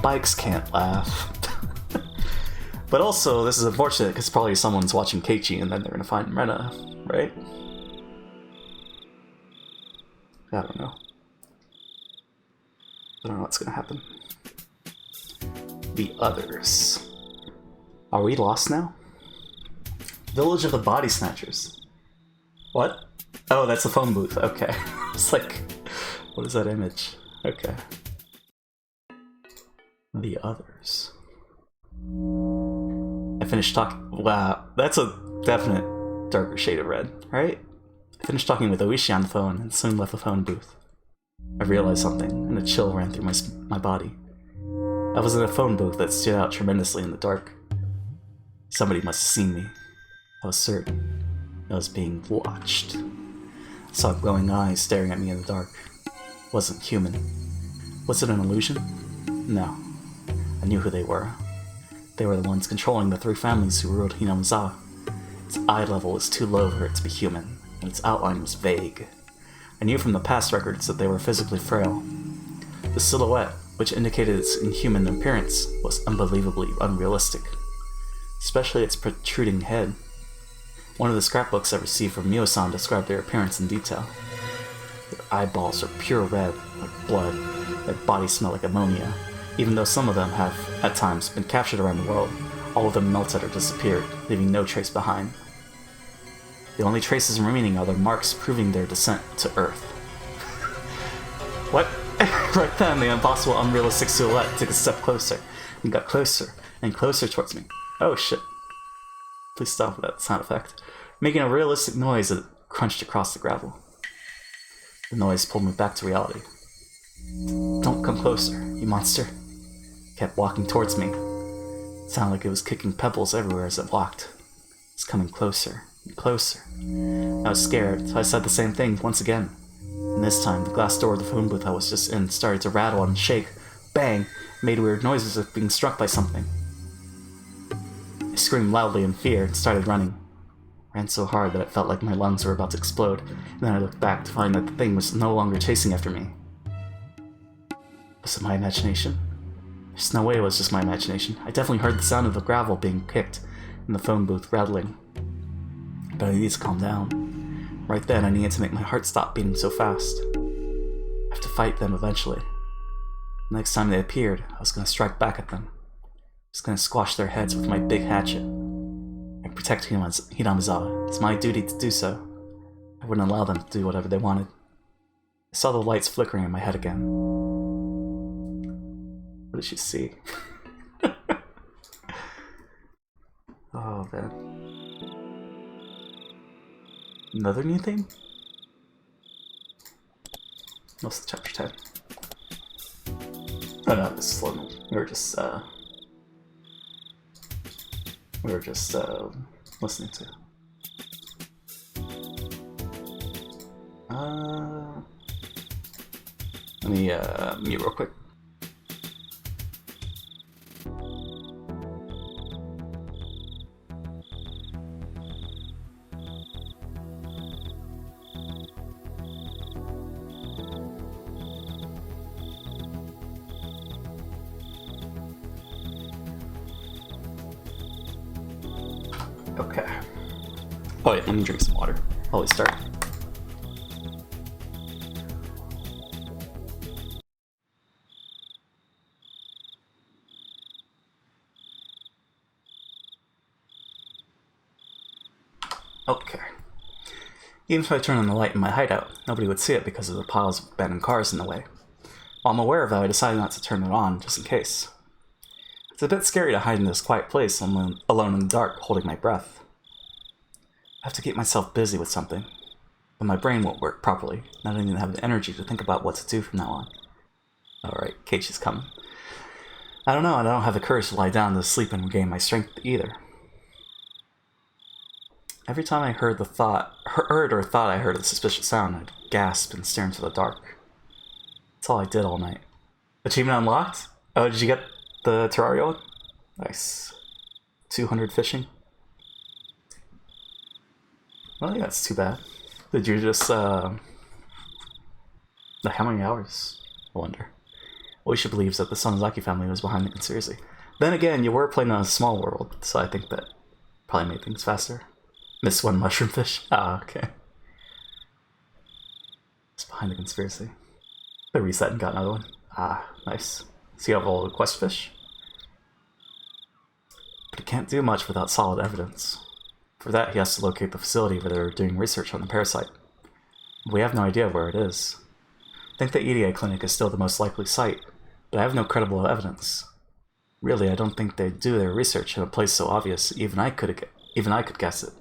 [SPEAKER 1] Bikes can't laugh. But also, this is unfortunate because probably someone's watching Keiichi and then they're gonna find Rena, right? I don't know. I don't know what's gonna happen. The others. Are we lost now? Village of the Body Snatchers. What? Oh, that's the phone booth. Okay. It's like, what is that image? Okay. The others. I finished talking. Wow, that's a definite darker shade of red, right? I finished talking with Oishi on the phone and soon left the phone booth. I realized something, and a chill ran through my body. I was in a phone booth that stood out tremendously in the dark. Somebody must have seen me. I was certain I was being watched. I saw glowing eyes staring at me in the dark. It wasn't human. Was it an illusion? No. I knew who they were. They were the ones controlling the 3 families who ruled Hinamizawa. Its eye level was too low for it to be human, and its outline was vague. I knew from the past records that they were physically frail. The silhouette, which indicated its inhuman appearance, was unbelievably unrealistic, especially its protruding head. One of the scrapbooks I received from Mio-san described their appearance in detail. Their eyeballs are pure red, like blood. Their bodies smell like ammonia. Even though some of them have, at times, been captured around the world, all of them melted or disappeared, leaving no trace behind. The only traces remaining are the marks proving their descent to Earth. What? Right then, the impossible, unrealistic silhouette took a step closer, and got closer, and closer towards me. Oh shit. Please stop with that sound effect. Making a realistic noise that crunched across the gravel. The noise pulled me back to reality. Don't come closer, you monster. It kept walking towards me. It sounded like it was kicking pebbles everywhere as it walked. It was coming closer and closer. I was scared, so I said the same thing once again. And this time, the glass door of the phone booth I was just in started to rattle and shake. Bang! Made weird noises of being struck by something. I screamed loudly in fear and started running. I ran so hard that it felt like my lungs were about to explode, and then I looked back to find that the thing was no longer chasing after me. Was it my imagination? There's no way it was just my imagination. I definitely heard the sound of the gravel being kicked and the phone booth rattling. But I needed to calm down. Right then, I needed to make my heart stop beating so fast. I have to fight them eventually. The next time they appeared, I was going to strike back at them. I was going to squash their heads with my big hatchet. I protect Hinamizawa. It's my duty to do so. I wouldn't allow them to do whatever they wanted. I saw the lights flickering in my head again. What did she see? Oh, man. Another new theme? Most of chapter 10. Oh no, this is slow. We were just listening to. Let me mute real quick. Okay. Oh yeah, let me drink some water. Always start. Okay. Even if I turn on the light in my hideout, nobody would see it because of the piles of abandoned cars in the way. While I'm aware of that, I decided not to turn it on, just in case. It's a bit scary to hide in this quiet place alone in the dark, holding my breath. I have to keep myself busy with something, but my brain won't work properly, and I don't even have the energy to think about what to do from now on. Alright, Keiichi's coming. I don't know, I don't have the courage to lie down to sleep and regain my strength either. Every time I heard or thought I heard a suspicious sound, I'd gasp and stare into the dark. That's all I did all night. Achievement unlocked? Oh, did you get the terraria one? Nice. 200 fishing. Well, yeah, that's too bad. Did you just, like, how many hours? I wonder. Oishi believes that the Sonozaki family was behind the conspiracy. Then again, you were playing on a small world, so I think that probably made things faster. Missed one mushroom fish? Ah, okay. It's behind the conspiracy. I reset and got another one. Ah, nice. So you have all the quest fish? But he can't do much without solid evidence. For that, he has to locate the facility where they're doing research on the parasite. We have no idea where it is. I think the EDA clinic is still the most likely site, but I have no credible evidence. Really, I don't think they'd do their research in a place so obvious even I could guess it.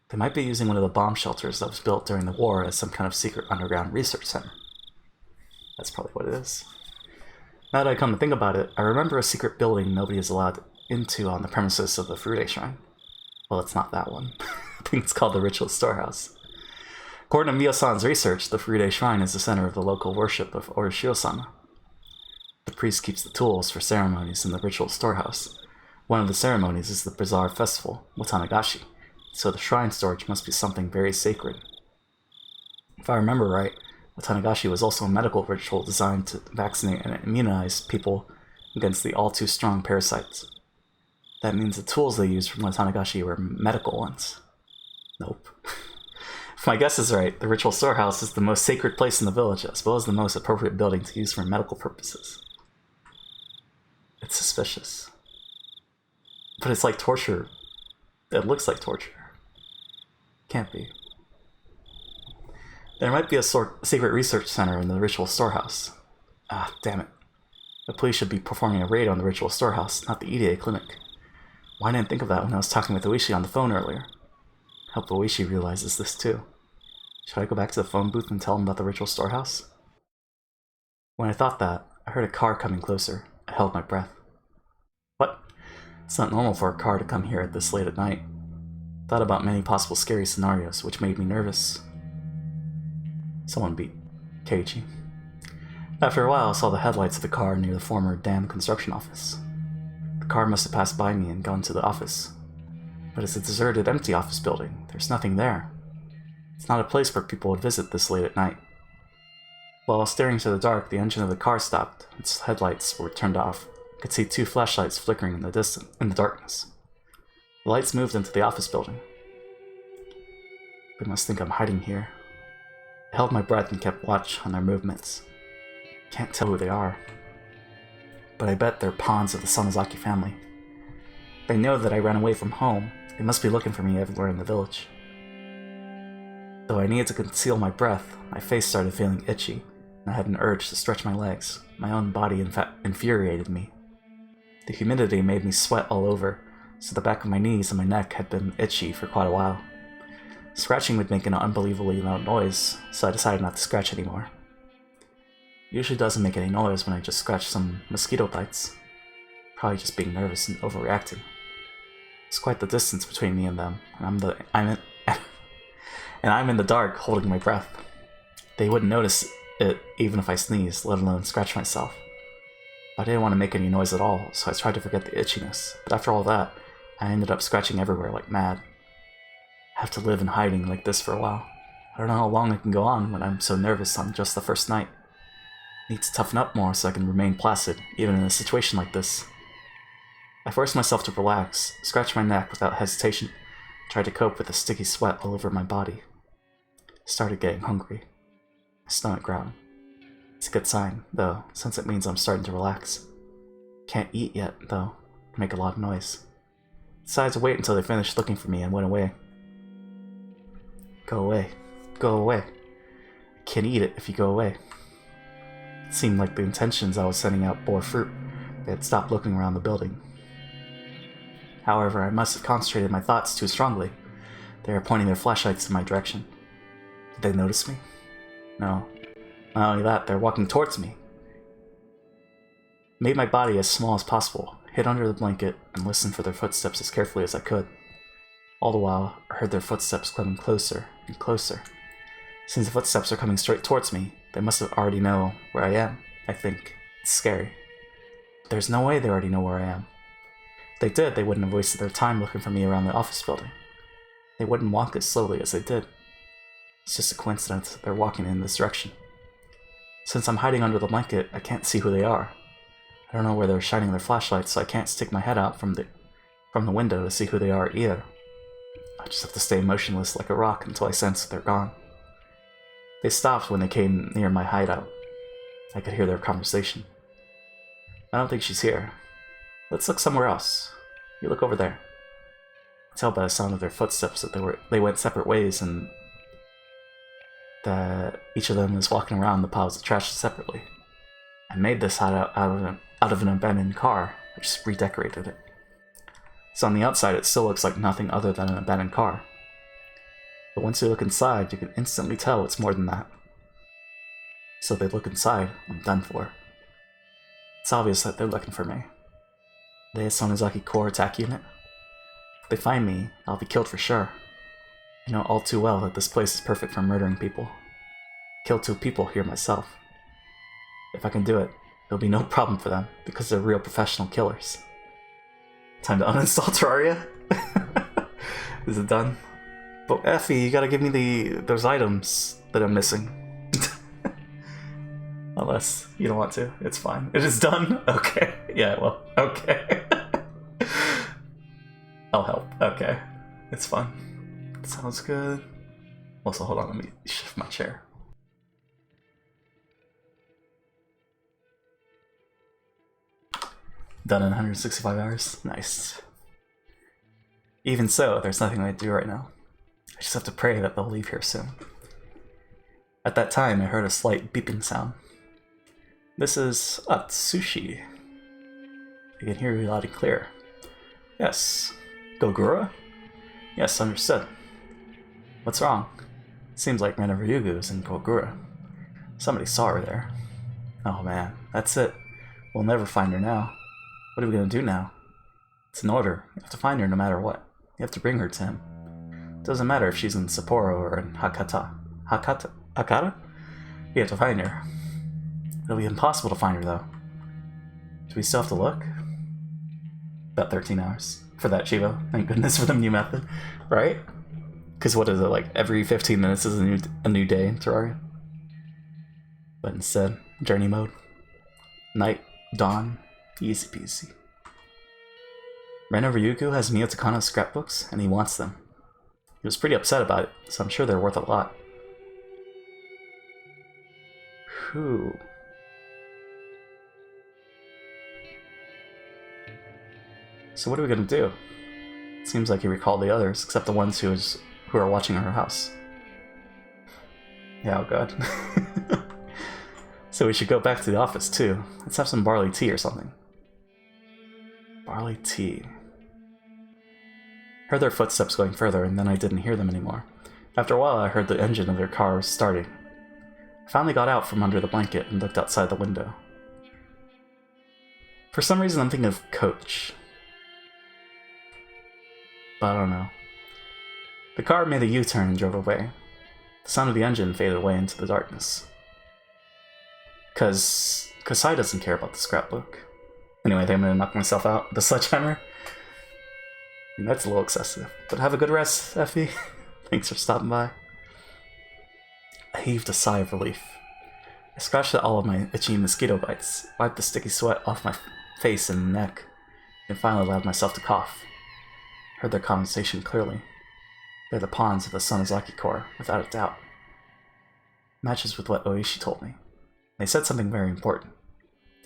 [SPEAKER 1] They might be using one of the bomb shelters that was built during the war as some kind of secret underground research center. That's probably what it is. Now that I come to think about it, I remember a secret building nobody is allowed into on the premises of the Furude Shrine. Well, it's not that one. I think it's called the Ritual Storehouse. According to Miyo-san's research, the Furude Shrine is the center of the local worship of Orishio-sama. The priest keeps the tools for ceremonies in the Ritual Storehouse. One of the ceremonies is the bizarre festival, Watanagashi, so the shrine storage must be something very sacred. If I remember right, Watanagashi was also a medical ritual designed to vaccinate and immunize people against the all-too-strong parasites. That means the tools they used from Watanagashi were medical ones. Nope. If my guess is right, the Ritual Storehouse is the most sacred place in the village, as well as the most appropriate building to use for medical purposes. It's suspicious. But it's like torture. It looks like torture. Can't be. There might be a secret research center in the Ritual Storehouse. Ah, damn it. The police should be performing a raid on the Ritual Storehouse, not the EDA clinic. Why didn't I think of that when I was talking with Oishi on the phone earlier? I hope Oishi realizes this too. Should I go back to the phone booth and tell him about the Ritual Storehouse? When I thought that, I heard a car coming closer. I held my breath. What? It's not normal for a car to come here at this late at night. Thought about many possible scary scenarios, which made me nervous. Someone beat Keiichi. After a while, I saw the headlights of the car near the former dam construction office. The car must have passed by me and gone to the office. But it's a deserted, empty office building. There's nothing there. It's not a place where people would visit this late at night. While staring into the dark, the engine of the car stopped. Its headlights were turned off. I could see two flashlights flickering in the darkness. The lights moved into the office building. They must think I'm hiding here. I held my breath and kept watch on their movements. Can't tell who they are. But I bet they're pawns of the Sonozaki family. They know that I ran away from home. They must be looking for me everywhere in the village. Though I needed to conceal my breath, my face started feeling itchy, and I had an urge to stretch my legs. My own body infuriated me. The humidity made me sweat all over, so the back of my knees and my neck had been itchy for quite a while. Scratching would make an unbelievably loud noise, so I decided not to scratch anymore. It usually doesn't make any noise when I just scratch some mosquito bites. Probably just being nervous and overreacting. It's quite the distance between me and them, and I'm in the dark, holding my breath. They wouldn't notice it even if I sneezed, let alone scratch myself. I didn't want to make any noise at all, so I tried to forget the itchiness, but after all that, I ended up scratching everywhere like mad. I have to live in hiding like this for a while. I don't know how long I can go on when I'm so nervous on just the first night. I need to toughen up more so I can remain placid, even in a situation like this. I forced myself to relax, scratched my neck without hesitation, tried to cope with the sticky sweat all over my body. I started getting hungry. My stomach growled. It's a good sign, though, since it means I'm starting to relax. Can't eat yet, though. Make a lot of noise. Decided to wait until they finished looking for me and went away. Go away. Go away. I can't eat it if you go away. It seemed like the intentions I was sending out bore fruit. They had stopped looking around the building. However, I must have concentrated my thoughts too strongly. They were pointing their flashlights in my direction. Did they notice me? No. Not only that, they're walking towards me. Made my body as small as possible, hid under the blanket, and listened for their footsteps as carefully as I could. All the while, I heard their footsteps coming closer and closer. Since the footsteps are coming straight towards me, they must have already know where I am, I think. It's scary. There's no way they already know where I am. If they did, they wouldn't have wasted their time looking for me around the office building. They wouldn't walk as slowly as they did. It's just a coincidence that they're walking in this direction. Since I'm hiding under the blanket, I can't see who they are. I don't know where they're shining their flashlights, so I can't stick my head out from the window to see who they are either. I just have to stay motionless like a rock until I sense that they're gone. They stopped when they came near my hideout. I could hear their conversation. I don't think she's here. Let's look somewhere else. You look over there. I tell by the sound of their footsteps that they went separate ways and that each of them was walking around the piles of trash separately. I made this hideout out of an abandoned car. I just redecorated it. So on the outside, it still looks like nothing other than an abandoned car. But once you look inside, you can instantly tell it's more than that. So they look inside, I'm done for. It's obvious that they're looking for me. They a Sonozaki Corps attack unit. If they find me, I'll be killed for sure. I know all too well that this place is perfect for murdering people. Killed 2 people here myself. If I can do it, it'll be no problem for them, because they're real professional killers. Time to uninstall Terraria? Is it done? But Effie, you gotta give me those items that I'm missing. Unless you don't want to, it's fine. It is done? Okay. Yeah, well, okay. I'll help. Okay. It's fine. Sounds good. Also, hold on, let me shift my chair. Done in 165 hours. Nice. Even so, there's nothing I can do right now. I just have to pray that they'll leave here soon. At that time, I heard a slight beeping sound. This is Atsushi. I can hear you loud and clear. Yes. Gogura? Yes, understood. What's wrong? Seems like Rena Ryugu is in Gogura. Somebody saw her there. Oh man, that's it. We'll never find her now. What are we gonna do now? It's an order. You have to find her no matter what. You have to bring her to him. It doesn't matter if she's in Sapporo or in Hakata. Hakata? You have to find her. It'll be impossible to find her, though. Do we still have to look? About 13 hours. For that, Chivo. Thank goodness for the new method. Right? Because what is it, like every 15 minutes is a new day in Terraria? But instead, journey mode. Night, dawn, easy peasy. Rena Ryugu has Mio Takano's scrapbooks, and he wants them. He was pretty upset about it, so I'm sure they're worth a lot. Whew. So what are we gonna do? Seems like he recalled the others, except the ones who are watching her house. Yeah, oh god. So we should go back to the office too. Let's have some barley tea or something. Barley tea. Heard their footsteps going further, and then I didn't hear them anymore. After a while, I heard the engine of their car starting. I finally got out from under the blanket and looked outside the window. For some reason, I'm thinking of Coach. But I don't know. The car made a U-turn and drove away. The sound of the engine faded away into the darkness. Cause Kasai doesn't care about the scrapbook. Anyway, I think I'm gonna knock myself out with the sledgehammer. That's a little excessive. But have a good rest, Effie. Thanks for stopping by. I heaved a sigh of relief. I scratched at all of my itchy mosquito bites, wiped the sticky sweat off my face and neck, and finally allowed myself to cough. I heard their conversation clearly. They're the pawns of the Sonozaki Corps, without a doubt. Matches with what Oishi told me. They said something very important.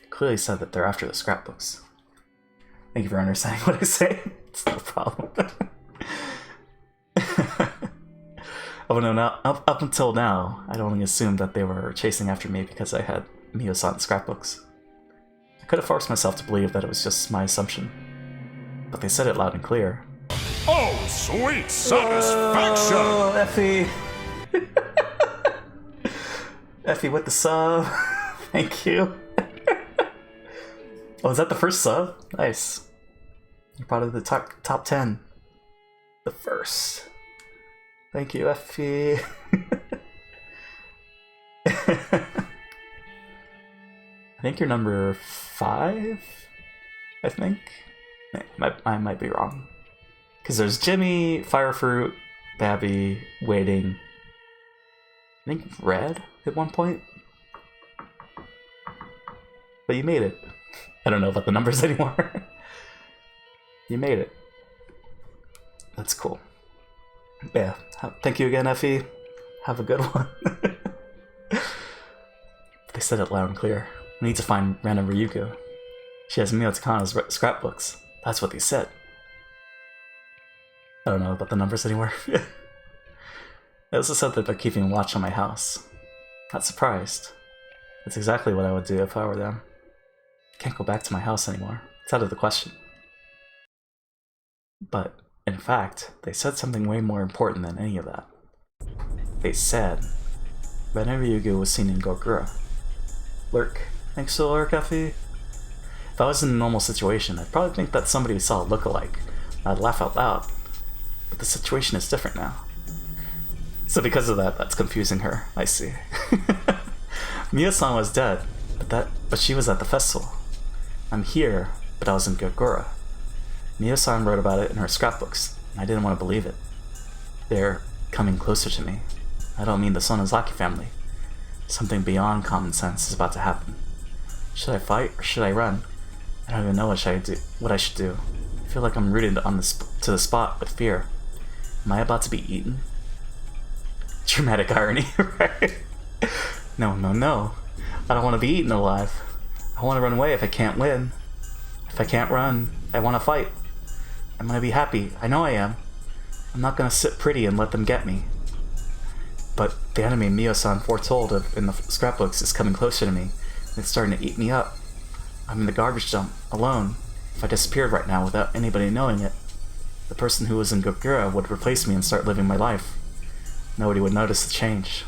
[SPEAKER 1] They clearly said that they're after the scrapbooks. Thank you for understanding what I say. It's no problem. Oh no, now, up until now, I'd only assumed that they were chasing after me because I had Mio-san scrapbooks. I could have forced myself to believe that it was just my assumption. But they said it loud and clear.
[SPEAKER 2] Oh, sweet satisfaction!
[SPEAKER 1] Oh, Effie! Effie with the sub. Thank you. Oh, is that the first sub? Nice. You're part of the top 10. The first. Thank you, Effie. I think you're number 5? I think? I might be wrong. Because there's Jimmy, Firefruit, Babby waiting, I think red at one point. But you made it. I don't know about the numbers anymore. You made it. That's cool. Yeah. Thank you again, Effie. Have a good one. They said it loud and clear. We need to find Rana Ryuko. She has Miyotaka's scrapbooks. That's what they said. I don't know about the numbers anymore. They also said that they're keeping watch on my house. Not surprised. That's exactly what I would do if I were them. I can't go back to my house anymore. It's out of the question. But, in fact, they said something way more important than any of that. They said Rana Ryuko was seen in Gokura. Lurk. Thanks to Lurk, Effie. If I was in a normal situation, I'd probably think that somebody saw a look-alike. I'd laugh out loud. But the situation is different now. So because of that, that's confusing her. I see. Mio-san was dead, but she was at the festival. I'm here, but I was in Gokura. Mio-san wrote about it in her scrapbooks, and I didn't want to believe it. They're coming closer to me. I don't mean the Sonozaki family. Something beyond common sense is about to happen. Should I fight or should I run? I don't even know what I should do. I feel like I'm rooted to the spot with fear. Am I about to be eaten? Dramatic irony, right? No. I don't want to be eaten alive. I want to run away if I can't win. If I can't run, I want to fight. I'm going to be happy. I know I am. I'm not going to sit pretty and let them get me. But the enemy Mio-san foretold of in the scrapbooks is coming closer to me, and it's starting to eat me up. I'm in the garbage dump, alone. If I disappeared right now without anybody knowing it, the person who was in Gokura would replace me and start living my life. Nobody would notice the change.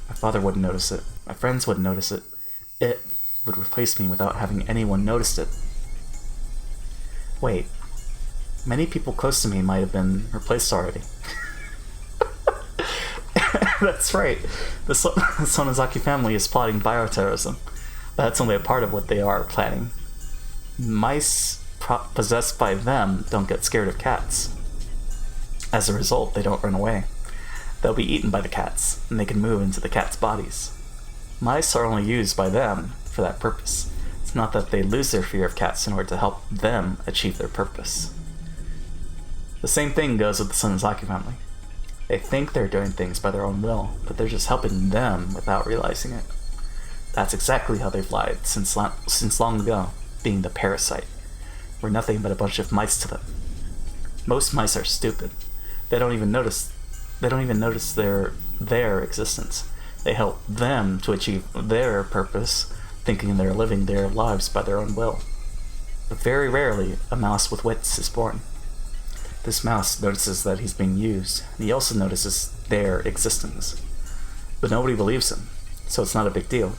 [SPEAKER 1] My father wouldn't notice it. My friends wouldn't notice it. It would replace me without having anyone noticed it. Wait. Many people close to me might have been replaced already. That's right. The Sonozaki family is plotting bioterrorism. That's only a part of what they are planning. Mice possessed by them don't get scared of cats. As a result, they don't run away. They'll be eaten by the cats, and they can move into the cats' bodies. Mice are only used by them for that purpose. It's not that they lose their fear of cats in order to help them achieve their purpose. The same thing goes with the Sonozaki family. They think they're doing things by their own will, but they're just helping them without realizing it. That's exactly how they've lied since long ago, being the parasite. We're nothing but a bunch of mice to them. Most mice are stupid. They don't even notice their existence. They help them to achieve their purpose, thinking they're living their lives by their own will. But very rarely, a mouse with wits is born. This mouse notices that he's being used, and he also notices their existence. But nobody believes him, so it's not a big deal.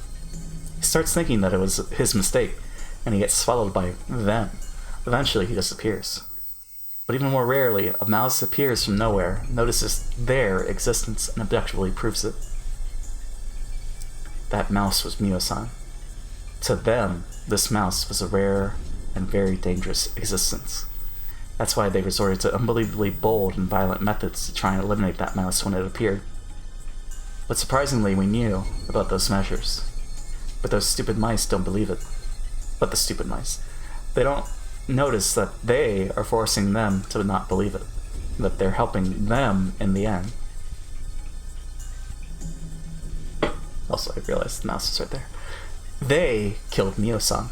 [SPEAKER 1] He starts thinking that it was his mistake, and he gets swallowed by them. Eventually, he disappears. But even more rarely, a mouse appears from nowhere, notices their existence, and objectively proves it. That mouse was Mio-san. To them, this mouse was a rare and very dangerous existence. That's why they resorted to unbelievably bold and violent methods to try and eliminate that mouse when it appeared. But surprisingly, we knew about those measures. But those stupid mice don't believe it. But the stupid mice. They don't notice that they are forcing them to not believe it. That they're helping them in the end. Also, I realized the mouse was right there. They killed Mio-san.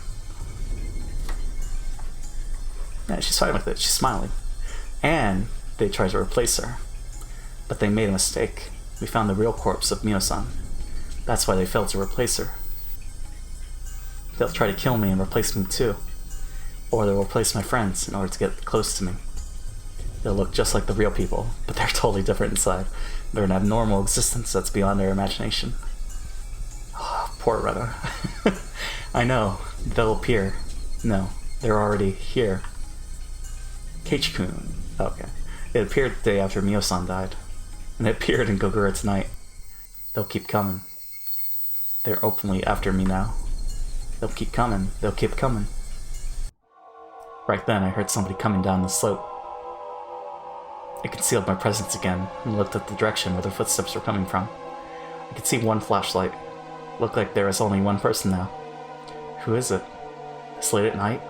[SPEAKER 1] Yeah, she's fine with it. She's smiling. And they tried to replace her. But they made a mistake. We found the real corpse of Mio-san. That's why they failed to replace her. They'll try to kill me and replace me too. Or they'll replace my friends in order to get close to me. They'll look just like the real people, but they're totally different inside. They're an abnormal existence that's beyond their imagination. Oh, poor Retta. I know. They'll appear. No, they're already here. Keiichi-kun. Okay. It appeared the day after Mio-san died. And it appeared in Gokura tonight. They'll keep coming. They're openly after me now. They'll keep coming. They'll keep coming. Right then, I heard somebody coming down the slope. I concealed my presence again and looked at the direction where the footsteps were coming from. I could see one flashlight. Looked like there was only one person now. Who is it? This late at night?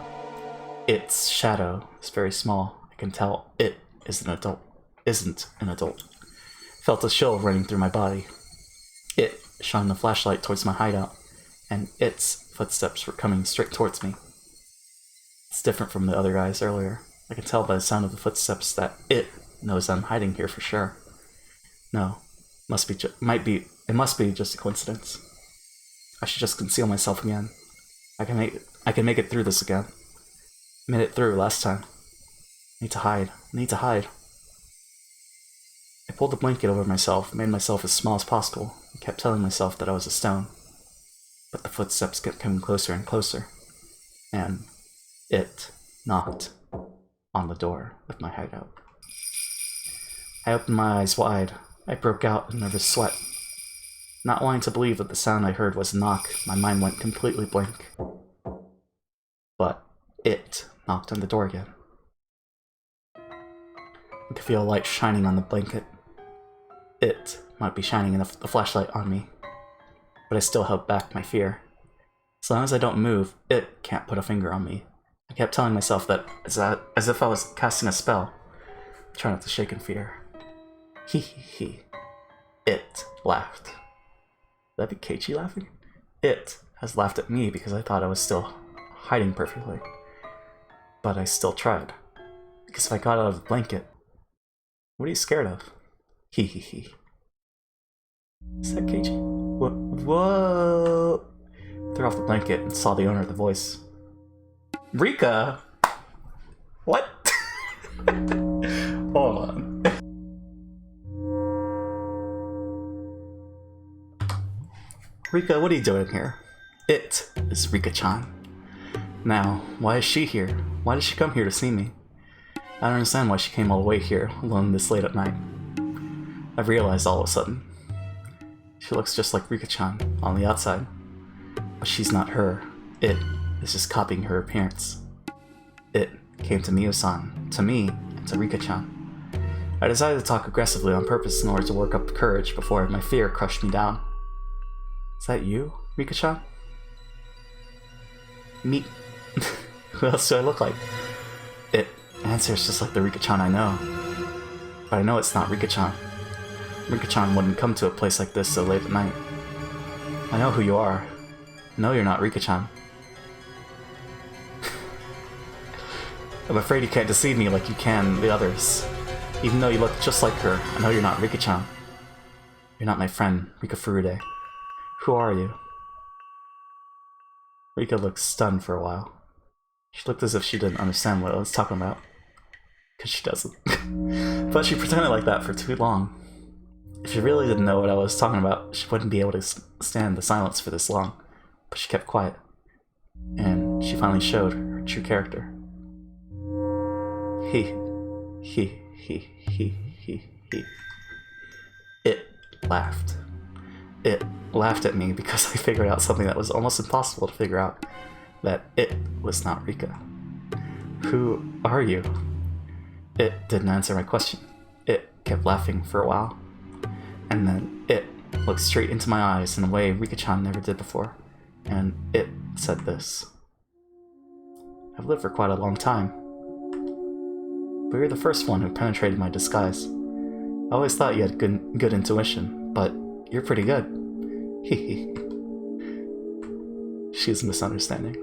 [SPEAKER 1] Its shadow is very small. I can tell it isn't an adult. Felt a chill running through my body. It shined the flashlight towards my hideout, and its footsteps were coming straight towards me. It's different from the other guys earlier. I can tell by the sound of the footsteps that it knows I'm hiding here for sure. No, it must be just a coincidence. I should just conceal myself again. I can make it through this again. Made it through last time. Need to hide. I pulled the blanket over myself, made myself as small as possible, and kept telling myself that I was a stone. But the footsteps kept coming closer and closer, and it knocked on the door of my hideout. I opened my eyes wide. I broke out in nervous sweat. Not wanting to believe that the sound I heard was a knock, my mind went completely blank. But it knocked on the door again. I could feel a light shining on the blanket. It might be shining the flashlight on me, but I still held back my fear. As long as I don't move, it can't put a finger on me. I kept telling myself that as if I was casting a spell, trying not to shake in fear. Hee hee hee. It laughed. Would that be Keiichi laughing? It has laughed at me because I thought I was still hiding perfectly. But I still tried. Because if I got out of the blanket, what are you scared of? Hee hee hee. Is that Keiichi? Whoa! Threw off the blanket and saw the owner of the voice. Rika! What? Hold on. Rika, what are you doing here? It is Rika-chan. Now, why is she here? Why did she come here to see me? I don't understand why she came all the way here, alone this late at night. I've realized all of a sudden. She looks just like Rika-chan on the outside. But she's not her. It is just copying her appearance. It came to Miyo-san, to me, and to Rika-chan. I decided to talk aggressively on purpose in order to work up courage before my fear crushed me down. Is that you, Rika-chan? Me? Who else do I look like? It answers just like the Rika-chan I know. But I know it's not Rika-chan. Rika-chan wouldn't come to a place like this so late at night. I know who you are. I know you're not Rika-chan. I'm afraid you can't deceive me like you can the others. Even though you look just like her, I know you're not Rika-chan. You're not my friend, Rika Furude. Who are you? Rika looked stunned for a while. She looked as if she didn't understand what I was talking about. Because she doesn't. But she pretended like that for too long. If she really didn't know what I was talking about, she wouldn't be able to stand the silence for this long. But she kept quiet. And she finally showed her true character. He. It laughed. It laughed at me because I figured out something that was almost impossible to figure out. That it was not Rika. Who are you? It didn't answer my question. It kept laughing for a while. And then it looked straight into my eyes in a way Rika-chan never did before. And it said this. I've lived for quite a long time. But you're the first one who penetrated my disguise. I always thought you had good intuition, but you're pretty good. Hehe. She's misunderstanding.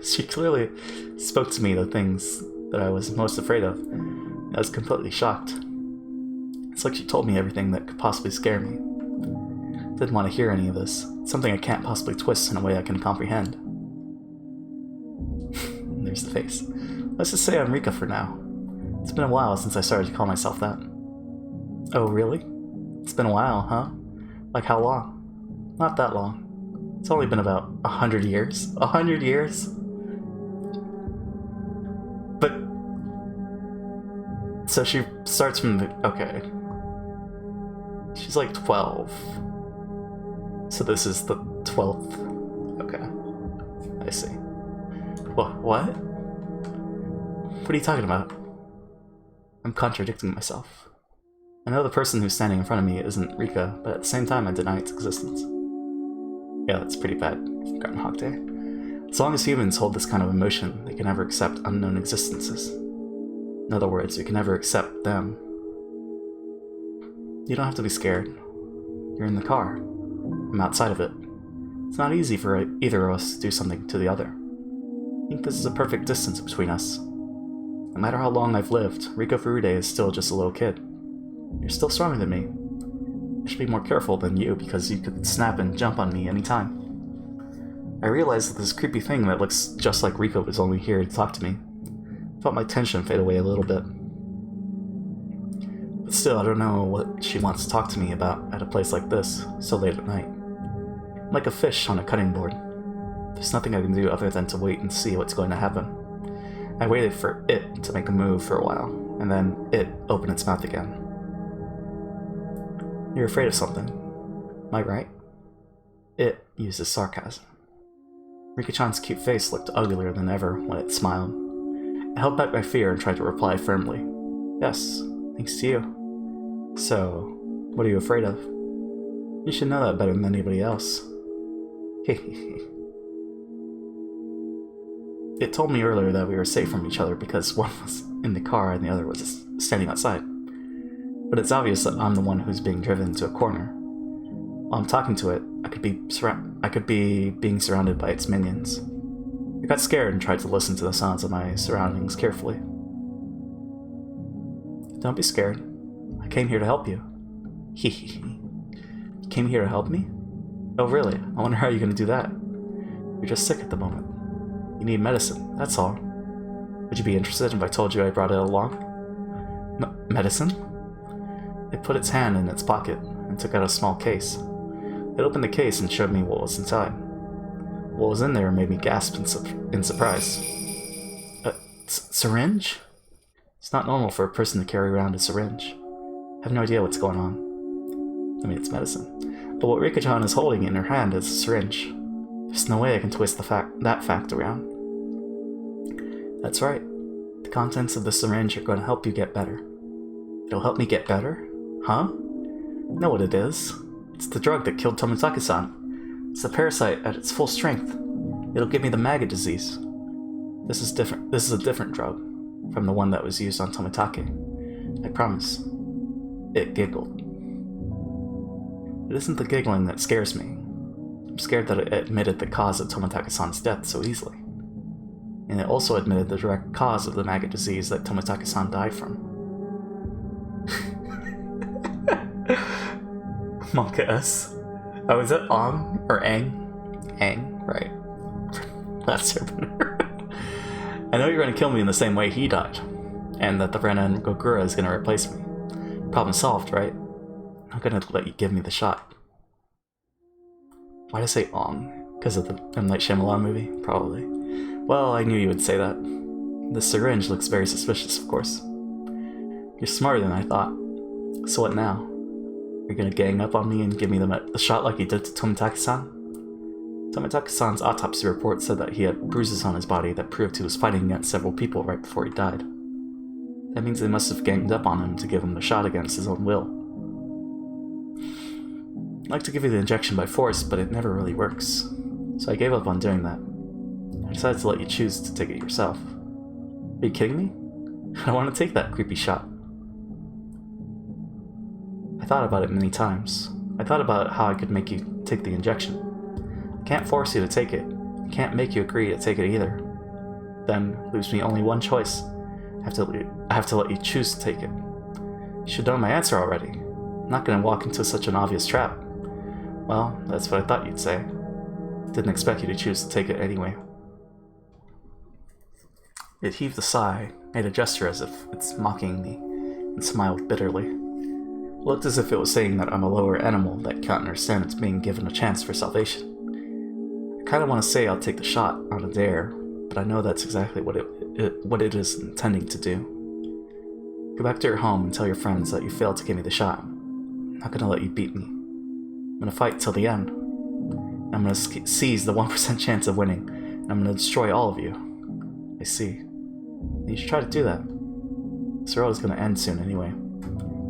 [SPEAKER 1] She clearly spoke to me the things that I was most afraid of. I was completely shocked. It's like she told me everything that could possibly scare me. Didn't want to hear any of this. It's something I can't possibly twist in a way I can comprehend. There's the face. Let's just say I'm Rika for now. It's been a while since I started to call myself that. Oh, really? It's been a while, huh? Like how long? Not that long. It's only been about 100 years. 100 years? But... So she starts from the... Okay. She's like 12. So this is the 12th. Okay. I see. What? What are you talking about? I'm contradicting myself. I know the person who's standing in front of me isn't Rika, but at the same time I deny its existence. Yeah, that's pretty bad, Groundhog Day. As long as humans hold this kind of emotion, they can never accept unknown existences. In other words, we can never accept them. You don't have to be scared. You're in the car. I'm outside of it. It's not easy for either of us to do something to the other. I think this is a perfect distance between us. No matter how long I've lived, Rika Furude is still just a little kid. You're still stronger than me. I should be more careful than you because you could snap and jump on me anytime. I realized that this creepy thing that looks just like Rika was only here to talk to me. I felt my tension fade away a little bit. But still, I don't know what she wants to talk to me about at a place like this, so late at night. I'm like a fish on a cutting board. There's nothing I can do other than to wait and see what's going to happen. I waited for it to make a move for a while, and then it opened its mouth again. You're afraid of something. Am I right? It uses sarcasm. Rika-chan's cute face looked uglier than ever when it smiled. I held back my fear and tried to reply firmly. Yes, thanks to you. So, what are you afraid of? You should know that better than anybody else. Hehehe. It told me earlier that we were safe from each other because one was in the car and the other was standing outside. But it's obvious that I'm the one who's being driven into a corner. While I'm talking to it, I could be being surrounded by its minions. I got scared and tried to listen to the sounds of my surroundings carefully. Don't be scared. I came here to help you. Hehehe. You came here to help me? Oh really? I wonder how you're gonna do that. You're just sick at the moment. You need medicine, that's all. Would you be interested if I told you I brought it along? Medicine? It put its hand in its pocket and took out a small case. It opened the case and showed me what was inside. What was in there made me gasp in surprise. A syringe? It's not normal for a person to carry around a syringe. I have no idea what's going on. I mean, it's medicine. But what Rika-chan is holding in her hand is a syringe. There's no way I can twist that fact around. That's right. The contents of the syringe are going to help you get better. It'll help me get better? Huh? Know what it is. It's the drug that killed Tomitake-san. It's the parasite at its full strength. It'll give me the maggot disease. This is different. This is a different drug from the one that was used on Tomitake. I promise. It giggled. It isn't the giggling that scares me. I'm scared that it admitted the cause of Tomitake-san's death so easily. And it also admitted the direct cause of the maggot disease that Tomitake-san died from. Monka S. Oh, is it Ong or Aang? Aang, right. That's her. I know you're going to kill me in the same way he died, and that the Renan Gogura is going to replace me. Problem solved, right? I'm going to let you give me the shot. Why'd I say Ong? Because of the M. Night Shyamalan movie? Probably. Well, I knew you would say that. The syringe looks very suspicious, of course. You're smarter than I thought. So what now? You're gonna gang up on me and give me the shot like you did to Tomitake-san? Tomitake-san's autopsy report said that he had bruises on his body that proved he was fighting against several people right before he died. That means they must have ganged up on him to give him the shot against his own will. I'd like to give you the injection by force, but it never really works. So I gave up on doing that. I decided to let you choose to take it yourself. Are you kidding me? I don't want to take that creepy shot. I thought about it many times. I thought about how I could make you take the injection. I can't force you to take it. I can't make you agree to take it either. Then leaves me only one choice. I have to let you choose to take it. You should know my answer already. I'm not going to walk into such an obvious trap. Well, that's what I thought you'd say. Didn't expect you to choose to take it anyway. It heaved a sigh, made a gesture as if it's mocking me, and smiled bitterly. It looked as if it was saying that I'm a lower animal that can't understand it's being given a chance for salvation. I kind of want to say I'll take the shot on a dare, but I know that's exactly what it is intending to do. Go back to your home and tell your friends that you failed to give me the shot. I'm not going to let you beat me. I'm going to fight till the end. I'm going to seize the 1% chance of winning, and I'm going to destroy all of you. I see. You should try to do that. This road is gonna end soon anyway.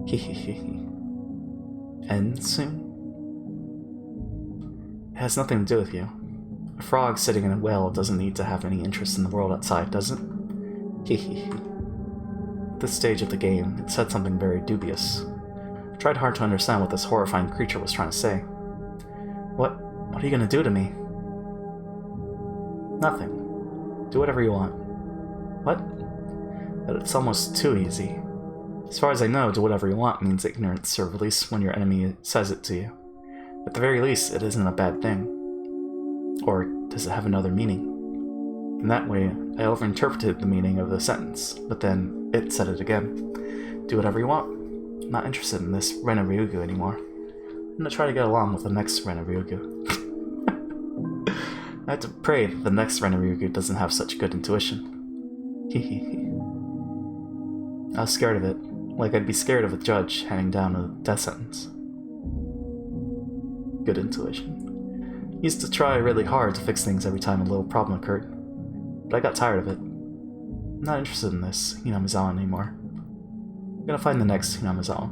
[SPEAKER 1] Hehehe. End soon? It has nothing to do with you. A frog sitting in a well doesn't need to have any interest in the world outside, does it? Hehehe. At this stage of the game, it said something very dubious. I tried hard to understand what this horrifying creature was trying to say. What are you gonna do to me? Nothing. Do whatever you want. What? But it's almost too easy. As far as I know, do whatever you want means ignorance or release when your enemy says it to you. At the very least, it isn't a bad thing. Or does it have another meaning? In that way, I overinterpreted the meaning of the sentence, but then it said it again. Do whatever you want. I'm not interested in this Renaryugu anymore. I'm gonna try to get along with the next Renaryugu. I have to pray that the next Renaryugu doesn't have such good intuition. Hehehe. I was scared of it, like I'd be scared of a judge handing down a death sentence. Good intuition. Used to try really hard to fix things every time a little problem occurred, but I got tired of it. I'm not interested in this Hinamizawa anymore. I'm gonna find the next Hinamizawa.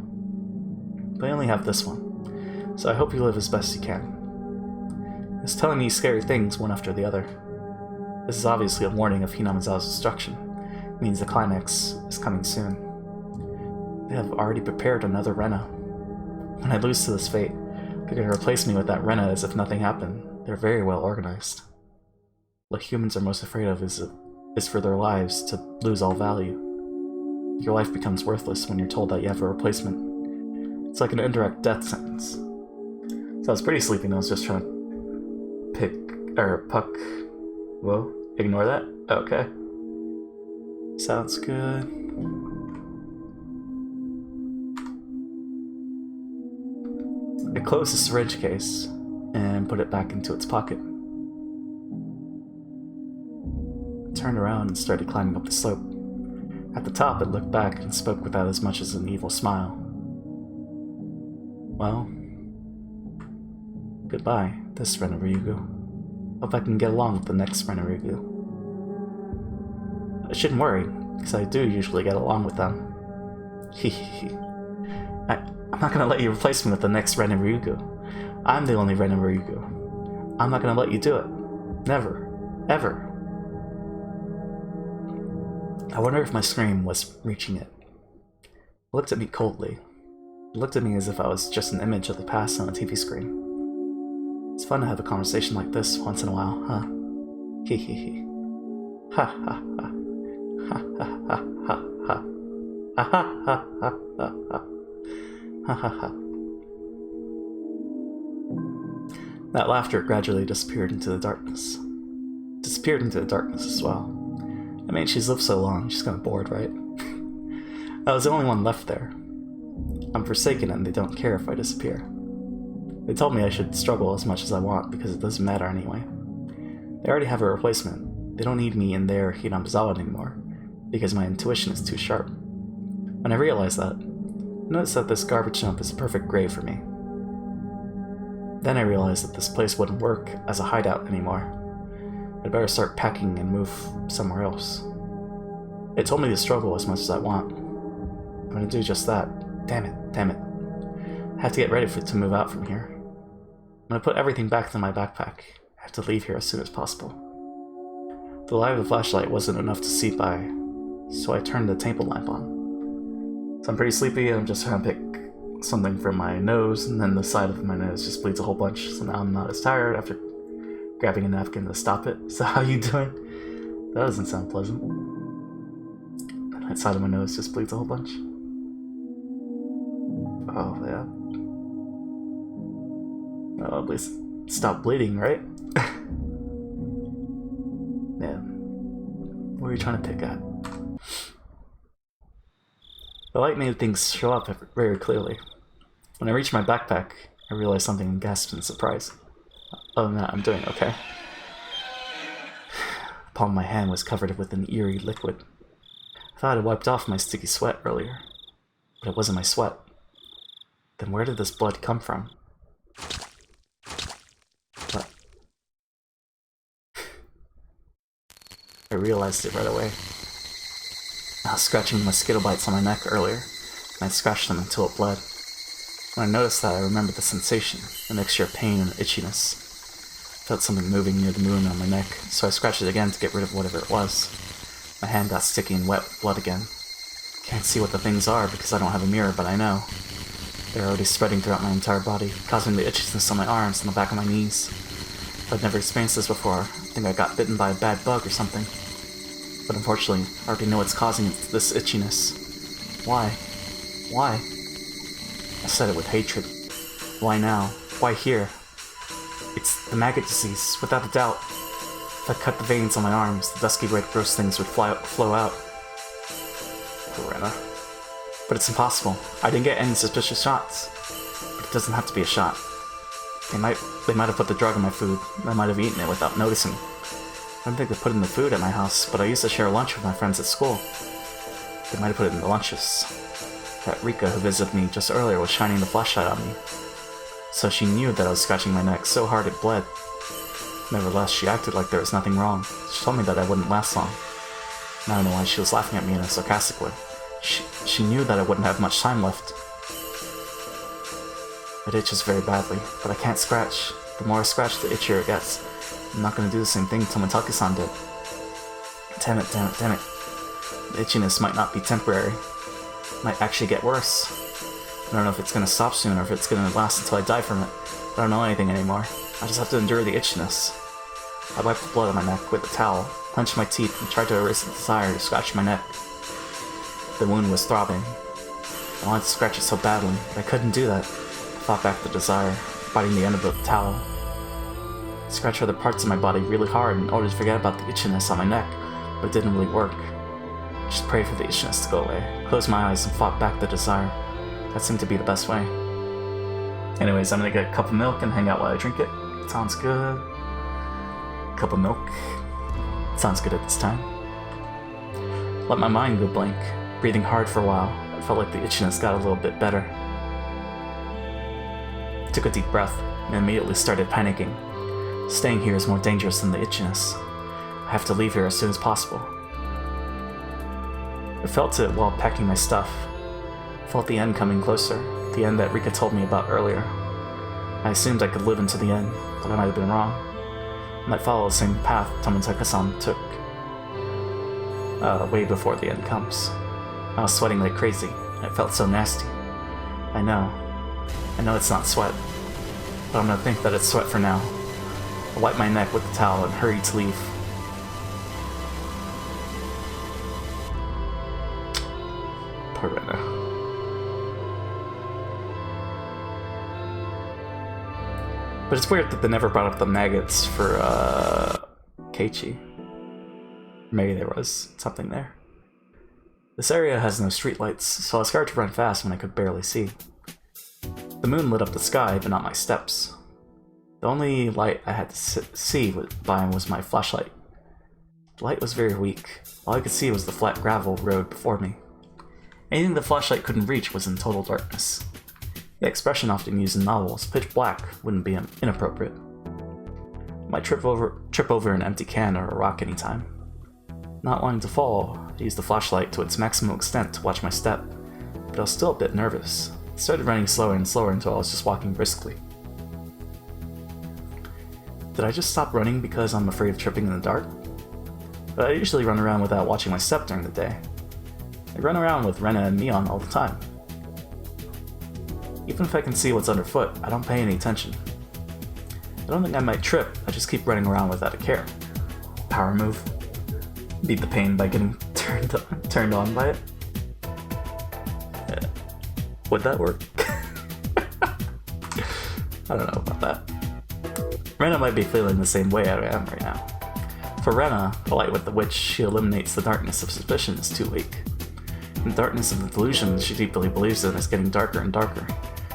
[SPEAKER 1] But I only have this one, so I hope you live as best you can. It's telling me scary things one after the other. This is obviously a warning of Hinamizawa's destruction. It means the climax is coming soon. They have already prepared another Rena. When I lose to this fate, they're going to replace me with that Rena as if nothing happened. They're very well organized. What humans are most afraid of is for their lives to lose all value. Your life becomes worthless when you're told that you have a replacement. It's like an indirect death sentence. So I was pretty sleepy and I was just trying to puck. Whoa, ignore that? Okay. Sounds good. I closed the syringe case and put it back into its pocket. I turned around and started climbing up the slope. At the top, it looked back and spoke without as much as an evil smile. Well, goodbye, this Renaryugu. Hope I can get along with the next Renaryugu. I shouldn't worry, because I do usually get along with them. Hehehe. I'm not gonna let you replace me with the next Renaryugu. I'm the only Renaryugu. I'm not gonna let you do it. Never. Ever. I wonder if my scream was reaching it. It looked at me coldly. It looked at me as if I was just an image of the past on a TV screen. It's fun to have a conversation like this once in a while, huh? Hehehe. Ha ha ha. Ha ha ha ha ha. Ha ha ha ha ha ha. Ha ha ha. That laughter gradually disappeared into the darkness. Disappeared into the darkness as well. I mean, she's lived so long, she's kinda bored, right? I was the only one left there. I'm forsaken and they don't care if I disappear. They told me I should struggle as much as I want because it doesn't matter anyway. They already have a replacement. They don't need me in their Hinamizawa anymore because my intuition is too sharp. When I realized that, I noticed that this garbage dump is a perfect grave for me. Then I realized that this place wouldn't work as a hideout anymore. I'd better start packing and move somewhere else. They told me to struggle as much as I want. I'm gonna do just that. Damn it. I have to get ready to move out from here. I'm gonna put everything back into my backpack. I have to leave here as soon as possible. The light of the flashlight wasn't enough to see by, so I turned the table lamp on. So I'm pretty sleepy and I'm just trying to pick something from my nose, and then the side of my nose just bleeds a whole bunch, so now I'm not as tired after grabbing a napkin to stop it. So how you doing? That doesn't sound pleasant. That side of my nose just bleeds a whole bunch. Oh, yeah. Well, at least stop bleeding, right? Yeah. What are you trying to pick at? The light made things show up very clearly. When I reached my backpack, I realized something and gasped in surprise. Other than that, I'm doing okay. The palm of my hand was covered with an eerie liquid. I thought I had wiped off my sticky sweat earlier, but it wasn't my sweat. Then where did this blood come from? What? I realized it right away. I was scratching mosquito bites on my neck earlier, and I scratched them until it bled. When I noticed that, I remembered the sensation, a mixture of pain and itchiness. I felt something moving near the moon on my neck, so I scratched it again to get rid of whatever it was. My hand got sticky and wet with blood again. Can't see what the things are because I don't have a mirror, but I know. They're already spreading throughout my entire body, causing the itchiness on my arms and the back of my knees. I've never experienced this before. I think I got bitten by a bad bug or something. But unfortunately, I already know what's causing this itchiness. Why? Why? I said it with hatred. Why now? Why here? It's the maggot disease, without a doubt. If I cut the veins on my arms, the dusky red gross things would flow out. Lorena. But it's impossible. I didn't get any suspicious shots. But it doesn't have to be a shot. They might have put the drug in my food. I might have eaten it without noticing. I don't think they put in the food at my house, but I used to share lunch with my friends at school. They might have put it in the lunches. That Rika who visited me just earlier was shining the flashlight on me. So she knew that I was scratching my neck so hard it bled. Nevertheless, she acted like there was nothing wrong. She told me that I wouldn't last long. Now I know why she was laughing at me in a sarcastic way. She knew that I wouldn't have much time left. It itches very badly, but I can't scratch. The more I scratch, the itchier it gets. I'm not gonna do the same thing Tomotaki-san did. Damn it. The itchiness might not be temporary. It might actually get worse. I don't know if it's gonna stop soon or if it's gonna last until I die from it. I don't know anything anymore. I just have to endure the itchiness. I wiped the blood on my neck with a towel, clenched my teeth, and tried to erase the desire to scratch my neck. The wound was throbbing. I wanted to scratch it so badly, but I couldn't do that. I fought back the desire, biting the end of the towel. I scratched other parts of my body really hard in order to forget about the itchiness on my neck, but it didn't really work. I just prayed for the itchiness to go away, closed my eyes, and fought back the desire. That seemed to be the best way. Anyways, I'm gonna get a cup of milk and hang out while I drink it. Sounds good. Cup of milk. Sounds good at this time. Let my mind go blank. Breathing hard for a while, I felt like the itchiness got a little bit better. I took a deep breath and immediately started panicking. Staying here is more dangerous than the itchiness. I have to leave here as soon as possible. I felt it while packing my stuff. I felt the end coming closer, the end that Rika told me about earlier. I assumed I could live into the end, but I might have been wrong. I might follow the same path Tomotaki-san took, way before the end comes. I was sweating like crazy, and it felt so nasty. I know it's not sweat, but I'm gonna think that it's sweat for now. I wiped my neck with the towel and hurried to leave. Poor Rena. But it's weird that they never brought up the maggots for, Keiichi. Maybe there was something there. This area has no streetlights, so I was scared to run fast when I could barely see. The moon lit up the sky, but not my steps. The only light I had to see by was my flashlight. The light was very weak. All I could see was the flat gravel road before me. Anything the flashlight couldn't reach was in total darkness. The expression often used in novels, pitch black, wouldn't be inappropriate. I might trip over an empty can or a rock anytime. Not wanting to fall, I used the flashlight to its maximum extent to watch my step, but I was still a bit nervous. I started running slower and slower until I was just walking briskly. Did I just stop running because I'm afraid of tripping in the dark? But I usually run around without watching my step during the day. I run around with Rena and Mion all the time. Even if I can see what's underfoot, I don't pay any attention. I don't think I might trip, I just keep running around without a care. Power move. Beat the pain by getting turned on by it. Yeah. Would that work? I don't know about that. Rena might be feeling the same way I am right now. For Rena, the light with which she eliminates the darkness of suspicion is too weak. And the darkness of the delusion she deeply believes in is getting darker and darker.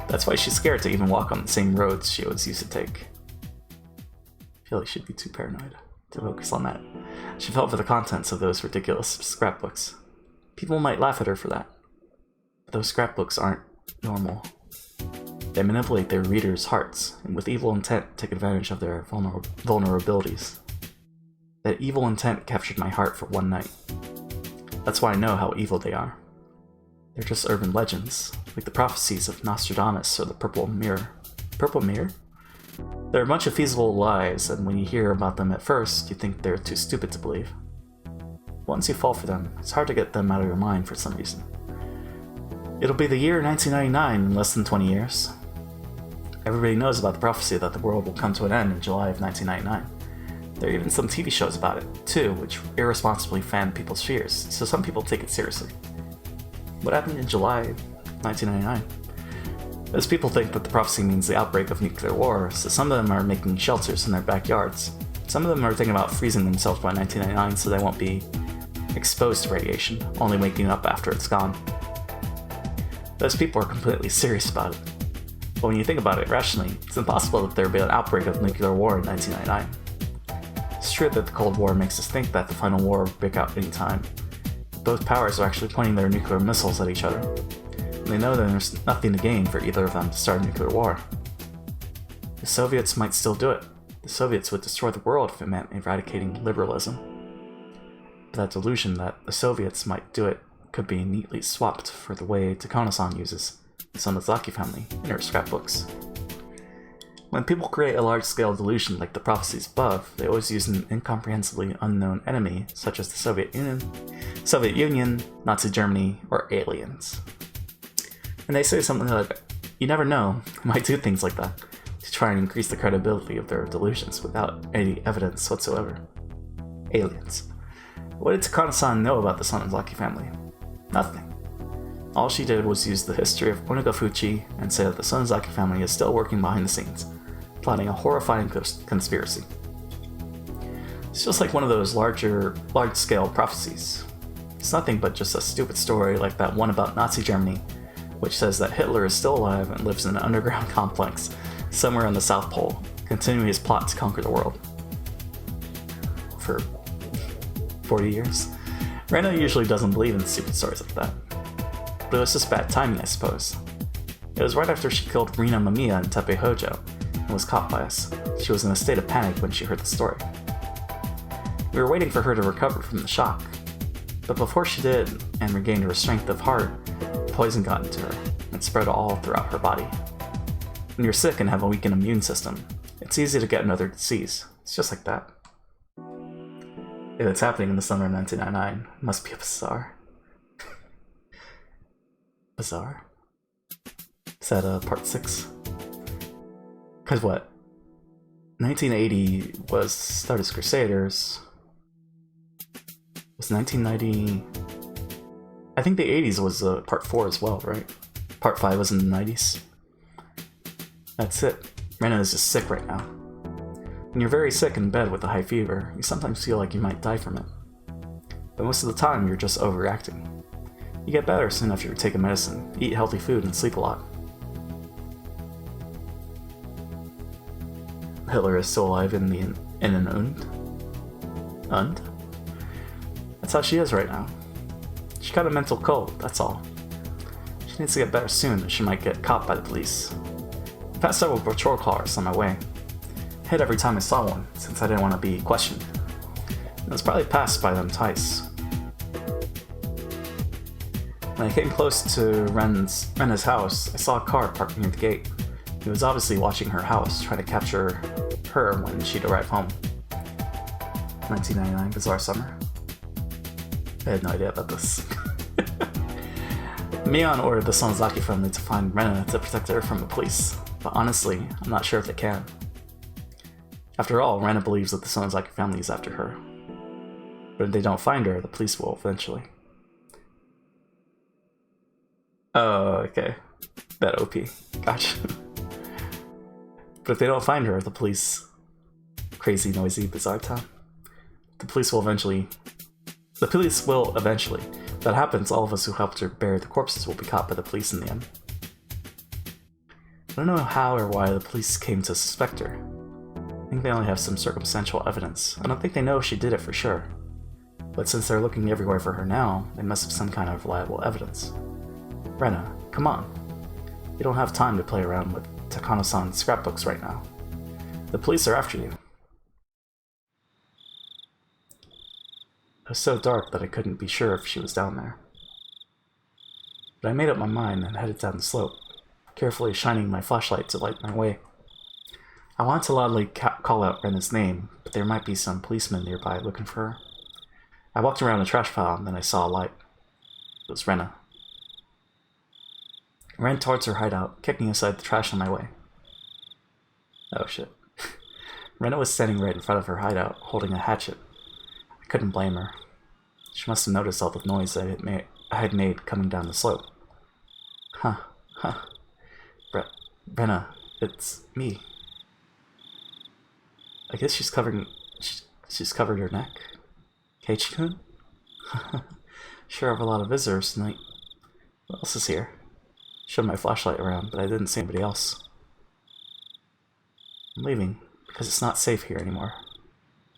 [SPEAKER 1] That's why she's scared to even walk on the same roads she always used to take. I feel like she'd be too paranoid to focus on that. She felt for the contents of those ridiculous scrapbooks. People might laugh at her for that. But those scrapbooks aren't normal. They manipulate their readers' hearts, and with evil intent take advantage of their vulnerabilities. That evil intent captured my heart for one night. That's why I know how evil they are. They're just urban legends, like the prophecies of Nostradamus or the Purple Mirror. Purple Mirror? They're a bunch of feasible lies, and when you hear about them at first, you think they're too stupid to believe. Once you fall for them, it's hard to get them out of your mind for some reason. It'll be the year 1999 in less than 20 years. Everybody knows about the prophecy that the world will come to an end in July of 1999. There are even some TV shows about it, too, which irresponsibly fan people's fears, so some people take it seriously. What happened in July 1999? Most people think that the prophecy means the outbreak of nuclear war, so some of them are making shelters in their backyards. Some of them are thinking about freezing themselves by 1999 so they won't be exposed to radiation, only waking up after it's gone. Those people are completely serious about it. But when you think about it rationally, it's impossible that there would be an outbreak of nuclear war in 1999. It's true that the Cold War makes us think that the final war will break out any time. Both powers are actually pointing their nuclear missiles at each other. And they know that there's nothing to gain for either of them to start a nuclear war. The Soviets might still do it. The Soviets would destroy the world if it meant eradicating liberalism. But that delusion that the Soviets might do it could be neatly swapped for the way Takano-san uses the Sonozaki family in her scrapbooks. When people create a large-scale delusion like the prophecies above, they always use an incomprehensibly unknown enemy, such as the Soviet Union, Nazi Germany, or aliens. And they say something like, you never know, they might do things like that, to try and increase the credibility of their delusions without any evidence whatsoever. Aliens. What did Takano-san know about the Sonozaki family? Nothing. All she did was use the history of Onigofuchi and say that the Sonozaki family is still working behind the scenes, plotting a horrifying conspiracy. It's just like one of those large-scale prophecies. It's nothing but just a stupid story like that one about Nazi Germany, which says that Hitler is still alive and lives in an underground complex somewhere on the South Pole, continuing his plot to conquer the world. For 40 years. Rena usually doesn't believe in stupid stories like that. But it was just bad timing, I suppose. It was right after she killed Rina Mamiya in Tepe Hojo and was caught by us. She was in a state of panic when she heard the story. We were waiting for her to recover from the shock. But before she did, and regained her strength of heart, poison got into her and spread all throughout her body. When you're sick and have a weakened immune system, it's easy to get another disease. It's just like that. If it's happening in the summer of 1999, it must be a bazaar. Bazaar? Is that part 6? Cause what? 1980 was Stardust Crusaders. Was 1990... I think the 80s was part 4 as well, right? Part 5 was in the 90s. That's it. Rena is just sick right now. When you're very sick in bed with a high fever, you sometimes feel like you might die from it. But most of the time, you're just overreacting. You get better soon after you take a medicine, eat healthy food, and sleep a lot. Hitler is still alive in an Und? That's how she is right now. She got a mental cold, that's all. She needs to get better soon or she might get caught by the police. I passed several patrol cars on my way. I hid every time I saw one, since I didn't want to be questioned. And I was probably passed by them twice. When I came close to Rena's house, I saw a car parked near the gate. He was obviously watching her house, trying to capture her when she'd arrive home. 1999 Bizarre Summer. I had no idea about this. Mion ordered the Sonozaki family to find Rena to protect her from the police, but honestly, I'm not sure if they can. After all, Rena believes that the Sonozaki family is after her. But if they don't find her, the police will eventually. Oh, okay. That OP. Gotcha. But if they don't find her, the police... Crazy, noisy, bizarre town. The police will eventually... If that happens, all of us who helped her bury the corpses will be caught by the police in the end. I don't know how or why the police came to suspect her. I think they only have some circumstantial evidence. I don't think they know she did it for sure. But since they're looking everywhere for her now, they must have some kind of reliable evidence. Rena, come on. You don't have time to play around with Takano-san's scrapbooks right now. The police are after you. was so dark that I couldn't be sure if she was down there. But I made up my mind and headed down the slope, carefully shining my flashlight to light my way. I wanted to loudly call out Rena's name, but there might be some policemen nearby looking for her. I walked around a trash pile and then I saw a light. It was Rena. I ran towards her hideout, kicking aside the trash on my way. Oh shit. Rena was standing right in front of her hideout, holding a hatchet. I couldn't blame her. She must have noticed all the noise I had made coming down the slope. Huh. Rena, it's me. I guess she's covered her neck. Keiichi-kun? Sure have a lot of visitors tonight. What else is here? Showed my flashlight around, but I didn't see anybody else. I'm leaving, because it's not safe here anymore.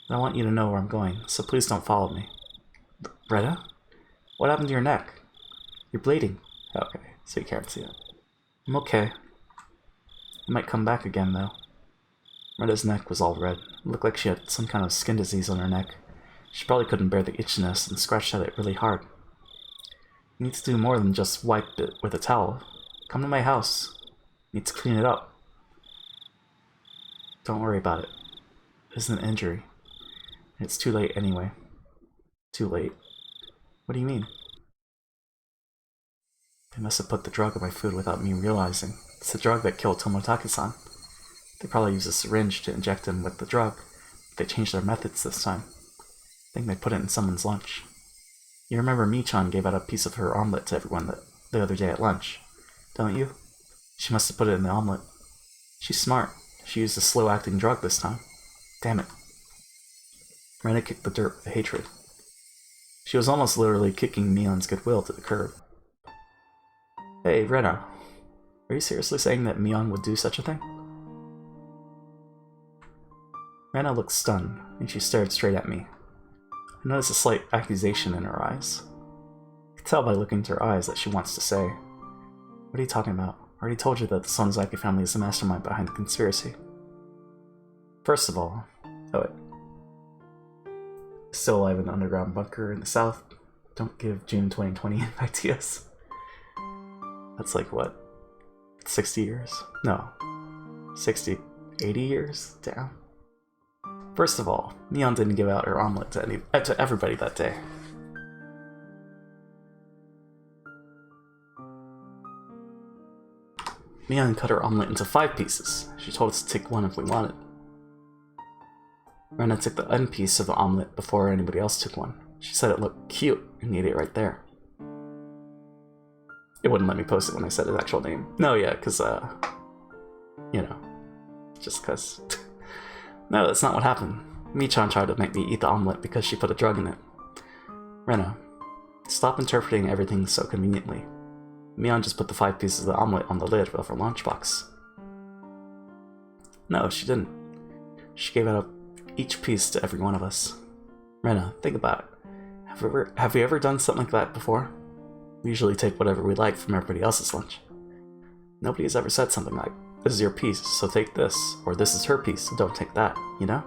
[SPEAKER 1] And I want you to know where I'm going, so please don't follow me. Rena? What happened to your neck? You're bleeding. Okay, so you can't see it. I'm okay. I might come back again, though. Rena's neck was all red. It looked like she had some kind of skin disease on her neck. She probably couldn't bear the itchiness and scratched at it really hard. You need to do more than just wipe it with a towel. Come to my house. You need to clean it up. Don't worry about it. It isn't an injury. It's too late anyway. Too late? What do you mean? They must have put the drug in my food without me realizing. It's the drug that killed Tomotaki-san. They probably used a syringe to inject him with the drug. They changed their methods this time. I think they put it in someone's lunch. You remember Michan gave out a piece of her omelet to everyone the other day at lunch, don't you? She must have put it in the omelet. She's smart. She used a slow-acting drug this time. Damn it. Rena kicked the dirt with hatred. She was almost literally kicking Mion's goodwill to the curb. Hey, Rena. Are you seriously saying that Mion would do such a thing? Rena looked stunned, and she stared straight at me. I noticed a slight accusation in her eyes. I could tell by looking into her eyes that she wants to say, "What are you talking about? I already told you that the Sonozaki family is the mastermind behind the conspiracy." First of all, still alive in the underground bunker in the south. Don't give June 2020 ideas. That's like what? 60 years? No. 60, 80 years? Damn. First of all, Mion didn't give out her omelet to everybody that day. Mion cut her omelet into 5 pieces. She told us to take one if we wanted. Rena took the end piece of the omelet before anybody else took one. She said it looked cute and ate it right there. It wouldn't let me post it when I said his actual name. No, yeah, cause, you know, just cause. No, that's not what happened. Michan tried to make me eat the omelet because she put a drug in it. Rena, stop interpreting everything so conveniently. Mion just put the 5 pieces of the omelet on the lid of her lunchbox. No, she didn't. She gave out each piece to every one of us. Rena, think about it. Have we ever done something like that before? We usually take whatever we like from everybody else's lunch. Nobody has ever said something like, "This is your piece, so take this," or "This is her piece, so don't take that," you know?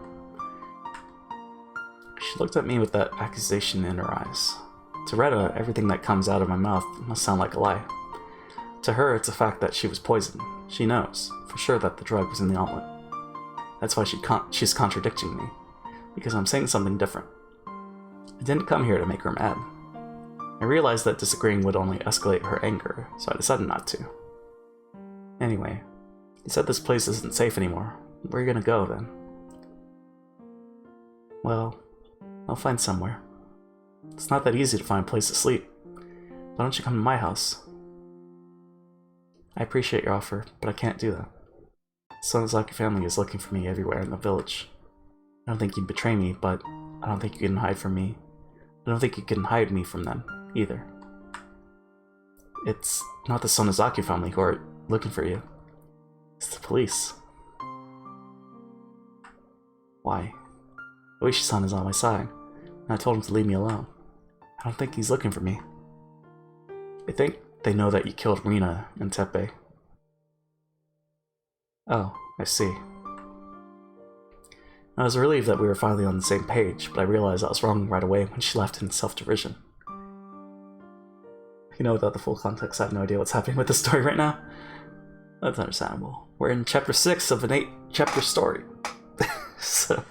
[SPEAKER 1] She looked at me with that accusation in her eyes. To Rena, everything that comes out of my mouth must sound like a lie. To her, it's a fact that she was poisoned. She knows, for sure, that the drug was in the omelet. That's why she's contradicting me, because I'm saying something different. I didn't come here to make her mad. I realized that disagreeing would only escalate her anger, so I decided not to. Anyway, you said this place isn't safe anymore. Where are you gonna go, then? Well, I'll find somewhere. It's not that easy to find a place to sleep. Why don't you come to my house? I appreciate your offer, but I can't do that. The Sonozaki family is looking for me everywhere in the village. I don't think you'd betray me, but I don't think you can hide from me. I don't think you can hide me from them, either. It's not the Sonozaki family who are looking for you. It's the police. Why? Oishi-san is on my side, and I told him to leave me alone. I don't think he's looking for me. I think they know that you killed Rina and Teppei. Oh, I see. I was relieved that we were finally on the same page, but I realized I was wrong right away when she left in self-derision. You know, without the full context, I have no idea what's happening with the story right now. That's understandable. We're in chapter 6 of an 8-chapter story. So,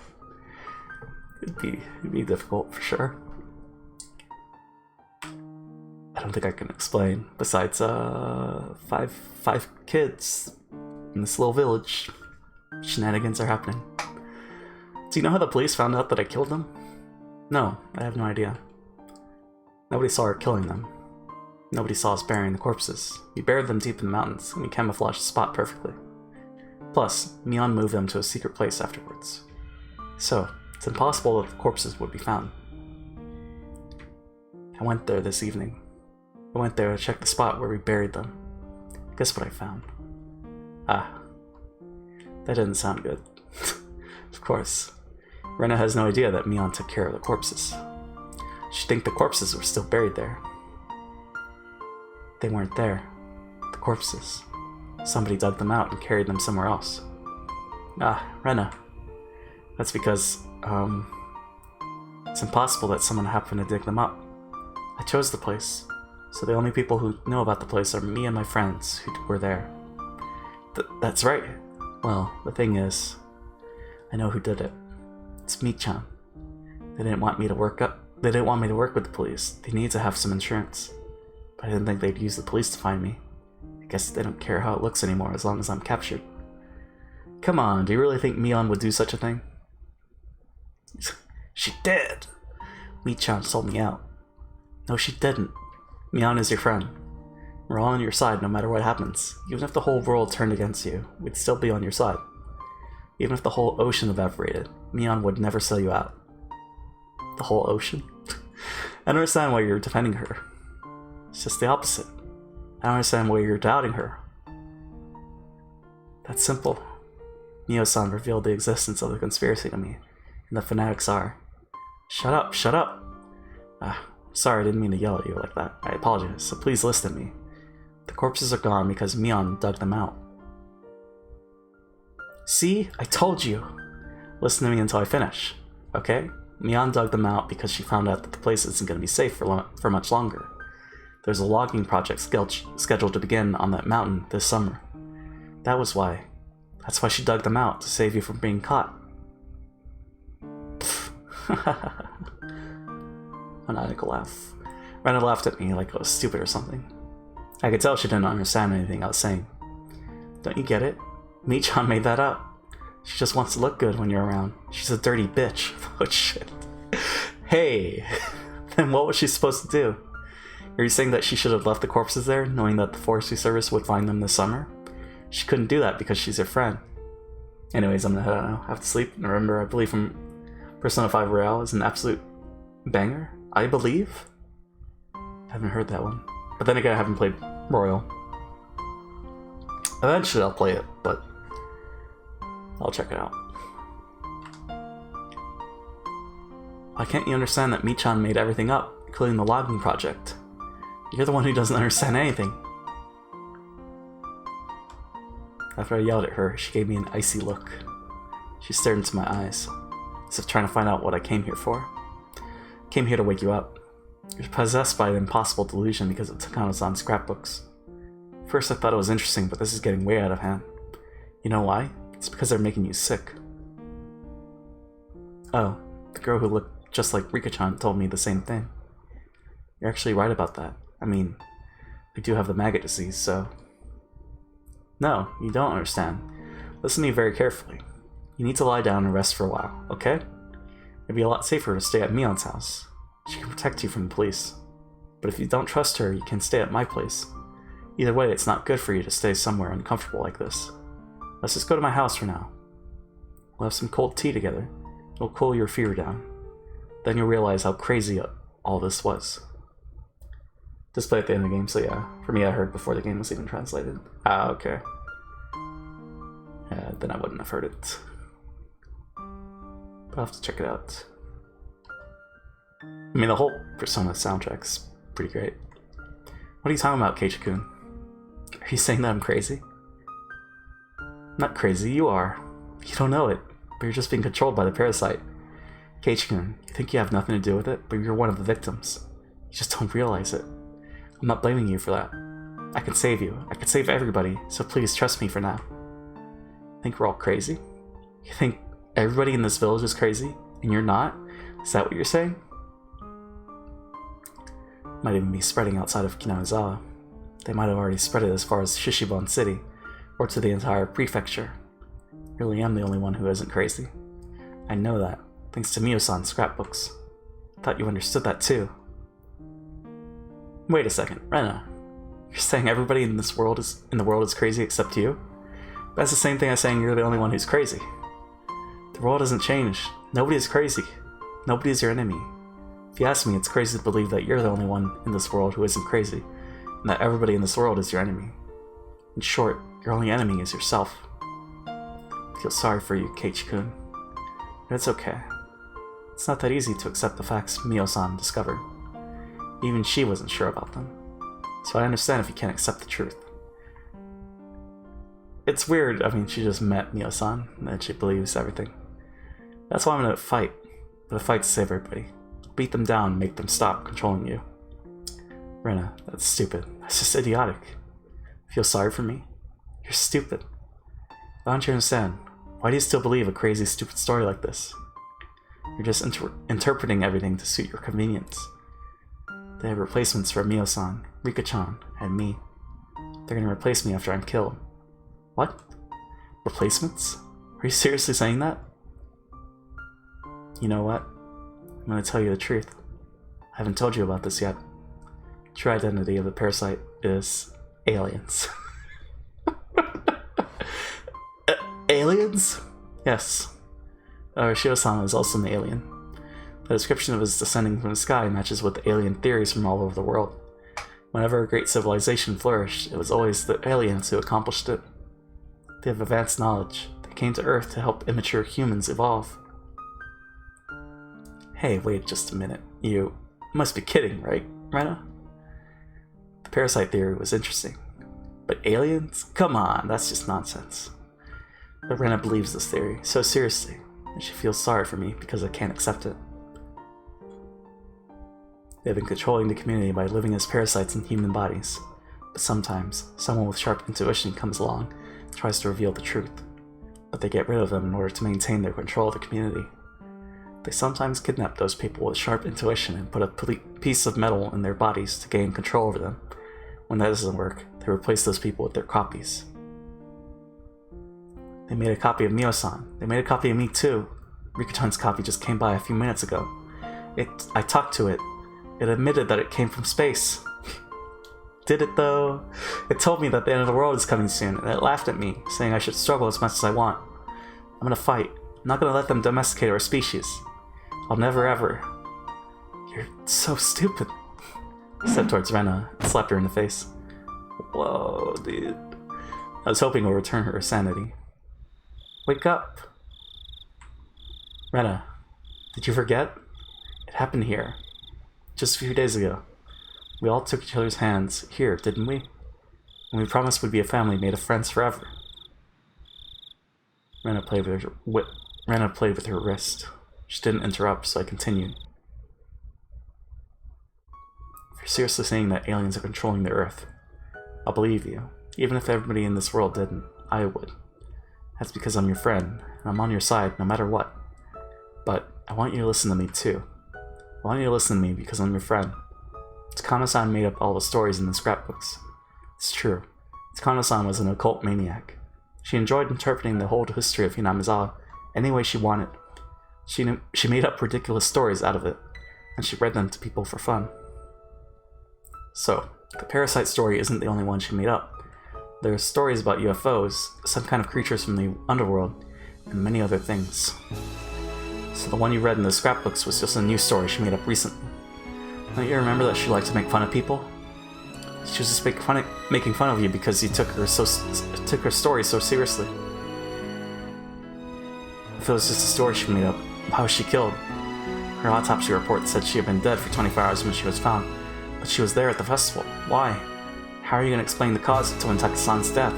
[SPEAKER 1] it'd be difficult for sure. I don't think I can explain. Besides, five kids in this little village. Shenanigans are happening. Do you know how the police found out that I killed them? No, I have no idea. Nobody saw her killing them. Nobody saw us burying the corpses. We buried them deep in the mountains, and we camouflaged the spot perfectly. Plus, Mion moved them to a secret place afterwards. So, it's impossible that the corpses would be found. I went there this evening. I went there to check the spot where we buried them. Guess what I found? Ah. That didn't sound good. Of course. Rena has no idea that Mion took care of the corpses. She'd think the corpses were still buried there. They weren't there. The corpses. Somebody dug them out and carried them somewhere else. Ah, Rena. That's because, it's impossible that someone happened to dig them up. I chose the place, so the only people who know about the place are me and my friends who were there. That's right. Well, the thing is, I know who did it. It's Michan. They didn't want me to work with the police. They need to have some insurance. But I didn't think they'd use the police to find me. I guess they don't care how it looks anymore as long as I'm captured. Come on, do you really think Mion would do such a thing? She did! Michan sold me out. No, she didn't. Mion is your friend. We're all on your side no matter what happens. Even if the whole world turned against you, we'd still be on your side. Even if the whole ocean evaporated, Mion would never sell you out. The whole ocean? I don't understand why you're defending her. It's just the opposite. I don't understand why you're doubting her. That's simple. Mio-san revealed the existence of the conspiracy to me, and the fanatics are... Shut up, shut up! Sorry, I didn't mean to yell at you like that. I apologize, so please listen to me. The corpses are gone because Mion dug them out. See? I told you! Listen to me until I finish, okay? Mion dug them out because she found out that the place isn't going to be safe for much longer. There's a logging project scheduled to begin on that mountain this summer. That was why. That's why she dug them out, to save you from being caught. Maniacal laugh. Rena laughed at me like I was stupid or something. I could tell she didn't understand anything I was saying. Don't you get it? Michan made that up. She just wants to look good when you're around. She's a dirty bitch. Oh shit. Hey! Then what was she supposed to do? Are you saying that she should have left the corpses there, knowing that the forestry service would find them this summer? She couldn't do that because she's your friend. Anyways, I'm gonna head out now. I have to sleep. And remember, I believe from Persona 5 Royale is an absolute banger. I believe? I haven't heard that one. But then again, I haven't played Royal. Eventually I'll play it, but I'll check it out. Why can't you understand that Michan made everything up, including the logging project? You're the one who doesn't understand anything. After I yelled at her, she gave me an icy look. She stared into my eyes, as if trying to find out what I came here for. I came here to wake you up. You're possessed by an impossible delusion because of Takano-san's scrapbooks. First I thought it was interesting, but this is getting way out of hand. You know why? It's because they're making you sick. Oh, the girl who looked just like Rika-chan told me the same thing. You're actually right about that. I mean, I do have the maggot disease, so... No, you don't understand. Listen to me very carefully. You need to lie down and rest for a while, okay? It'd be a lot safer to stay at Mion's house. She can protect you from the police. But if you don't trust her, you can stay at my place. Either way, it's not good for you to stay somewhere uncomfortable like this. Let's just go to my house for now. We'll have some cold tea together. It'll cool your fever down. Then you'll realize how crazy all this was. Display at the end of the game, so yeah. For me, I heard before the game was even translated. Ah, okay. Yeah, then I wouldn't have heard it. But I'll have to check it out. I mean, the whole Persona soundtrack's pretty great. What are you talking about, Keiichi-kun? Are you saying that I'm crazy? Not crazy, you are. You don't know it. but you're just being controlled by the parasite. Keiichi-kun, you think you have nothing to do with it, but you're one of the victims. You just don't realize it. I'm not blaming you for that. I can save you. I can save everybody, so please trust me for now. Think we're all crazy? You think everybody in this village is crazy, and you're not? Is that what you're saying? Might even be spreading outside of Hinamizawa. They might have already spread it as far as Shishibon City, or to the entire prefecture. I really am the only one who isn't crazy. I know that, thanks to Mio-san's scrapbooks. I thought you understood that too. Wait a second, Rena. You're saying everybody in the world is crazy except you? That's the same thing as saying you're the only one who's crazy. The world hasn't changed. Nobody is crazy. Nobody is your enemy. If you ask me, it's crazy to believe that you're the only one in this world who isn't crazy, and that everybody in this world is your enemy. In short, your only enemy is yourself. I feel sorry for you, Keiichi-kun. But it's okay. It's not that easy to accept the facts Mio-san discovered. Even she wasn't sure about them. So I understand if you can't accept the truth. It's weird, I mean, she just met Mio-san, and then she believes everything. That's why I'm gonna fight. But a fight to save everybody. Beat them down and make them stop controlling you. Rena, that's stupid. That's just idiotic. Feel sorry for me? You're stupid. Why don't you understand? Why do you still believe a crazy, stupid story like this? You're just interpreting everything to suit your convenience. They have replacements for Mio-san, Rika-chan, and me. They're gonna replace me after I'm killed. What? Replacements? Are you seriously saying that? You know what? I'm gonna tell you the truth. I haven't told you about this yet. The true identity of the parasite is aliens. Aliens? Yes. Shio-san is also an alien. The description of his descending from the sky matches with the alien theories from all over the world. Whenever a great civilization flourished, it was always the aliens who accomplished it. They have advanced knowledge. They came to Earth to help immature humans evolve. Hey, wait just a minute. You must be kidding, right, Rena? The parasite theory was interesting. But aliens? Come on, that's just nonsense. But Rena believes this theory so seriously, and she feels sorry for me because I can't accept it. They've been controlling the community by living as parasites in human bodies. But sometimes, someone with sharp intuition comes along and tries to reveal the truth. But they get rid of them in order to maintain their control of the community. They sometimes kidnap those people with sharp intuition and put a piece of metal in their bodies to gain control over them. When that doesn't work, they replace those people with their copies. They made a copy of Mio-san. They made a copy of me too. Rika-chan's copy just came by a few minutes ago. I talked to it. It admitted that it came from space. Did it though? It told me that the end of the world is coming soon, and it laughed at me, saying I should struggle as much as I want. I'm gonna fight. I'm not gonna let them domesticate our species. I'll never ever. You're so stupid. He stepped towards Rena and slapped her in the face. Whoa, dude. I was hoping it would return her sanity. Wake up. Rena, did you forget? It happened here. Just a few days ago. We all took each other's hands here, didn't we? And we promised we'd be a family made of friends forever. Rena played with her wrist. She didn't interrupt, so I continued. If you're seriously saying that aliens are controlling the Earth, I'll believe you. Even if everybody in this world didn't, I would. That's because I'm your friend, and I'm on your side no matter what. But I want you to listen to me too. I want you to listen to me because I'm your friend. Tsukano-san made up all the stories in the scrapbooks. It's true. Tsukano-san was an occult maniac. She enjoyed interpreting the whole history of Hinamizawa any way she wanted. She made up ridiculous stories out of it, and she read them to people for fun. So, the parasite story isn't the only one she made up. There are stories about UFOs, some kind of creatures from the underworld, and many other things. So the one you read in the scrapbooks was just a new story she made up recently. Don't you remember that she liked to make fun of people? She was just making fun of you because you took her story so seriously. If it was just a story she made up, how was she killed? Her autopsy report said she had been dead for 24 hours when she was found, but she was there at the festival. Why? How are you going to explain the cause of Tointaka-san's death?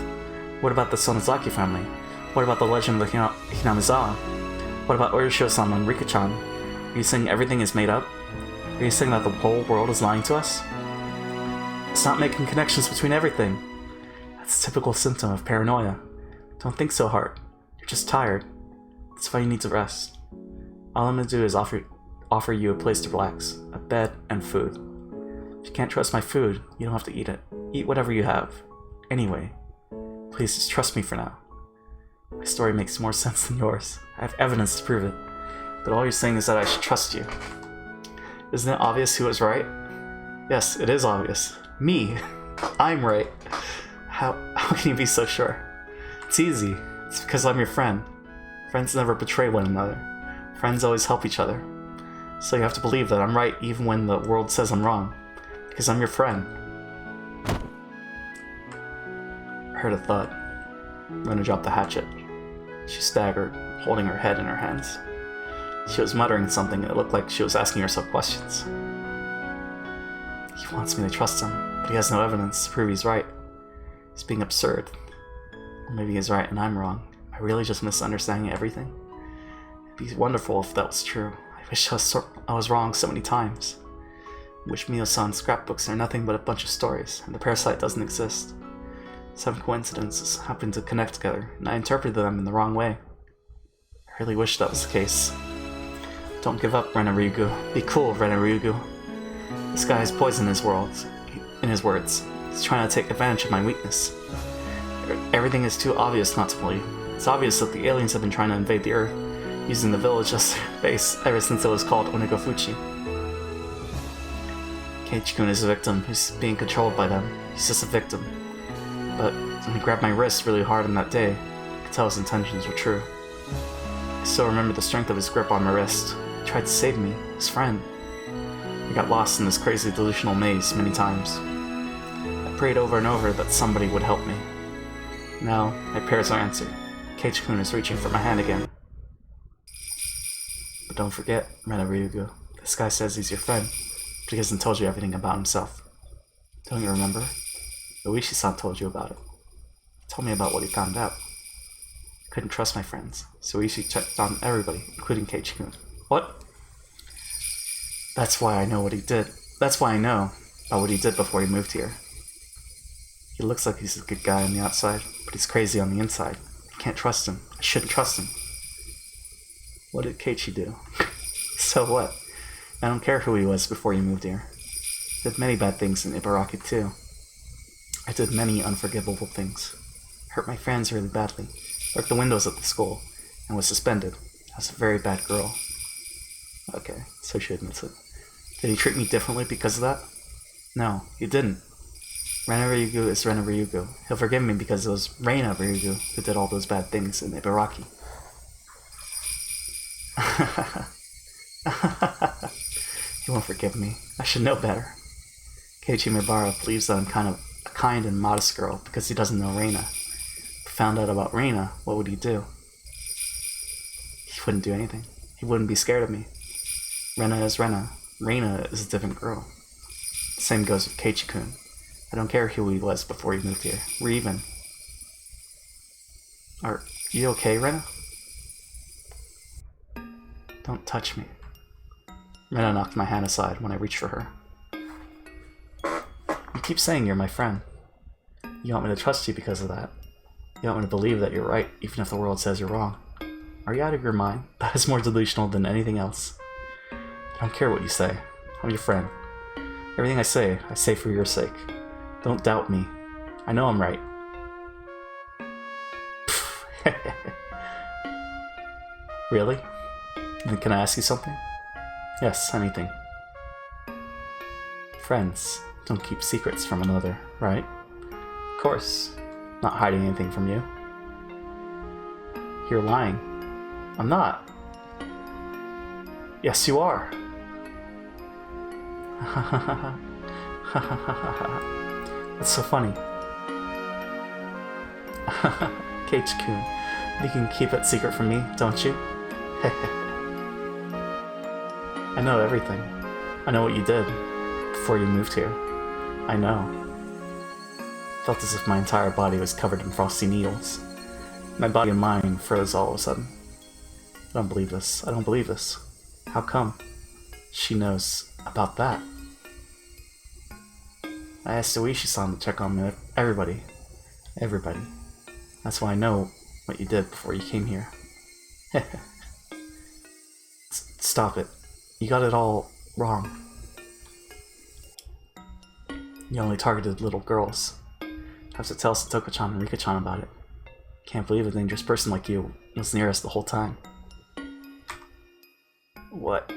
[SPEAKER 1] What about the Sonozaki family? What about the legend of the Hinamizawa? What about Urusho-san and Rika-chan? Are you saying everything is made up? Are you saying that the whole world is lying to us? Stop making connections between everything. That's a typical symptom of paranoia. Don't think so hard. You're just tired. That's why you need to rest. All I'm gonna do is offer you a place to relax, a bed, and food. If you can't trust my food, you don't have to eat it. Eat whatever you have. Anyway, please just trust me for now. My story makes more sense than yours. I have evidence to prove it. But all you're saying is that I should trust you. Isn't it obvious who was right? Yes, it is obvious. Me. I'm right. How can you be so sure? It's easy. It's because I'm your friend. Friends never betray one another. Friends always help each other. So you have to believe that I'm right even when the world says I'm wrong. Because I'm your friend. I heard a thud. Rena dropped the hatchet. She staggered, holding her head in her hands. She was muttering something and it looked like she was asking herself questions. He wants me to trust him, but he has no evidence to prove he's right. He's being absurd. Or maybe he's right and I'm wrong. Am I really just misunderstanding everything? It'd be wonderful if that was true. I wish I was wrong so many times. I wish Mio-san's scrapbooks are nothing but a bunch of stories, and the parasite doesn't exist. Some coincidences happen to connect together, and I interpreted them in the wrong way. I really wish that was the case. Don't give up, Rena Ryugu. Be cool, Rena Ryugu. This guy has poison in his words. He's trying to take advantage of my weakness. Everything is too obvious not to believe. It's obvious that the aliens have been trying to invade the Earth, using the village as their base ever since it was called Onigofuchi. Keiichi-kun is a victim who's being controlled by them. He's just a victim. But when he grabbed my wrist really hard on that day, I could tell his intentions were true. I still remember the strength of his grip on my wrist. He tried to save me, his friend. I got lost in this crazy delusional maze many times. I prayed over and over that somebody would help me. Now, my prayers are answered. Keiichi-kun is reaching for my hand again. But don't forget, Rena Ryugu, this guy says he's your friend, but he hasn't told you everything about himself. Don't you remember? Oishi-san told you about it. He told me about what he found out. I couldn't trust my friends, so Oishi checked on everybody, including Keiichi-kun. What? That's why I know what he did. That's why I know about what he did before he moved here. He looks like he's a good guy on the outside, but he's crazy on the inside. I can't trust him. I shouldn't trust him. What did Keiichi do? So what? I don't care who he was before he moved here. I did many bad things in Ibaraki too. I did many unforgivable things. Hurt my friends really badly. Broke the windows at the school, and was suspended. I was a very bad girl. Okay, so she admits it. Did he treat me differently because of that? No, he didn't. Rena Ryugu is Rena Ryugu. He'll forgive me because it was Reina Ryugu who did all those bad things in Ibaraki. He won't forgive me. I should know better. Keiichi Mibara believes that I'm a kind and modest girl because he doesn't know Reina. If he found out about Reina, what would he do? He wouldn't do anything. He wouldn't be scared of me. Rena is Rena. Reina is a different girl. The same goes with Keiichi-kun. I don't care who he was before he moved here. We're even. Are you okay, Rena? Don't touch me. Rena knocked my hand aside when I reached for her. You keep saying you're my friend. You want me to trust you because of that. You want me to believe that you're right, even if the world says you're wrong. Are you out of your mind? That is more delusional than anything else. I don't care what you say. I'm your friend. Everything I say for your sake. Don't doubt me. I know I'm right. Really? Then can I ask you something? Yes, anything. Friends don't keep secrets from another, right? Of course. Not hiding anything from you. You're lying. I'm not. Yes, you are. That's so funny. Keiichi-kun, you can keep it secret from me, don't you? I know everything. I know what you did before you moved here. I know. Felt as if my entire body was covered in frosty needles. My body and mind froze all of a sudden. I don't believe this. I don't believe this. How come? She knows about that. I asked Oishi-san to check on everybody. Everybody. That's why I know what you did before you came here. Stop it. You got it all wrong. You only targeted little girls. Have to tell Satoko-chan and Rika-chan about it. Can't believe a dangerous person like you was near us the whole time. What?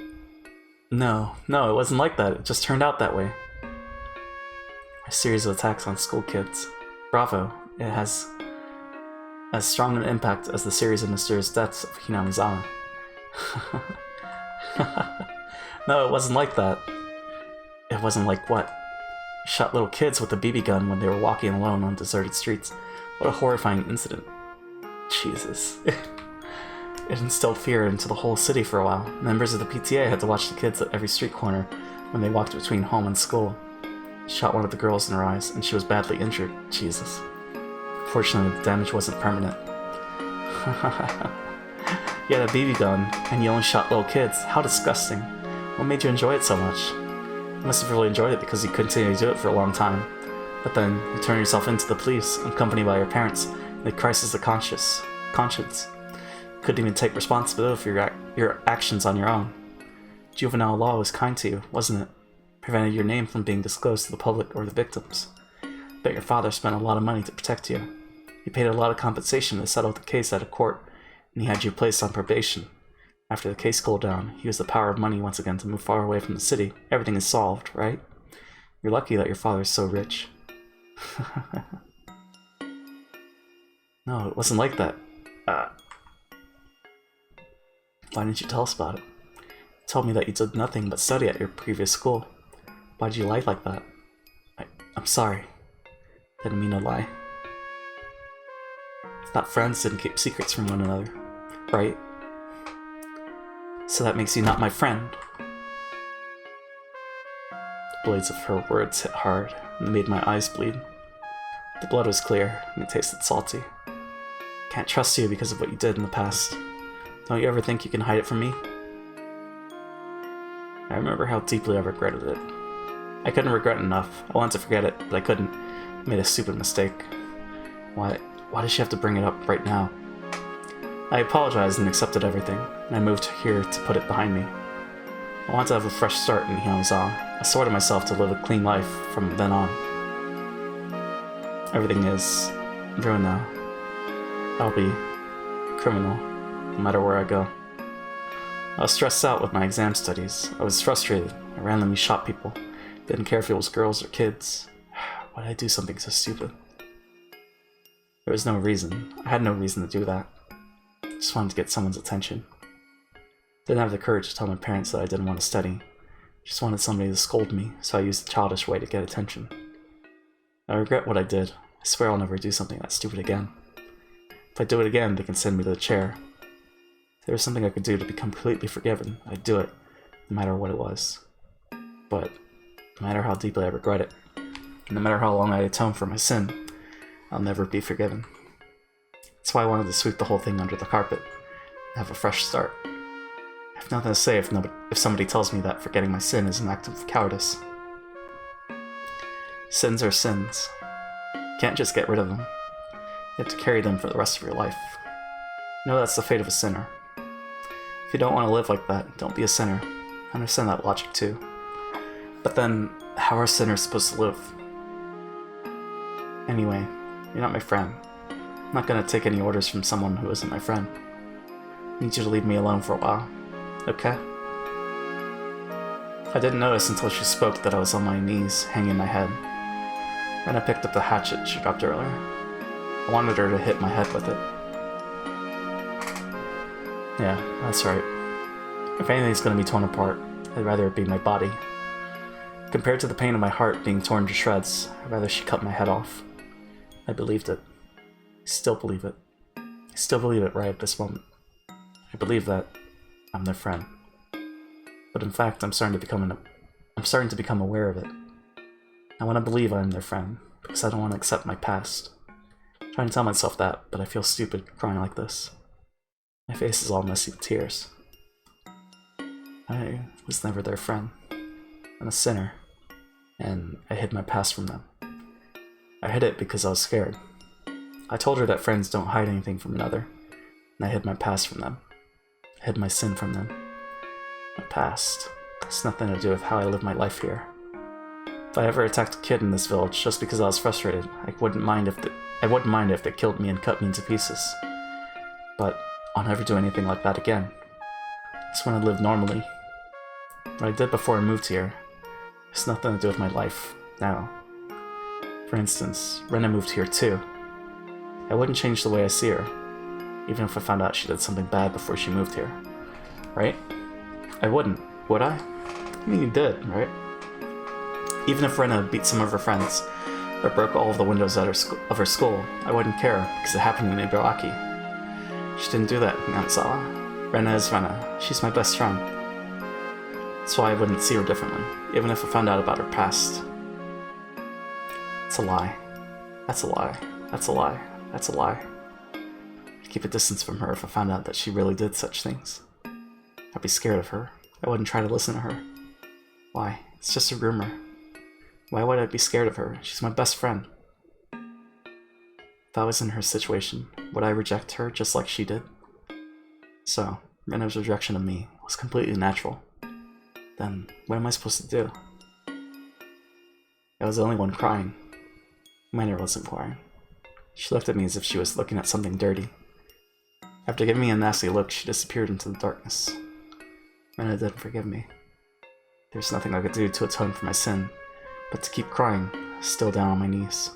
[SPEAKER 1] No, it wasn't like that. It just turned out that way. A series of attacks on school kids. Bravo. It has as strong an impact as the series of mysterious deaths of Hinamizawa. No, it wasn't like that. It wasn't like what? You shot little kids with a BB gun when they were walking alone on deserted streets. What a horrifying incident. Jesus. It instilled fear into the whole city for a while. Members of the PTA had to watch the kids at every street corner when they walked between home and school. Shot one of the girls in her eyes, and she was badly injured. Jesus. Fortunately, the damage wasn't permanent. You had a BB gun, and you only shot little kids. How disgusting. What made you enjoy it so much? You must have really enjoyed it because you continued to do it for a long time. But then, you turned yourself into the police, accompanied by your parents, in a crisis of conscience. Couldn't even take responsibility for your actions on your own. Juvenile law was kind to you, wasn't it? Prevented your name from being disclosed to the public or the victims. Bet your father spent a lot of money to protect you. He paid a lot of compensation to settle the case out of court, and he had you placed on probation. After the case cooled down, he used the power of money once again to move far away from the city. Everything is solved, right? You're lucky that your father is so rich. No, it wasn't like that. Why didn't you tell us about it? You told me that you did nothing but study at your previous school. Why did you lie like that? I'm sorry. Didn't mean to lie. Thought friends didn't keep secrets from one another, right? So that makes you not my friend. The blades of her words hit hard and made my eyes bleed. The blood was clear and it tasted salty. Can't trust you because of what you did in the past. Don't you ever think you can hide it from me? I remember how deeply I regretted it. I couldn't regret enough. I wanted to forget it, but I couldn't. I made a stupid mistake. Why does she have to bring it up right now? I apologized and accepted everything, and I moved here to put it behind me. I wanted to have a fresh start in Hinamizawa. I swore to myself to live a clean life from then on. Everything is ruined now. I'll be a criminal, no matter where I go. I was stressed out with my exam studies. I was frustrated. I randomly shot people. Didn't care if it was girls or kids. Why did I do something so stupid? There was no reason. I had no reason to do that. I just wanted to get someone's attention. Didn't have the courage to tell my parents that I didn't want to study. Just wanted somebody to scold me, so I used the childish way to get attention. I regret what I did. I swear I'll never do something that stupid again. If I do it again, they can send me to the chair. If there was something I could do to become completely forgiven, I'd do it, no matter what it was. But no matter how deeply I regret it, no matter how long I atone for my sin, I'll never be forgiven. That's why I wanted to sweep the whole thing under the carpet and have a fresh start. I have nothing to say if somebody tells me that forgetting my sin is an act of cowardice. Sins are sins. You can't just get rid of them. You have to carry them for the rest of your life. You know that's the fate of a sinner. If you don't want to live like that, don't be a sinner. I understand that logic too. But then, how are sinners supposed to live? Anyway, you're not my friend. I'm not gonna take any orders from someone who isn't my friend. I need you to leave me alone for a while. Okay? I didn't notice until she spoke that I was on my knees, hanging my head. Then I picked up the hatchet she dropped earlier. I wanted her to hit my head with it. Yeah, that's right. If anything's gonna be torn apart, I'd rather it be my body. Compared to the pain of my heart being torn to shreds, I'd rather she cut my head off. I believed it. I still believe it. I still believe it right at this moment. I believe that I'm their friend. But in fact, I'm starting to become aware of it. I want to believe I'm their friend, because I don't want to accept my past. I'm trying to tell myself that, but I feel stupid crying like this. My face is all messy with tears. I was never their friend. I'm a sinner, and I hid my past from them. I hid it because I was scared. I told her that friends don't hide anything from another, and I hid my past from them. I hid my sin from them. My past has nothing to do with how I live my life here. If I ever attacked a kid in this village just because I was frustrated, I wouldn't mind if they killed me and cut me into pieces. But I'll never do anything like that again. I just want to live normally. What I did before I moved here has nothing to do with my life now. For instance, Rena moved here too. I wouldn't change the way I see her, even if I found out she did something bad before she moved here. Right? I wouldn't, would I? I mean, you did, right? Even if Rena beat some of her friends, or broke all of the windows of her school, I wouldn't care, because it happened in Ibaraki. She didn't do that, Nantsawa. Rena is Rena. She's my best friend. That's why I wouldn't see her differently, even if I found out about her past. It's a lie. That's a lie. That's a lie. That's a lie. I'd keep a distance from her if I found out that she really did such things. I'd be scared of her. I wouldn't try to listen to her. Why? It's just a rumor. Why would I be scared of her? She's my best friend. If I was in her situation, would I reject her just like she did? So, Rena's rejection of me was completely natural. Then, what am I supposed to do? I was the only one crying. Minor wasn't crying. She looked at me as if she was looking at something dirty. After giving me a nasty look, she disappeared into the darkness. Rena didn't forgive me. There's nothing I could do to atone for my sin, but to keep crying, still down on my knees.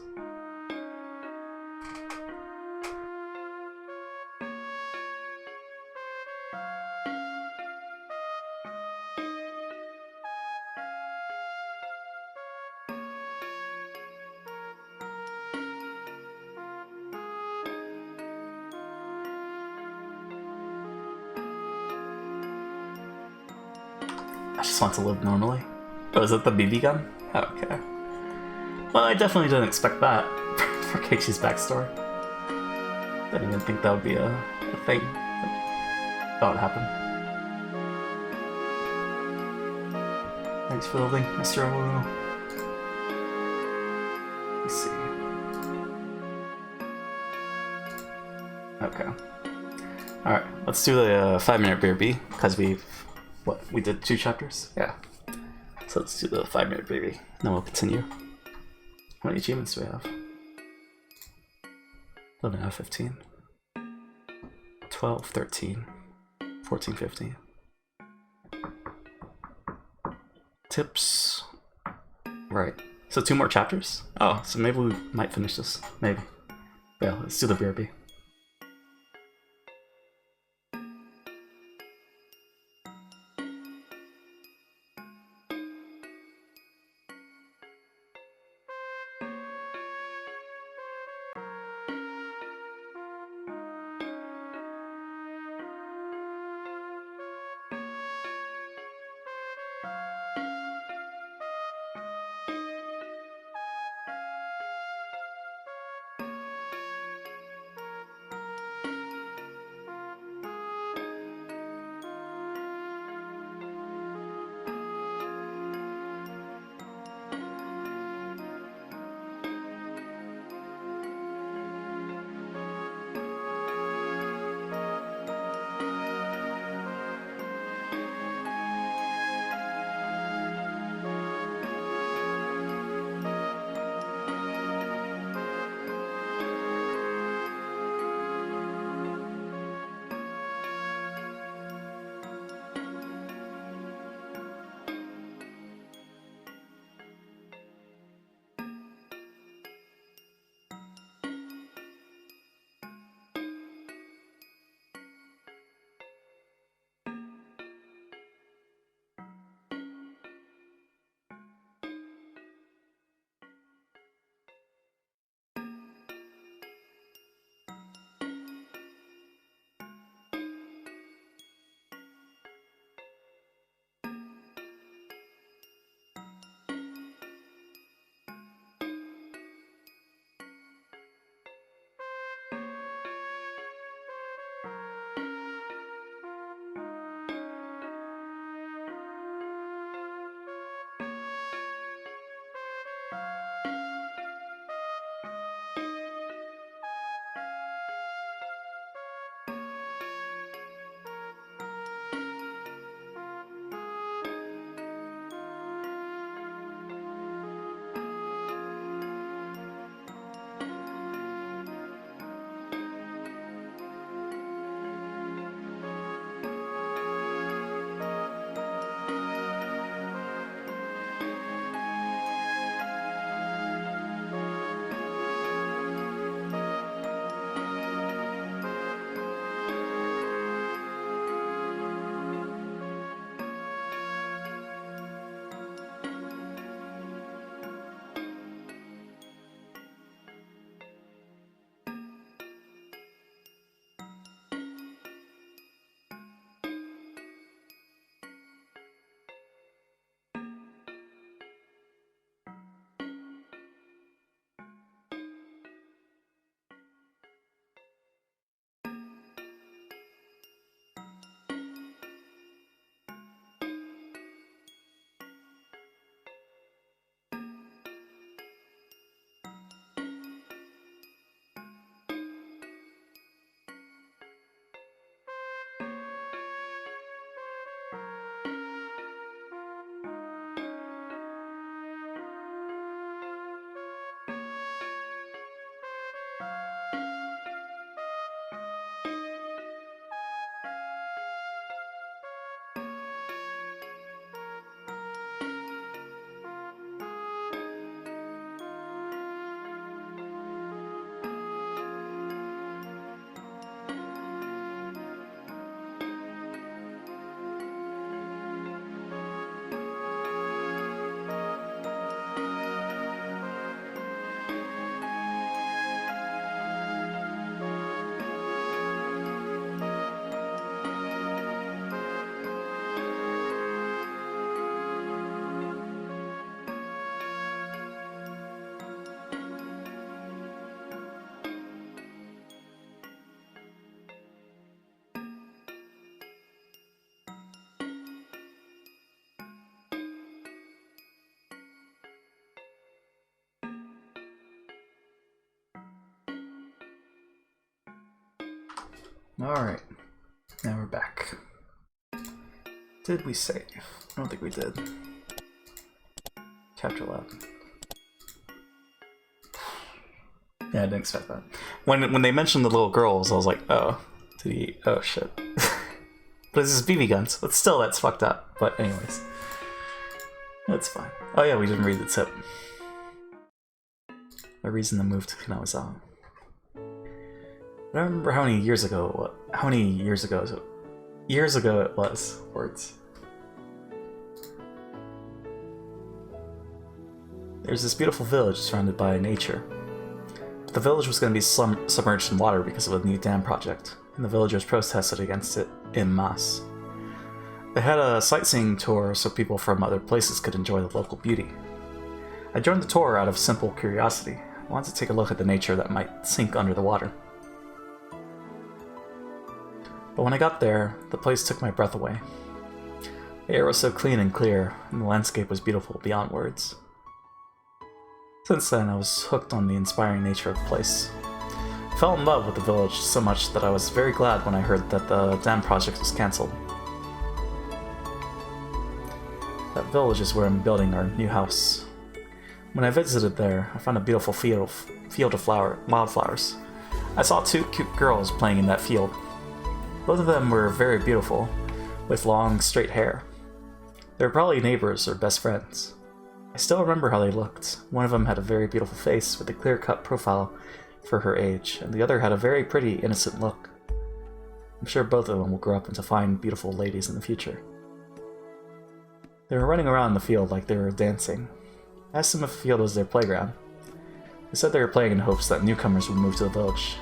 [SPEAKER 1] I just want to live normally. Oh, is it the BB gun? Oh, okay. Well, I definitely didn't expect that for Keiichi's backstory. Didn't even think that would be a thing. Thought it happened. Thanks for the link, Mr. Olu. Let's see. Okay. Alright, let's do the 5-minute beer B, because we did 2 chapters? Yeah. So let's do the 5-minute beer B, then we'll continue. How many achievements do we have? 11 out of 15. 12, 13, 14, 15. Tips. Right. So 2 more chapters? Oh, so maybe we might finish this. Maybe. Yeah, let's do the BRB. Alright. Now we're back. Did we save? I don't think we did. Chapter 11. Yeah, I didn't expect that. When they mentioned the little girls, I was like, oh, oh shit. But this is BB guns. But still, that's fucked up. But anyways. That's fine. Oh yeah, we didn't read the tip. The reason to move to Kanazawa. I don't remember how many years ago it was. Words. There's this beautiful village surrounded by nature. But the village was going to be submerged in water because of a new dam project, and the villagers protested against it en masse. They had a sightseeing tour so people from other places could enjoy the local beauty. I joined the tour out of simple curiosity. I wanted to take a look at the nature that might sink under the water. But when I got there, the place took my breath away. The air was so clean and clear, and the landscape was beautiful beyond words. Since then, I was hooked on the inspiring nature of the place. I fell in love with the village so much that I was very glad when I heard that the dam project was cancelled. That village is where I'm building our new house. When I visited there, I found a beautiful field of wildflowers. I saw 2 cute girls playing in that field. Both of them were very beautiful, with long, straight hair. They were probably neighbors or best friends. I still remember how they looked. One of them had a very beautiful face with a clear-cut profile for her age, and the other had a very pretty, innocent look. I'm sure both of them will grow up into fine, beautiful ladies in the future. They were running around the field like they were dancing. I asked them if the field was their playground. They said they were playing in hopes that newcomers would move to the village.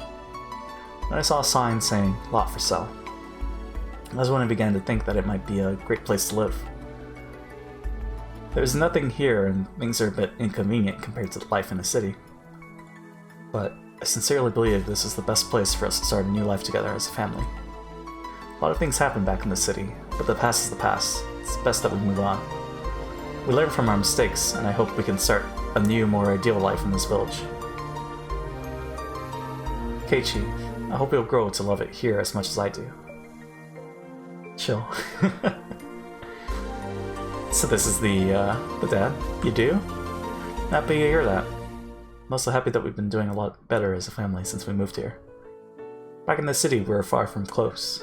[SPEAKER 1] Then I saw a sign saying, "Lot for sale." That was when I began to think that it might be a great place to live. There's nothing here, and things are a bit inconvenient compared to life in the city. But I sincerely believe this is the best place for us to start a new life together as a family. A lot of things happen back in the city, but the past is the past. It's best that we move on. We learn from our mistakes, and I hope we can start a new, more ideal life in this village. Keiichi, I hope you'll grow to love it here as much as I do. Chill. So this is the dad. You do? Happy to hear that. I'm also happy that we've been doing a lot better as a family since we moved here. Back in the city, we were far from close.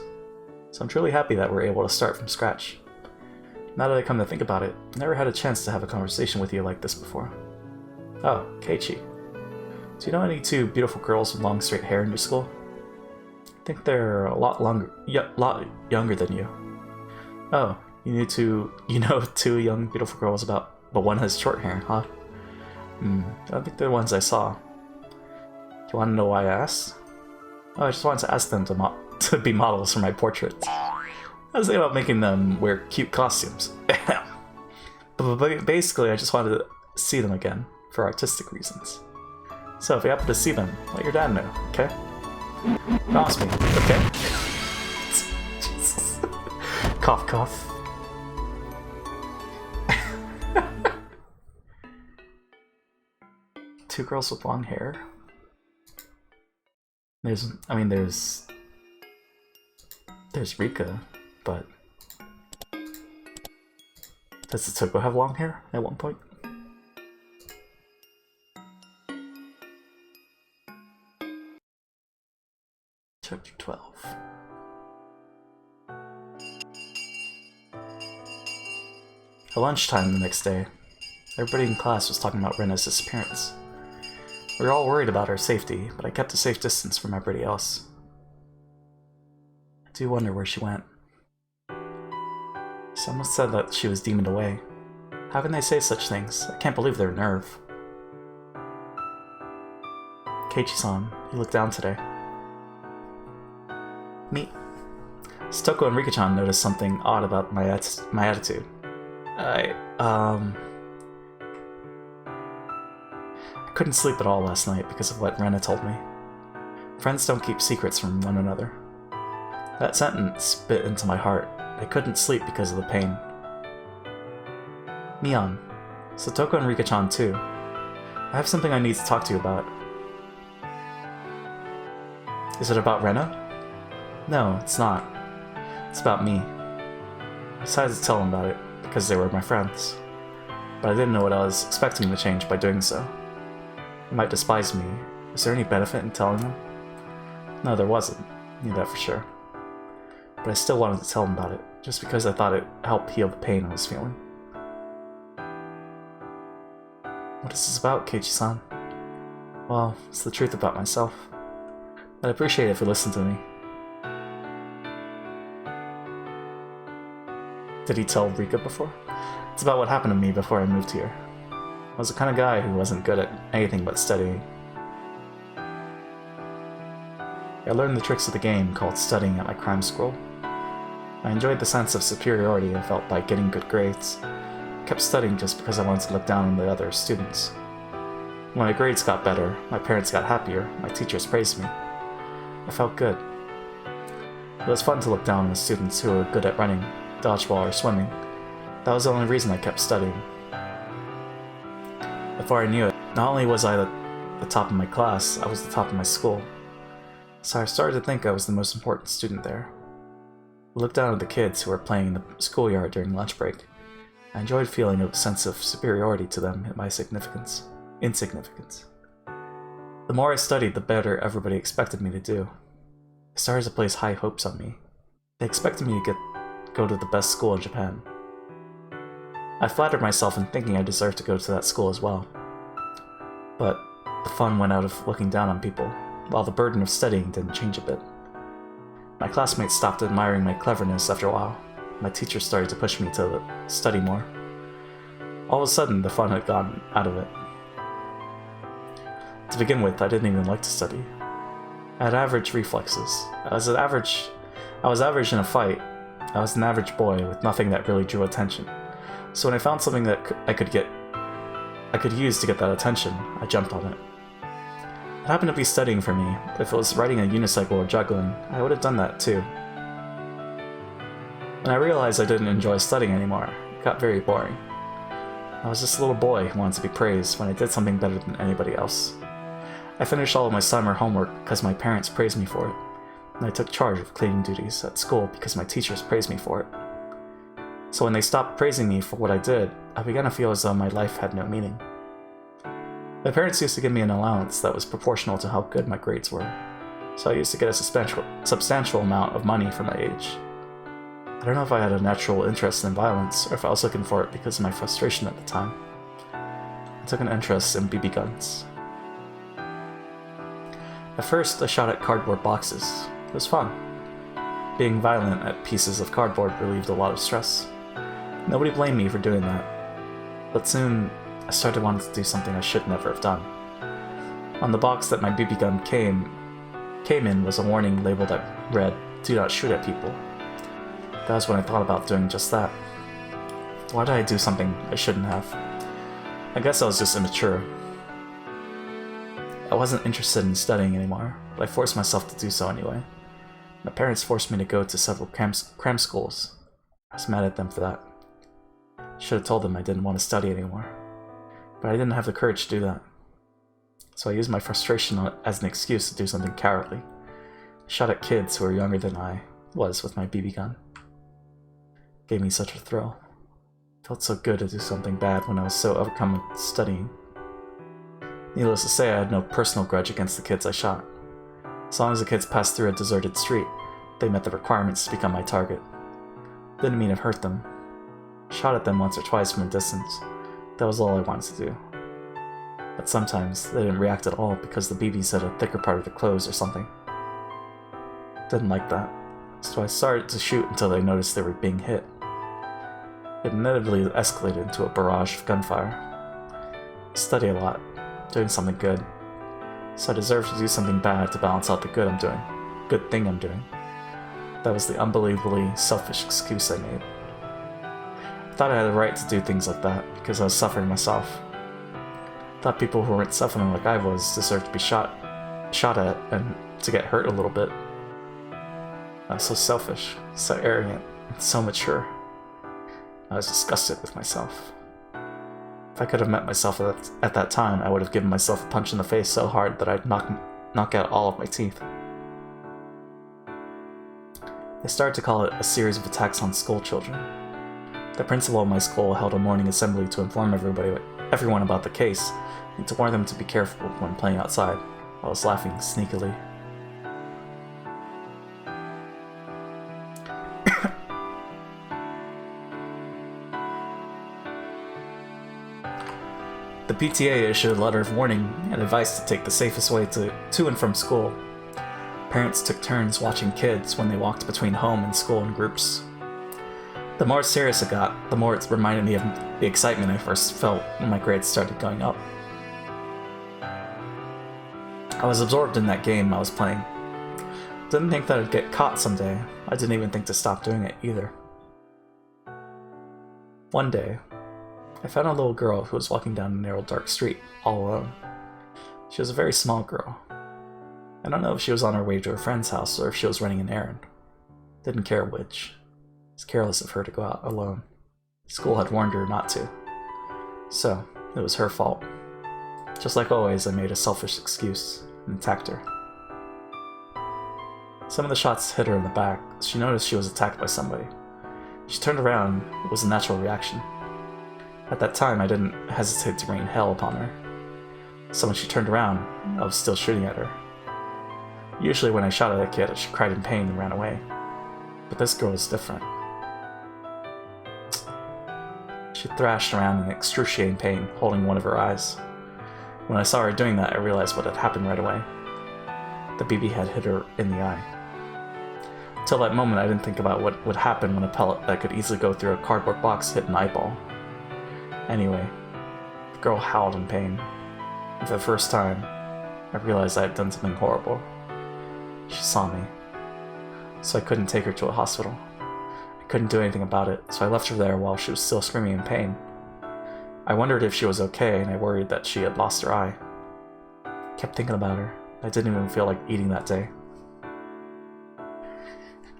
[SPEAKER 1] So I'm truly happy that we're able to start from scratch. Now that I come to think about it, I never had a chance to have a conversation with you like this before. Oh, Keiichi. Do you know any 2 beautiful girls with long straight hair in your school? I think they're a lot younger than you. Oh, you know 2 young beautiful girls but one has short hair, huh? I don't think they're the ones I saw. Do you want to know why I asked? Oh, I just wanted to ask them to be models for my portraits. I was thinking about making them wear cute costumes. But basically, I just wanted to see them again, for artistic reasons. So if you happen to see them, let your dad know, okay? Promise me, okay? Jesus. Cough, cough. Two girls with long hair? There's Rika, but does Satoko have long hair at one point? Chapter 12. At lunchtime the next day, everybody in class was talking about Rena's disappearance. We were all worried about her safety, but I kept a safe distance from everybody else. I do wonder where she went. Someone said that she was demoned away. How can they say such things? I can't believe their nerve. Keiichi-san, you look down today. Me. Satoko and Rika-chan noticed something odd about my attitude. I couldn't sleep at all last night because of what Rena told me. Friends don't keep secrets from one another. That sentence bit into my heart. I couldn't sleep because of the pain. Mion, Satoko and Rika-chan too. I have something I need to talk to you about. Is it about Rena? No, it's not. It's about me. I decided to tell them about it because they were my friends. But I didn't know what I was expecting to change by doing so. They might despise me. Was there any benefit in telling them? No, there wasn't. I knew that for sure. But I still wanted to tell them about it, just because I thought it helped heal the pain I was feeling. What is this about, Keiichi-san? Well, it's the truth about myself. I'd appreciate it if you listened to me. Did he tell Rika before? It's about what happened to me before I moved here. I was the kind of guy who wasn't good at anything but studying. I learned the tricks of the game called studying at my crime scroll. I enjoyed the sense of superiority I felt by getting good grades. I kept studying just because I wanted to look down on the other students. When my grades got better, my parents got happier, my teachers praised me. I felt good. It was fun to look down on the students who were good at running, dodgeball, or swimming. That was the only reason I kept studying. Before I knew it, not only was I the top of my class, I was the top of my school. So I started to think I was the most important student there. I looked down at the kids who were playing in the schoolyard during lunch break. I enjoyed feeling a sense of superiority to them and my insignificance. The more I studied, the better everybody expected me to do. I started to place high hopes on me. They expected me to go to the best school in Japan. I flattered myself in thinking I deserved to go to that school as well. But the fun went out of looking down on people, while the burden of studying didn't change a bit. My classmates stopped admiring my cleverness after a while. My teachers started to push me to study more. All of a sudden, the fun had gone out of it. To begin with, I didn't even like to study. I had average reflexes. I was average in a fight. I was an average boy with nothing that really drew attention. So when I found something that I could use to get that attention, I jumped on it. It happened to be studying for me, but if it was riding a unicycle or juggling, I would have done that too. When I realized I didn't enjoy studying anymore, it got very boring. I was just a little boy who wanted to be praised when I did something better than anybody else. I finished all of my summer homework because my parents praised me for it, and I took charge of cleaning duties at school because my teachers praised me for it. So when they stopped praising me for what I did, I began to feel as though my life had no meaning. My parents used to give me an allowance that was proportional to how good my grades were, so I used to get a substantial amount of money for my age. I don't know if I had a natural interest in violence, or if I was looking for it because of my frustration at the time. I took an interest in BB guns. At first, I shot at cardboard boxes. It was fun. Being violent at pieces of cardboard relieved a lot of stress. Nobody blamed me for doing that, but soon I started wanting to do something I should never have done. On the box that my BB gun came in was a warning label that read, "Do not shoot at people." That was when I thought about doing just that. Why did I do something I shouldn't have? I guess I was just immature. I wasn't interested in studying anymore, but I forced myself to do so anyway. My parents forced me to go to several cram schools. I was mad at them for that. I should have told them I didn't want to study anymore. But I didn't have the courage to do that. So I used my frustration as an excuse to do something cowardly. I shot at kids who were younger than I was with my BB gun. It gave me such a thrill. It felt so good to do something bad when I was so overcome with studying. Needless to say, I had no personal grudge against the kids I shot. As long as the kids passed through a deserted street, they met the requirements to become my target. Didn't mean to hurt them. I shot at them once or twice from a distance. That was all I wanted to do. But sometimes they didn't react at all because the BBs had a thicker part of the clothes or something. Didn't like that, so I started to shoot until they noticed they were being hit. It inevitably escalated into a barrage of gunfire. I study a lot, doing something good, so I deserve to do something bad to balance out the good thing I'm doing. That was the unbelievably selfish excuse I made. I thought I had the right to do things like that because I was suffering myself. I thought people who weren't suffering like I was deserved to be shot at and to get hurt a little bit. I was so selfish, so arrogant, and so mature. I was disgusted with myself. If I could have met myself at that time, I would have given myself a punch in the face so hard that I'd knock out all of my teeth. They started to call it a series of attacks on school children. The principal of my school held a morning assembly to inform everyone about the case and to warn them to be careful when playing outside. I was laughing sneakily. The PTA issued a letter of warning and advice to take the safest way to and from school. Parents took turns watching kids when they walked between home and school in groups. The more serious it got, the more it reminded me of the excitement I first felt when my grades started going up. I was absorbed in that game I was playing. Didn't think that I'd get caught someday. I didn't even think to stop doing it either. One day, I found a little girl who was walking down a narrow dark street, all alone. She was a very small girl. I don't know if she was on her way to her friend's house or if she was running an errand. Didn't care which. It was careless of her to go out alone. School had warned her not to. So, it was her fault. Just like always, I made a selfish excuse and attacked her. Some of the shots hit her in the back. She noticed she was attacked by somebody. She turned around. It was a natural reaction. At that time, I didn't hesitate to rain hell upon her. So when she turned around, I was still shooting at her. Usually when I shot at a kid, she cried in pain and ran away. But this girl was different. She thrashed around in excruciating pain, holding one of her eyes. When I saw her doing that, I realized what had happened right away. The BB had hit her in the eye. Till that moment, I didn't think about what would happen when a pellet that could easily go through a cardboard box hit an eyeball. Anyway, the girl howled in pain. And for the first time, I realized I had done something horrible. She saw me. So I couldn't take her to a hospital. I couldn't do anything about it, so I left her there while she was still screaming in pain. I wondered if she was okay, and I worried that she had lost her eye. I kept thinking about her. I didn't even feel like eating that day.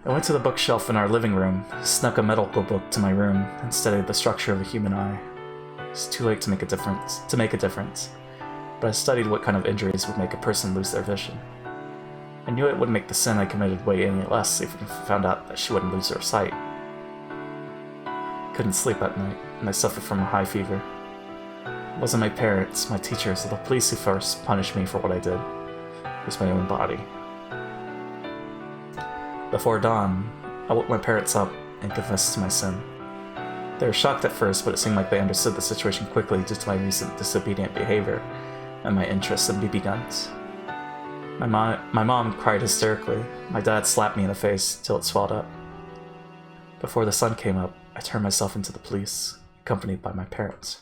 [SPEAKER 1] I went to the bookshelf in our living room, snuck a medical book to my room, and studied the structure of a human eye. It's too late to make a difference, but I studied what kind of injuries would make a person lose their vision. I knew it would make the sin I committed weigh any less if I found out that she wouldn't lose her sight. I couldn't sleep at night, and I suffered from a high fever. It wasn't my parents, my teachers, or the police who first punished me for what I did. It was my own body. Before dawn, I woke my parents up and confessed to my sin. They were shocked at first, but it seemed like they understood the situation quickly due to my recent disobedient behavior and my interest in BB guns. My mom cried hysterically. My dad slapped me in the face till it swelled up. Before the sun came up, I turned myself into the police, accompanied by my parents.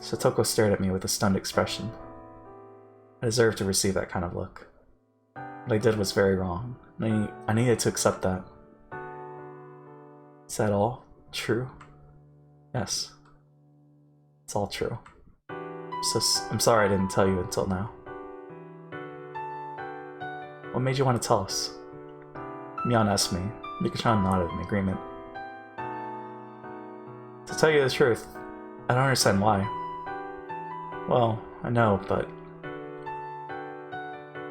[SPEAKER 1] Satoko stared at me with a stunned expression. I deserved to receive that kind of look. What I did was very wrong. I needed to accept that. Is that all true? Yes. It's all true. I'm sorry I didn't tell you until now. What made you want to tell us? Mion asked me. Mika-chan nodded in agreement. To tell you the truth, I don't understand why. Well, I know, but...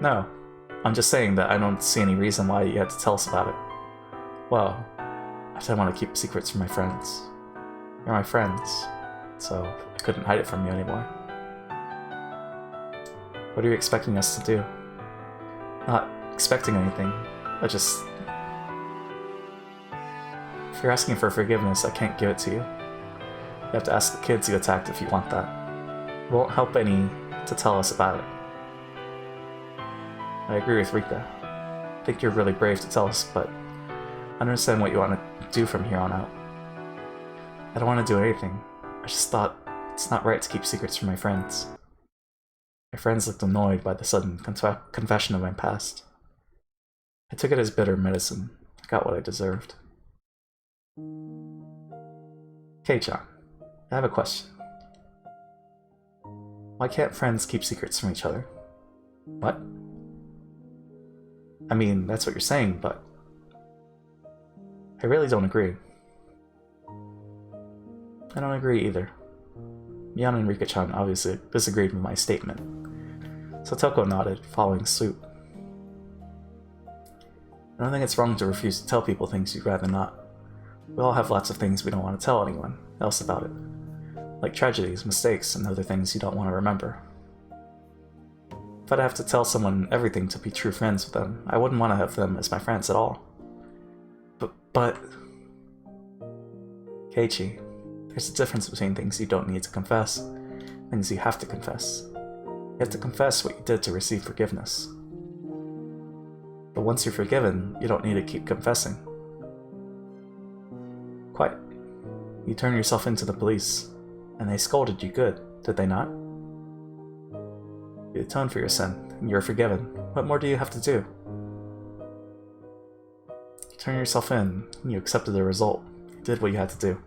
[SPEAKER 1] No. I'm just saying that I don't see any reason why you had to tell us about it. Well, I didn't want to keep secrets from my friends. You're my friends, so I couldn't hide it from you anymore. What are you expecting us to do? Not expecting anything. If you're asking for forgiveness, I can't give it to you. You have to ask the kids you attacked if you want that. It won't help any to tell us about it. I agree with Rika. I think you're really brave to tell us, but I understand what you want to do from here on out. I don't want to do anything. I just thought it's not right to keep secrets from my friends. My friends looked annoyed by the sudden confession of my past. I took it as bitter medicine. I got what I deserved. Kei-chan, I have a question. Why can't friends keep secrets from each other? What? I mean, that's what you're saying, but... I really don't agree. I don't agree either. Mion and Rika-chan obviously disagreed with my statement. Satoko nodded, following suit. I don't think it's wrong to refuse to tell people things you'd rather not. We all have lots of things we don't want to tell anyone else about it. Like tragedies, mistakes, and other things you don't want to remember. If I'd have to tell someone everything to be true friends with them, I wouldn't want to have them as my friends at all. But... Keiichi, there's a difference between things you don't need to confess, and things you have to confess. You have to confess what you did to receive forgiveness. But once you're forgiven, you don't need to keep confessing. Quite. You turned yourself into the police, and they scolded you good, did they not? You atoned for your sin, and you're forgiven. What more do you have to do? You turned yourself in, and you accepted the result. You did what you had to do.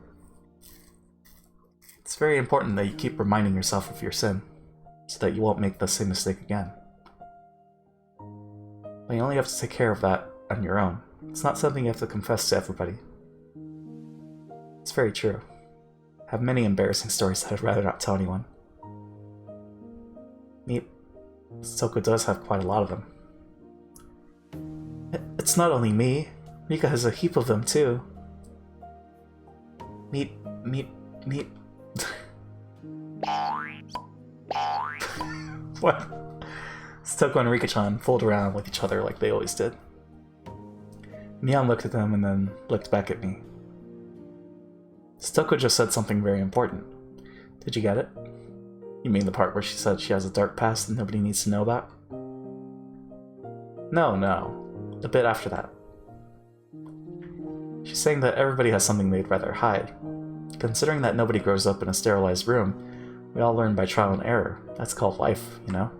[SPEAKER 1] It's very important that you keep reminding yourself of your sin, so that you won't make the same mistake again. But you only have to take care of that on your own. It's not something you have to confess to everybody. It's very true. I have many embarrassing stories that I'd rather not tell anyone. Toko does have quite a lot of them. It's not only me. Rika has a heap of them too. Meep. What? Toko and Rika-chan fooled around with each other like they always did. Mion looked at them and then looked back at me. Toko just said something very important. Did you get it? You mean the part where she said she has a dark past that nobody needs to know about? No. The bit after that. She's saying that everybody has something they'd rather hide. Considering that nobody grows up in a sterilized room, we all learn by trial and error. That's called life, you know?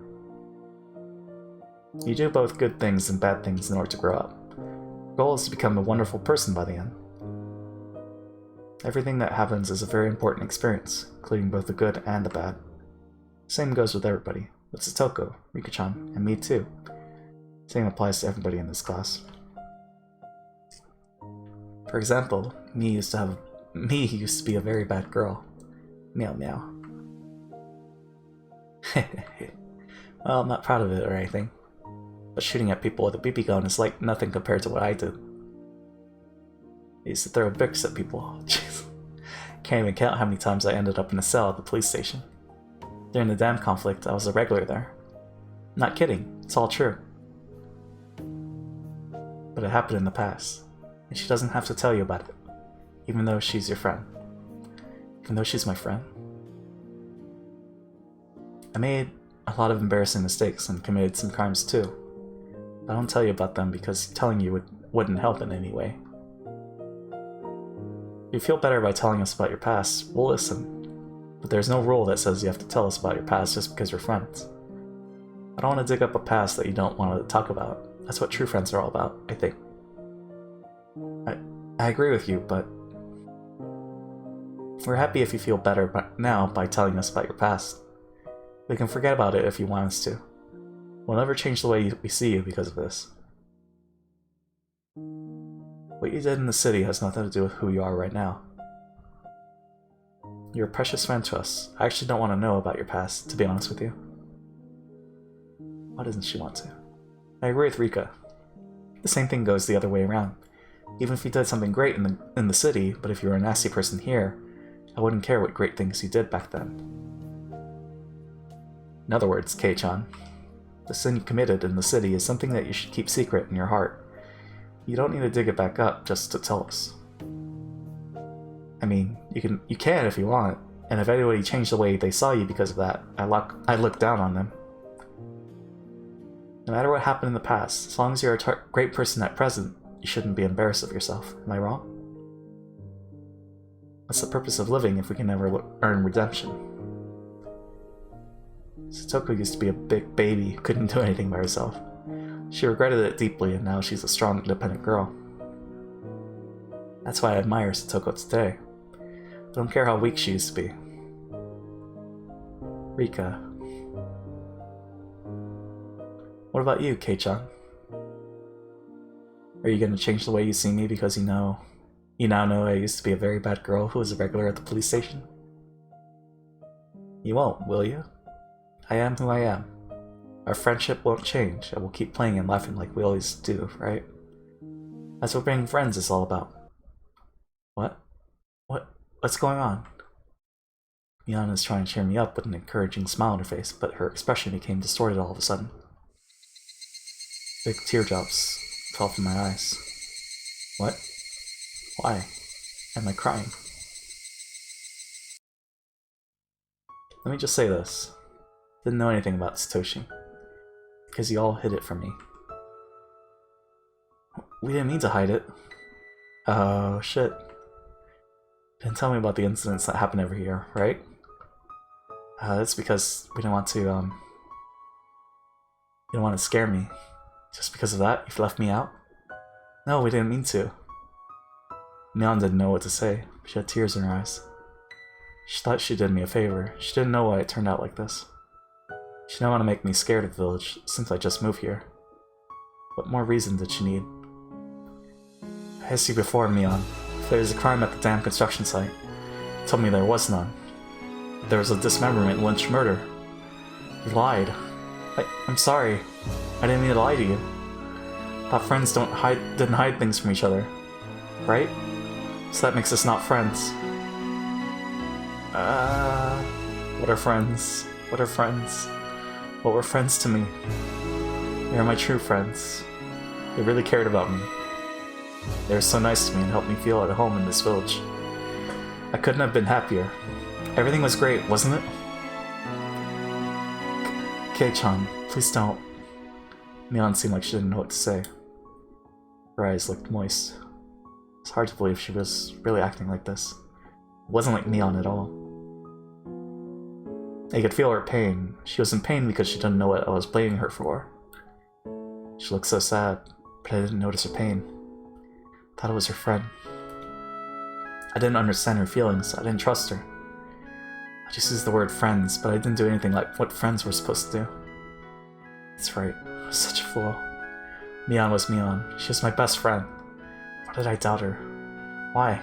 [SPEAKER 1] You do both good things and bad things in order to grow up. The goal is to become a wonderful person by the end. Everything that happens is a very important experience, including both the good and the bad. Same goes with everybody, with Satoko, Rika-chan, and me too. Same applies to everybody in this class. For example, me used to be a very bad girl. Meow meow. Well, I'm not proud of it or anything, but shooting at people with a BB gun is like nothing compared to what I did. I used to throw bricks at people. Jeez. Can't even count how many times I ended up in a cell at the police station. During the dam conflict, I was a regular there. Not kidding, it's all true. But it happened in the past, and she doesn't have to tell you about it, even though she's your friend. Even though she's my friend. I made a lot of embarrassing mistakes and committed some crimes too. I don't tell you about them because telling you wouldn't help in any way. If you feel better by telling us about your past, we'll listen. But there's no rule that says you have to tell us about your past just because we're friends. I don't want to dig up a past that you don't want to talk about. That's what true friends are all about, I think. I agree with you, but we're happy if you feel better now by telling us about your past. We can forget about it if you want us to. We'll never change the way we see you because of this. What you did in the city has nothing to do with who you are right now. You're a precious friend to us. I actually don't want to know about your past, to be honest with you. Why doesn't she want to? I agree with Rika. The same thing goes the other way around. Even if you did something great in the city, but if you were a nasty person here, I wouldn't care what great things you did back then. In other words, Kei-chan, the sin you committed in the city is something that you should keep secret in your heart. You don't need to dig it back up just to tell us. I mean, you can if you want, and if anybody changed the way they saw you because of that, I look down on them. No matter what happened in the past, as long as you're a great person at present, you shouldn't be embarrassed of yourself. Am I wrong? What's the purpose of living if we can never earn redemption? Satoko used to be a big baby who couldn't do anything by herself. She regretted it deeply, and now she's a strong, independent girl. That's why I admire Satoko today. I don't care how weak she used to be. Rika. What about you, Kei-chan? Are you gonna change the way you see me because you now know I used to be a very bad girl who was a regular at the police station? You won't, will you? I am who I am. Our friendship won't change, and we'll keep playing and laughing like we always do, right? That's what being friends is all about. What? What's going on? Mion is trying to cheer me up with an encouraging smile on her face, but her expression became distorted all of a sudden. Big teardrops fell from my eyes. What? Why am I crying? Let me just say this. Didn't know anything about Satoshi. Because you all hid it from me. We didn't mean to hide it. Oh, shit. Didn't tell me about the incidents that happened over here, right? It's because we didn't want to, you didn't want to scare me. Just because of that, you've left me out? No, we didn't mean to. Mion didn't know what to say. She had tears in her eyes. She thought she did me a favor. She didn't know why it turned out like this. She didn't want to make me scared of the village, since I just moved here. What more reason did she need? I asked you before, Mion, if there was a crime at the damn construction site. You told me there was none. There was a dismemberment, lynch, murder. You lied. I'm sorry. I didn't mean to lie to you. Thought friends didn't hide things from each other. Right? So that makes us not friends. What are friends? What are friends? What were friends to me? They are my true friends. They really cared about me. They were so nice to me and helped me feel at home in this village. I couldn't have been happier. Everything was great, wasn't it? Kei-chan, please don't. Mion seemed like she didn't know what to say. Her eyes looked moist. It's hard to believe she was really acting like this. It wasn't like Mion at all. I could feel her pain. She was in pain because she didn't know what I was blaming her for. She looked so sad, but I didn't notice her pain. I thought it was her friend. I didn't understand her feelings. I didn't trust her. I just used the word friends, but I didn't do anything like what friends were supposed to do. That's right. I was such a fool. Mion was Mion. She was my best friend. Why did I doubt her? Why?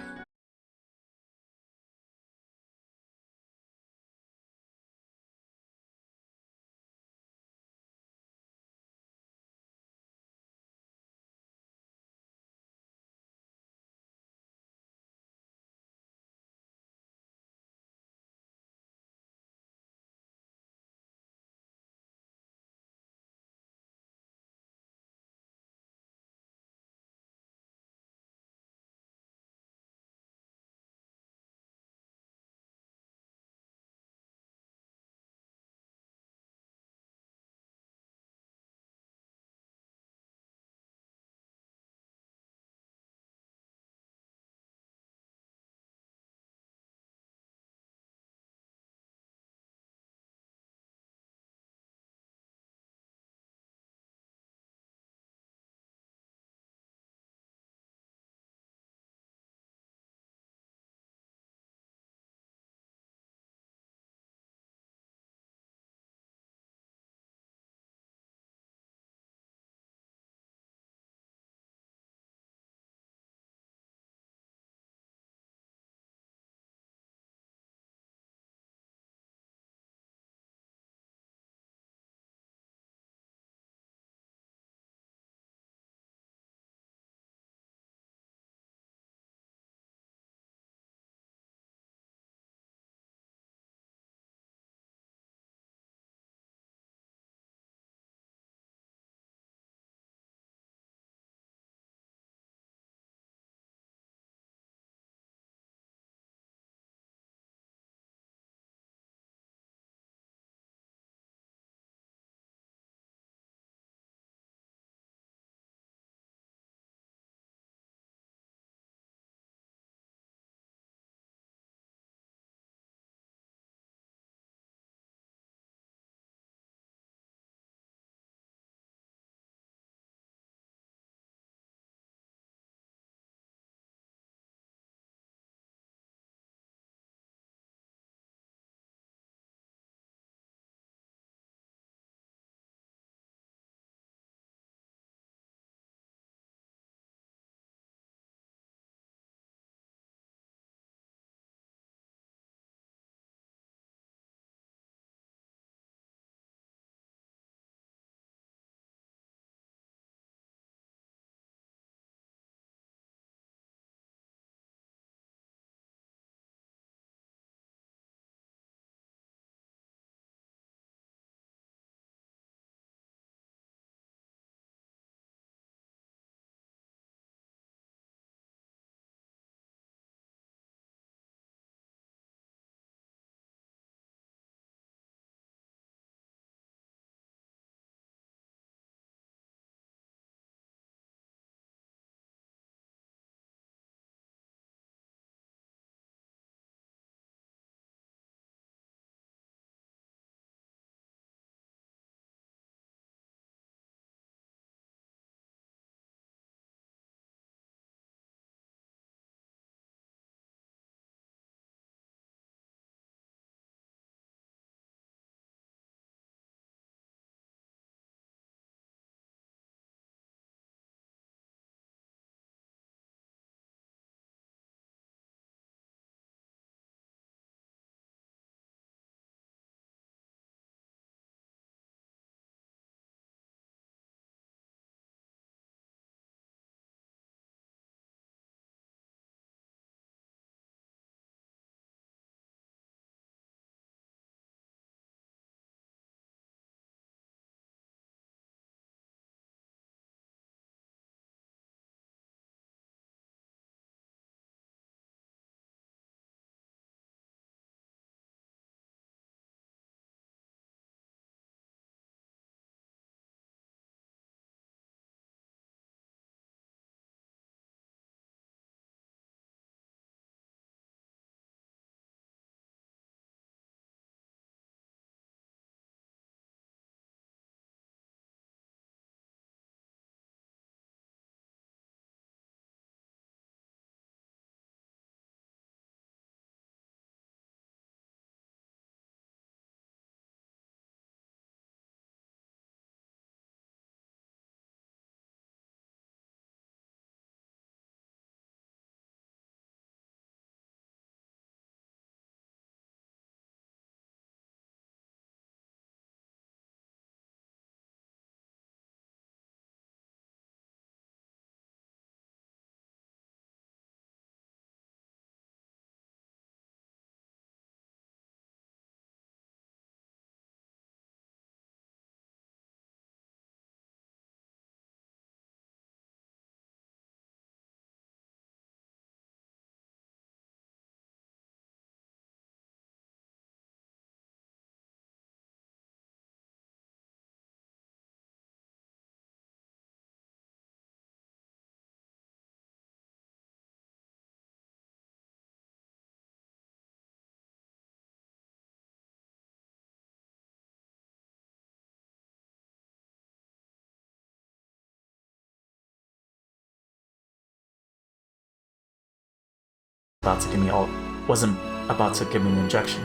[SPEAKER 1] wasn't about to give me an injection.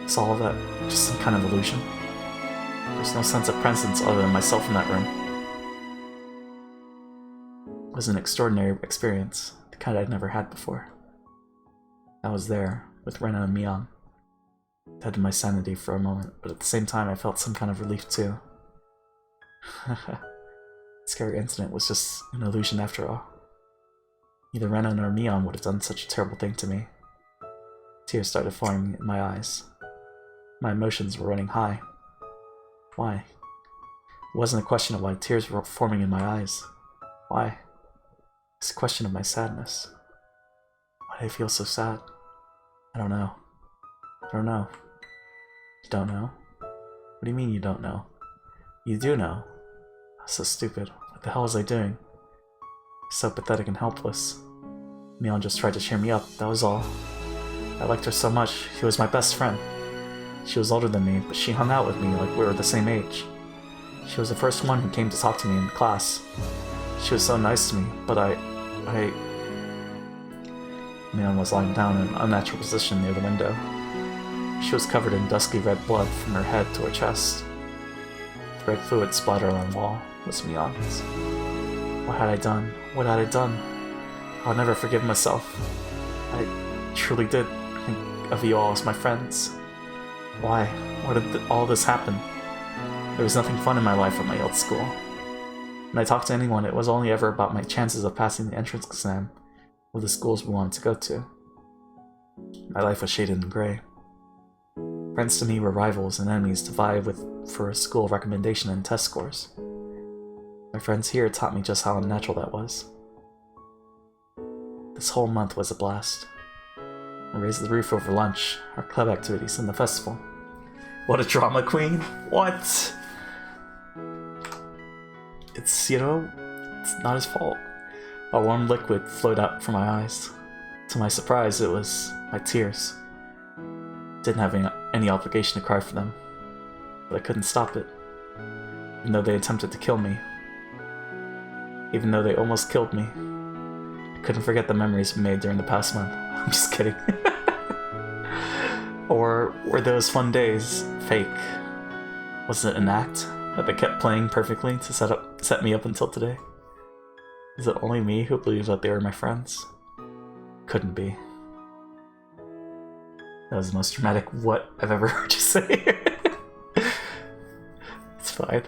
[SPEAKER 1] It's all of that just some kind of illusion. There's no sense of presence other than myself in that room. It was an extraordinary experience, the kind I'd never had before. I was there, with Rena and Mion. Dead to my sanity for a moment, but at the same time I felt some kind of relief too. The scary incident was just an illusion after all. Neither Rena nor Mion would have done such a terrible thing to me. Tears started forming in my eyes. My emotions were running high. Why? It wasn't a question of why tears were forming in my eyes. Why? It's a question of my sadness. Why did I feel so sad? I don't know. I don't know. You don't know? What do you mean you don't know? You do know. I'm so stupid. What the hell was I doing? So pathetic and helpless. Mion just tried to cheer me up, that was all. I liked her so much, she was my best friend. She was older than me, but she hung out with me like we were the same age. She was the first one who came to talk to me in class. She was so nice to me, but Mion was lying down in an unnatural position near the window. She was covered in dusky red blood from her head to her chest. The red fluid splattered on the wall was Mion's. What had I done? What had I done? I'll never forgive myself. I truly did think of you all as my friends. Why? Why did all this happen? There was nothing fun in my life at my old school. When I talked to anyone, it was only ever about my chances of passing the entrance exam of the schools we wanted to go to. My life was shaded in gray. Friends to me were rivals and enemies to vie with for a school recommendation and test scores. My friends here taught me just how unnatural that was. This whole month was a blast. I raised the roof over lunch, our club activities, and the festival. What a drama queen! What? It's not his fault. A warm liquid flowed out from my eyes. To my surprise, it was my tears. Didn't have any obligation to cry for them, but I couldn't stop it. Even though they attempted to kill me. Even though they almost killed me. I couldn't forget the memories we made during the past month. I'm just kidding. Or were those fun days fake? Was it an act that they kept playing perfectly to set me up until today? Is it only me who believed that they were my friends? Couldn't be. That was the most dramatic what I've ever heard you say. It's fine.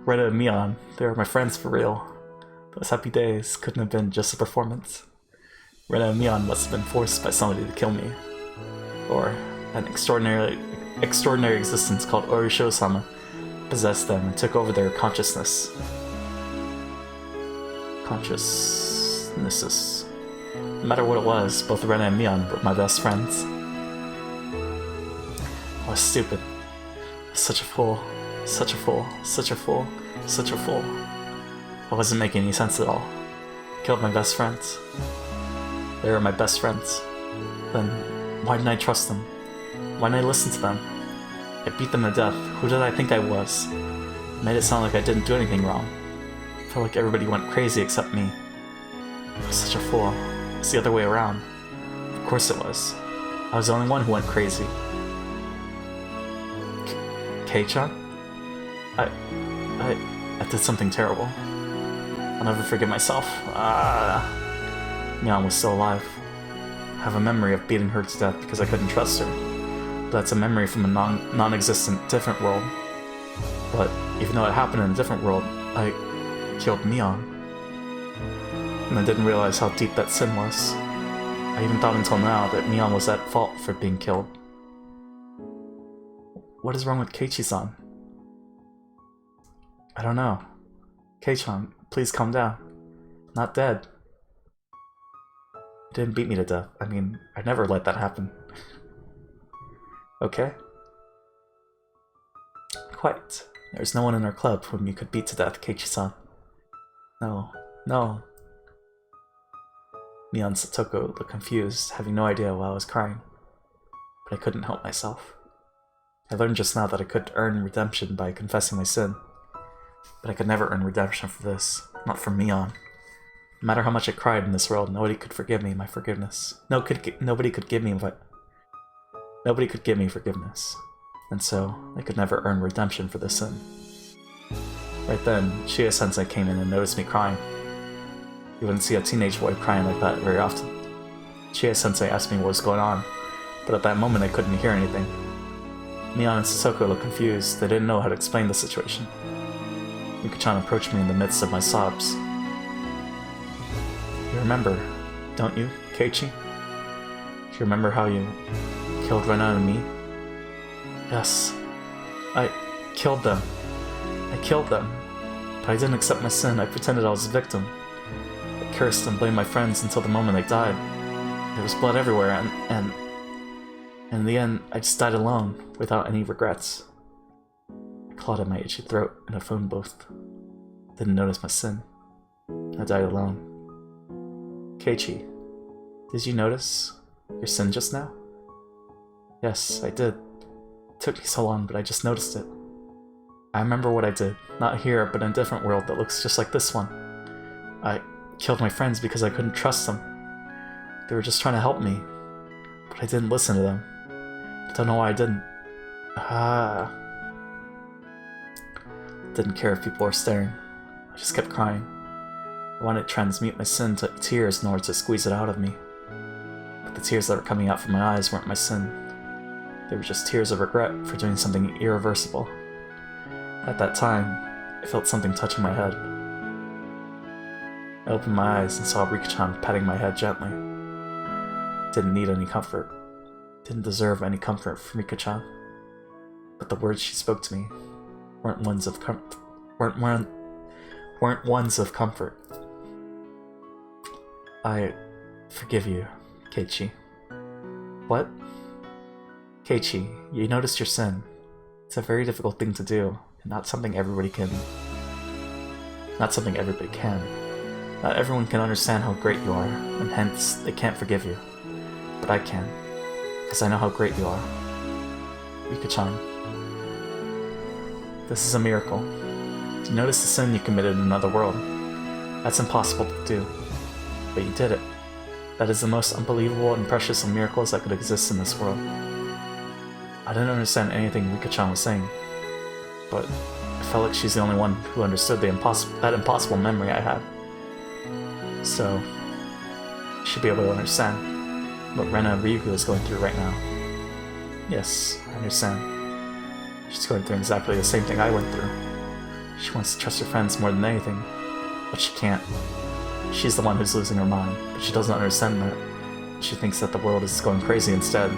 [SPEAKER 1] Rena and Mion, they were my friends for real. Those happy days couldn't have been just a performance. Rena and Mion must have been forced by somebody to kill me. Or an extraordinary existence called Orisho-sama possessed them and took over their consciousness. Consciousnesses. No matter what it was, both Rena and Mion were my best friends. I was stupid. Such a fool. Such a fool. Such a fool. Such a fool. I wasn't making any sense at all. Killed my best friends. They were my best friends. Then why didn't I trust them? Why didn't I listen to them? I beat them to death. Who did I think I was? Made it sound like I didn't do anything wrong. I felt like everybody went crazy except me. I was such a fool. It's the other way around. Of course it was. I was the only one who went crazy. Kei-chan? I did something terrible. I'll never forgive myself. Mion was still alive. I have a memory of beating her to death because I couldn't trust her. But that's a memory from a non-existent different world. But even though it happened in a different world, I killed Mion. And I didn't realize how deep that sin was. I even thought until now that Mion was at fault for being killed. What is wrong with Keiichi-san? I don't know. Kei-chan, please calm down. I'm not dead. You didn't beat me to death. I mean, I'd never let that happen. Okay? Quite. There's no one in our club whom you could beat to death, Keiichi-san. No. No. Mion Satoko looked confused, having no idea why I was crying. But I couldn't help myself. I learned just now that I could earn redemption by confessing my sin. But I could never earn redemption for this. Not from Mion. No matter how much I cried in this world, nobody could forgive me my forgiveness. Nobody could give me forgiveness. And so, I could never earn redemption for this sin. Right then, Chie-sensei came in and noticed me crying. You wouldn't see a teenage boy crying like that very often. Chie-sensei asked me what was going on, but at that moment I couldn't hear anything. Mion and Sasoko looked confused. They didn't know how to explain the situation. Miko-chan approached me in the midst of my sobs. You remember, don't you, Keiichi? Do you remember how you killed Rena and me? Yes. I killed them. But I didn't accept my sin. I pretended I was a victim. I cursed and blamed my friends until the moment they died. There was blood everywhere, and in the end, I just died alone, without any regrets. I clawed at my itchy throat in a phone booth. Didn't notice my sin. I died alone. Keiichi, did you notice your sin just now? Yes, I did. It took me so long, but I just noticed it. I remember what I did, not here, but in a different world that looks just like this one. I killed my friends because I couldn't trust them. They were just trying to help me, but I didn't listen to them. I don't know why I didn't. Didn't care if people were staring. I just kept crying. I wanted to transmute my sin to tears in order to squeeze it out of me. But the tears that were coming out from my eyes weren't my sin. They were just tears of regret for doing something irreversible. At that time, I felt something touching my head. I opened my eyes and saw Rika-chan patting my head gently. Didn't need any comfort. Didn't deserve any comfort from Rika-chan. But the words she spoke to me weren't ones of comfort. I forgive you, Keiichi. What? Keiichi, you noticed your sin. It's a very difficult thing to do, and not something everybody can. Not everyone can understand how great you are, and hence they can't forgive you. But I can, because I know how great you are. Rika-chan. This is a miracle. You notice the sin you committed in another world. That's impossible to do. But you did it. That is the most unbelievable and precious of miracles that could exist in this world. I didn't understand anything Rika-chan was saying, but I felt like she's the only one who understood that impossible memory I had. So, she should be able to understand what Rena Ryugu is going through right now. Yes, I understand. She's going through exactly the same thing I went through. She wants to trust her friends more than anything, but she can't. She's the one who's losing her mind, but she doesn't understand that. She thinks that the world is going crazy instead.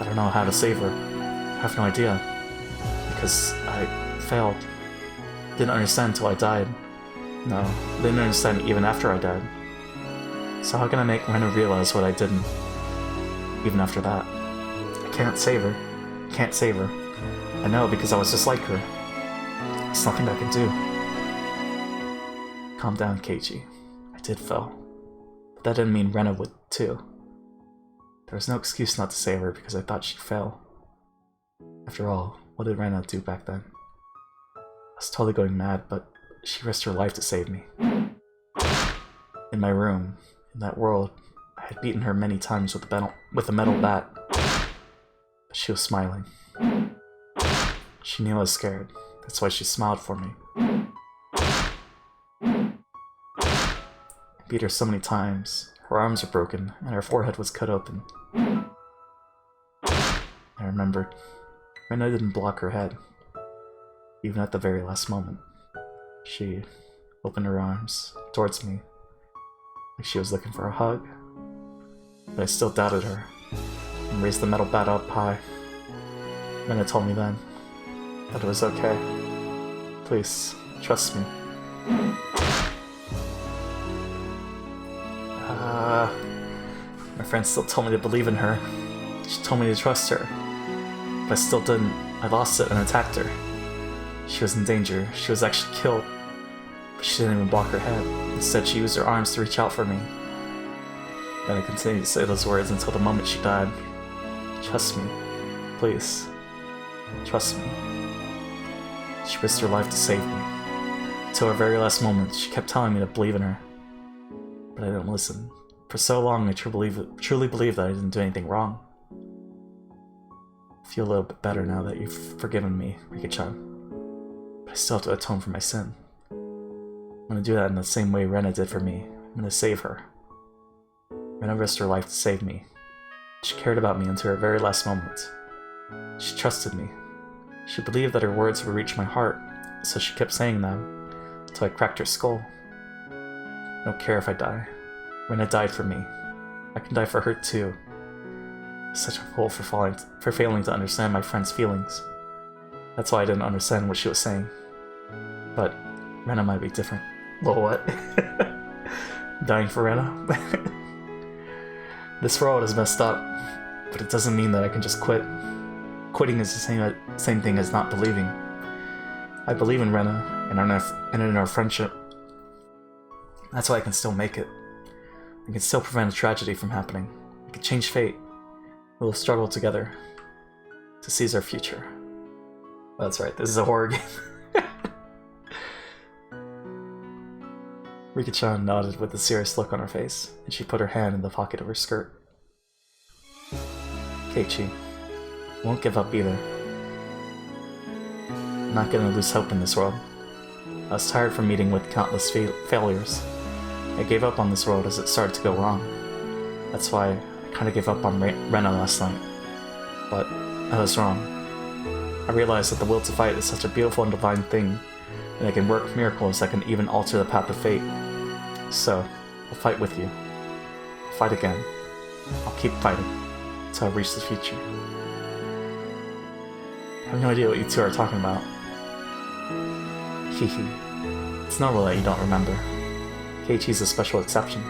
[SPEAKER 1] I don't know how to save her. I have no idea. Because I failed. Didn't understand until I died. No, didn't understand even after I died. So how can I make Rena realize what I didn't? Even after that. I can't save her. Can't save her. I know because I was just like her. There's nothing I can do. Calm down, Keiichi. I did fail. But that didn't mean Rena would too. There was no excuse not to save her because I thought she'd fail. After all, what did Rena do back then? I was totally going mad, but she risked her life to save me. In my room, in that world, I had beaten her many times with a metal bat. But she was smiling. She knew I was scared. That's why she smiled for me. I beat her so many times. Her arms were broken, and her forehead was cut open. I remembered. Rena didn't block her head. Even at the very last moment. She opened her arms towards me, like she was looking for a hug. But I still doubted her, and raised the metal bat up high. Rena told me then that it was okay. Please, trust me. My friend still told me to believe in her. She told me to trust her. But I still didn't. I lost it and attacked her. She was in danger. She was actually killed. But she didn't even block her head. Instead, she used her arms to reach out for me. Then I continued to say those words until the moment she died. Trust me. Please. Trust me. She risked her life to save me. Until her very last moment, she kept telling me to believe in her. but I didn't listen. For so long, I truly believed that I didn't do anything wrong. I feel a little bit better now that you've forgiven me, Rika-chan. But I still have to atone for my sin. I'm gonna do that in the same way Rena did for me. I'm gonna save her. Rena risked her life to save me. She cared about me until her very last moment. She trusted me. She believed that her words would reach my heart, so she kept saying them until I cracked her skull. I don't care if I die. Rena died for me. I can die for her too. I'm such a fool for failing to understand my friend's feelings. That's why I didn't understand what she was saying. But Rena might be different. Well, what? Dying for Rena? This world is messed up, but it doesn't mean that I can just quit. Quitting is the same thing as not believing. I believe in Rena and in our friendship. That's why I can still make it. I can still prevent a tragedy from happening. I can change fate. We will struggle together to seize our future. That's right, this is a horror game. Rika-chan nodded with a serious look on her face, and she put her hand in the pocket of her skirt. Keiichi, I won't give up either. I'm not gonna lose hope in this world. I was tired from meeting with countless failures. I gave up on this world as it started to go wrong. That's why I kinda gave up on Rena last night. But I was wrong. I realized that the will to fight is such a beautiful and divine thing, and it can work miracles that can even alter the path of fate. So, I'll fight with you. I'll fight again. I'll keep fighting until I reach the future. I have no idea what you two are talking about. Hehe. It's normal that you don't remember. Keiichi's a special exception.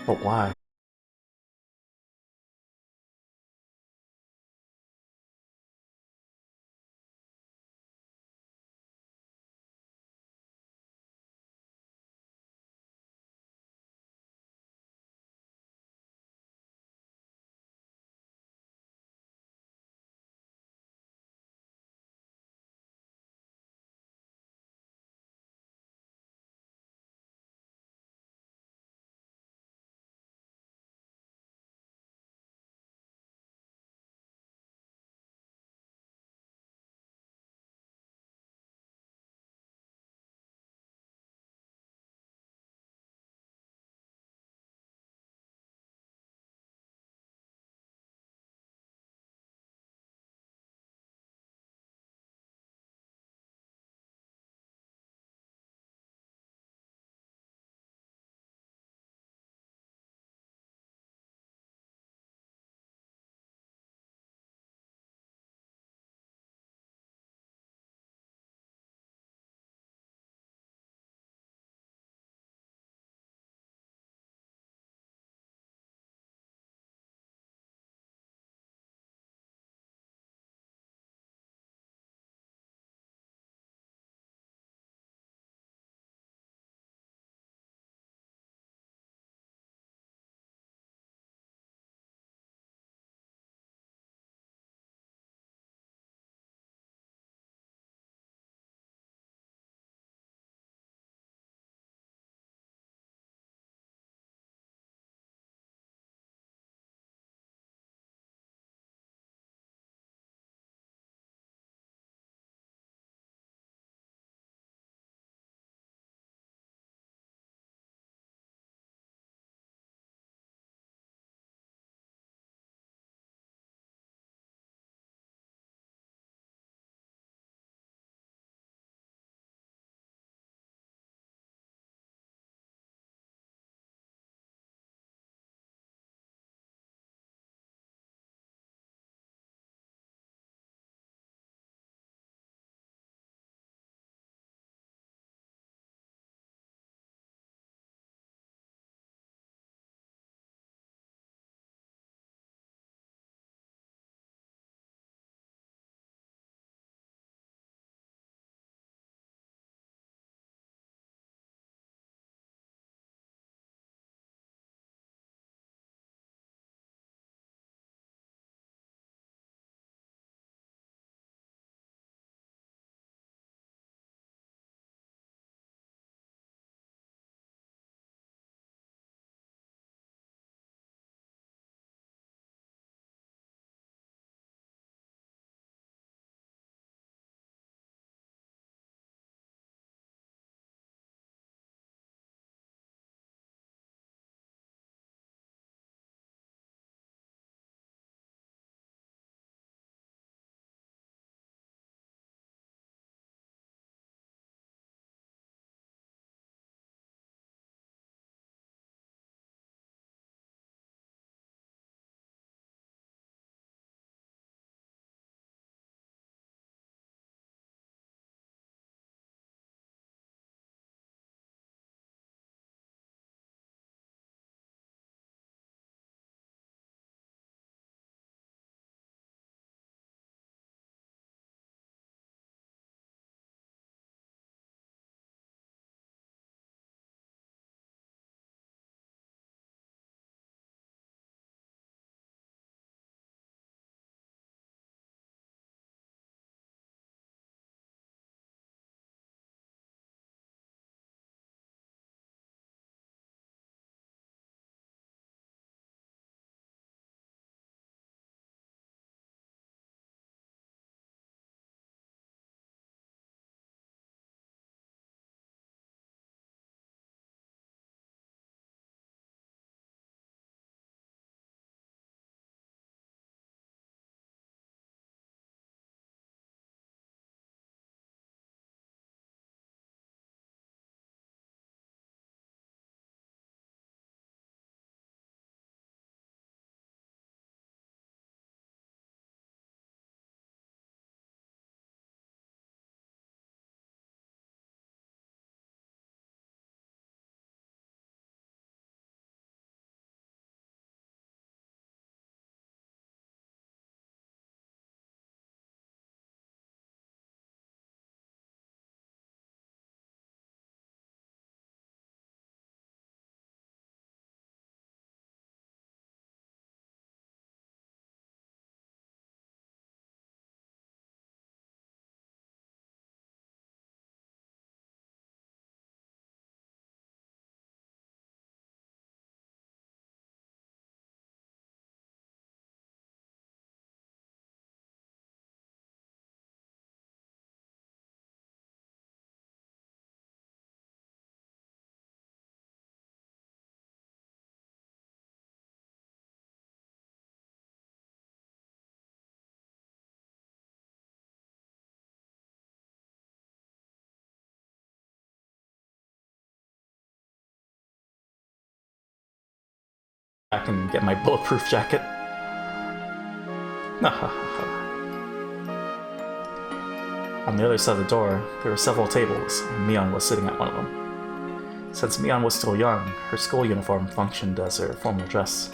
[SPEAKER 1] But why? back and get my bulletproof jacket. On the other side of the door, there were several tables, and Mion was sitting at one of them. Since Mion was still young, her school uniform functioned as her formal dress.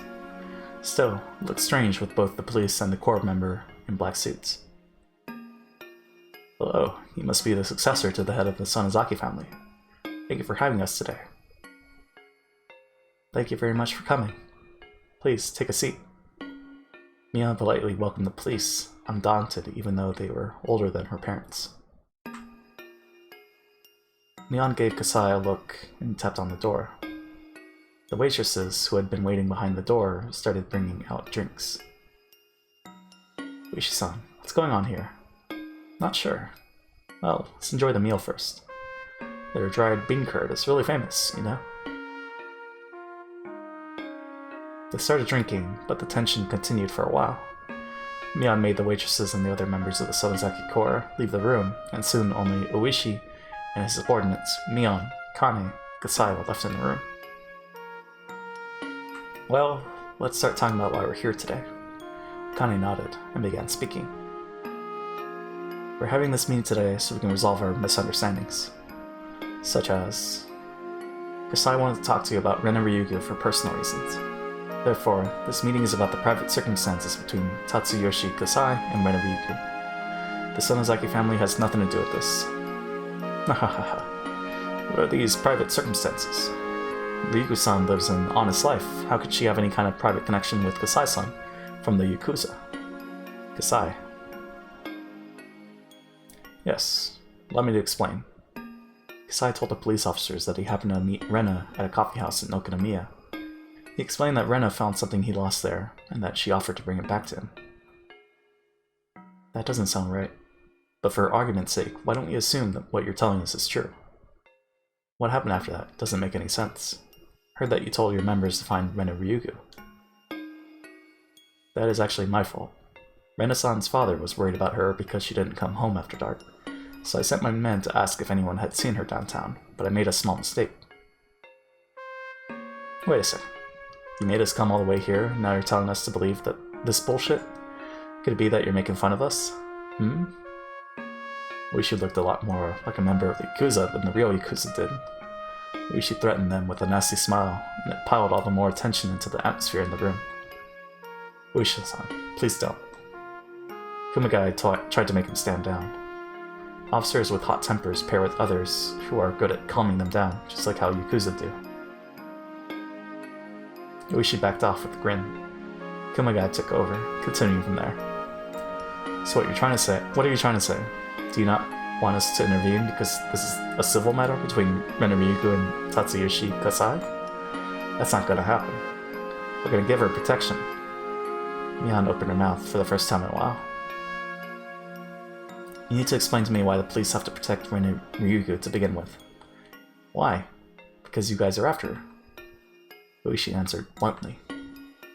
[SPEAKER 1] Still, it looked strange with both the police and the corps member in black suits. Hello, you must be the successor to the head of the Sonozaki family. Thank you for having us today. Thank you very much for coming. Please, take a seat. Mion politely welcomed the police, undaunted even though they were older than her parents. Mion gave Kasai a look and tapped on the door. The waitresses, who had been waiting behind the door, started bringing out drinks. Uishi-san, what's going on here? Not sure. Well, let's enjoy the meal first. Their dried bean curd is really famous, you know? They started drinking, but the tension continued for a while. Mion made the waitresses and the other members of the Sonozaki Corps leave the room, and soon only Uishi and his subordinates, Mion, Kane, Kasai were left in the room. Well, let's start talking about why we're here today. Kane nodded and began speaking. We're having this meeting today so we can resolve our misunderstandings. Such as... Kasai wanted to talk to you about Ren and Ryugu for personal reasons. Therefore, this meeting is about the private circumstances between Tatsuyoshi Kasai and Ren and Ryugu. The Sonozaki family has nothing to do with this. What are these private circumstances? Ryugu-san lives an honest life. How could she have any kind of private connection with Kasai-san from the Yakuza? Kasai. Yes, allow me to explain. Kasai told the police officers that he happened to meet Rena at a coffee house in Okinomiya. He explained that Rena found something he lost there, and that she offered to bring it back to him. That doesn't sound right. But for argument's sake, why don't we assume that what you're telling us is true? What happened after that doesn't make any sense. Heard that you told your members to find Ren and Ryugu. That is actually my fault. Rena-san's father was worried about her because she didn't come home after dark, so I sent my men to ask if anyone had seen her downtown, but I made a small mistake. Wait a second. You made us come all the way here, and now you're telling us to believe that this bullshit? Could it be that you're making fun of us? Uishi looked a lot more like a member of the Yakuza than the real Yakuza did. Uishi threatened them with a nasty smile, and it piled all the more tension into the atmosphere in the room. Uishi-san, please don't. Kumagai tried to make him stand down. Officers with hot tempers pair with others who are good at calming them down, just like how Yakuza do. Uishi backed off with a grin. Kumagai took over, continuing from there. So what are you trying to say? Do you not want us to intervene because this is a civil matter between Ren and Ryugu and Tatsuyoshi Kasai? That's not gonna happen. We're gonna give her protection. Mion opened her mouth for the first time in a while. You need to explain to me why the police have to protect Ren and Ryugu to begin with. Why? Because you guys are after her. Uishi answered bluntly,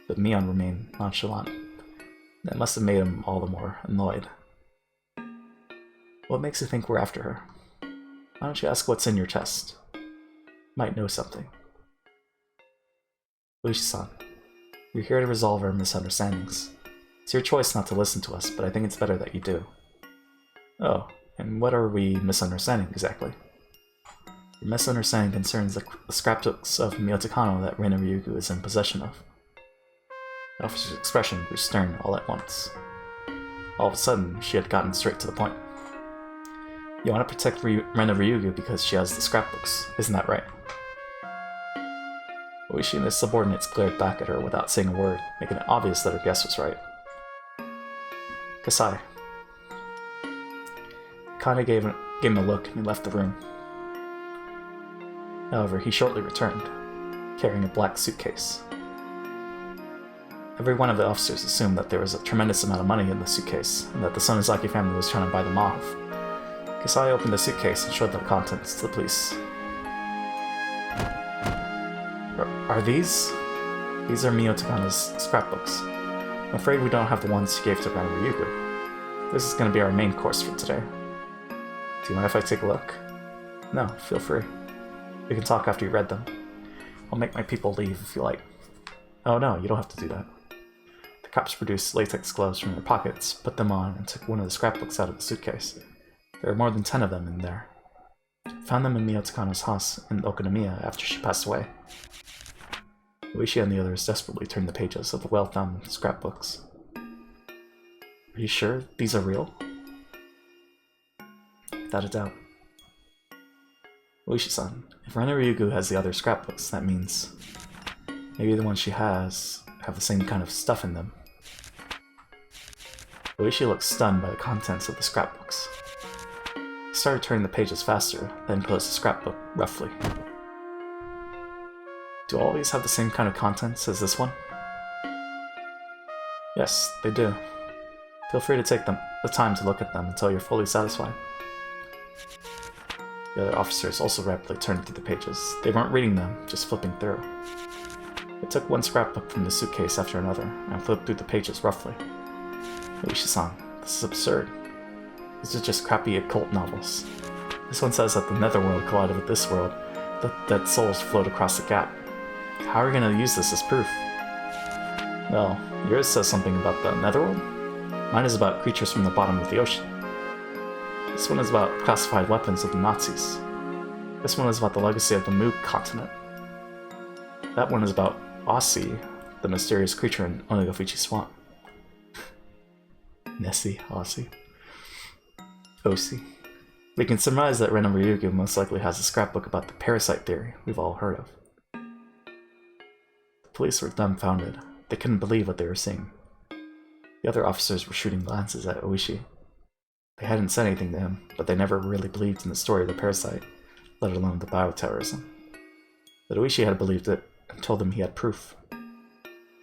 [SPEAKER 1] but Mion remained nonchalant. That must have made him all the more annoyed. What makes you think we're after her? Why don't you ask what's in your chest? Might know something. Uishi-san, we're here to resolve our misunderstandings. It's your choice not to listen to us, but I think it's better that you do. Oh, and what are we misunderstanding exactly? Your misunderstanding concerns the scrapbooks of Miyotakano that Ren and Ryugu is in possession of. The officer's expression grew stern all at once. All of a sudden, she had gotten straight to the point. You want to protect Ren and Ryugu because she has the scrapbooks, isn't that right? Uishi and his subordinates glared back at her without saying a word, making it obvious that her guess was right. Kasai. Kane gave him a look and he left the room. However, he shortly returned, carrying a black suitcase. Every one of the officers assumed that there was a tremendous amount of money in the suitcase, and that the Sonozaki family was trying to buy them off. Kasai opened the suitcase and showed the contents to the police. Are these? These are Miyotakana's scrapbooks. I'm afraid we don't have the ones she gave to Ren and Ryugu. This is going to be our main course for today. Do you mind if I take a look? No, feel free. We can talk after you read them. I'll make my people leave if you like. Oh no, you don't have to do that. The cops produced latex gloves from their pockets, put them on, and took one of the scrapbooks out of the suitcase. There were more than 10 of them in there. Found them in Mio Takano's house in Okonomiya after she passed away. Oishi and the others desperately turned the pages of the well-thumbed scrapbooks. Are you sure these are real? Without a doubt. Oishi-san, if Rena Ryugu has the other scrapbooks, that means maybe the ones she has have the same kind of stuff in them. Oishi looked stunned by the contents of the scrapbooks. He started turning the pages faster, then closed the scrapbook roughly. Do all these have the same kind of contents as this one? Yes, they do. Feel free to take the time to look at them until you're fully satisfied. The other officers also rapidly turned through the pages. They weren't reading them, just flipping through. They took one scrapbook from the suitcase after another, and flipped through the pages roughly. Oishi-san, this is absurd. These are just crappy occult novels. This one says that the netherworld collided with this world, that souls float across the gap. How are we going to use this as proof? Well, yours says something about the netherworld. Mine is about creatures from the bottom of the ocean. This one is about classified weapons of the Nazis. This one is about the legacy of the Moog continent. That one is about Aussie, the mysterious creature in Onegafuchi Swamp. Nessie, Aussie. Osi. We can surmise that Rena Ryugu most likely has a scrapbook about the parasite theory we've all heard of. The police were dumbfounded. They couldn't believe what they were seeing. The other officers were shooting glances at Oishi. They hadn't said anything to him, but they never really believed in the story of the parasite, let alone the bioterrorism. But Oishi had believed it, and told them he had proof.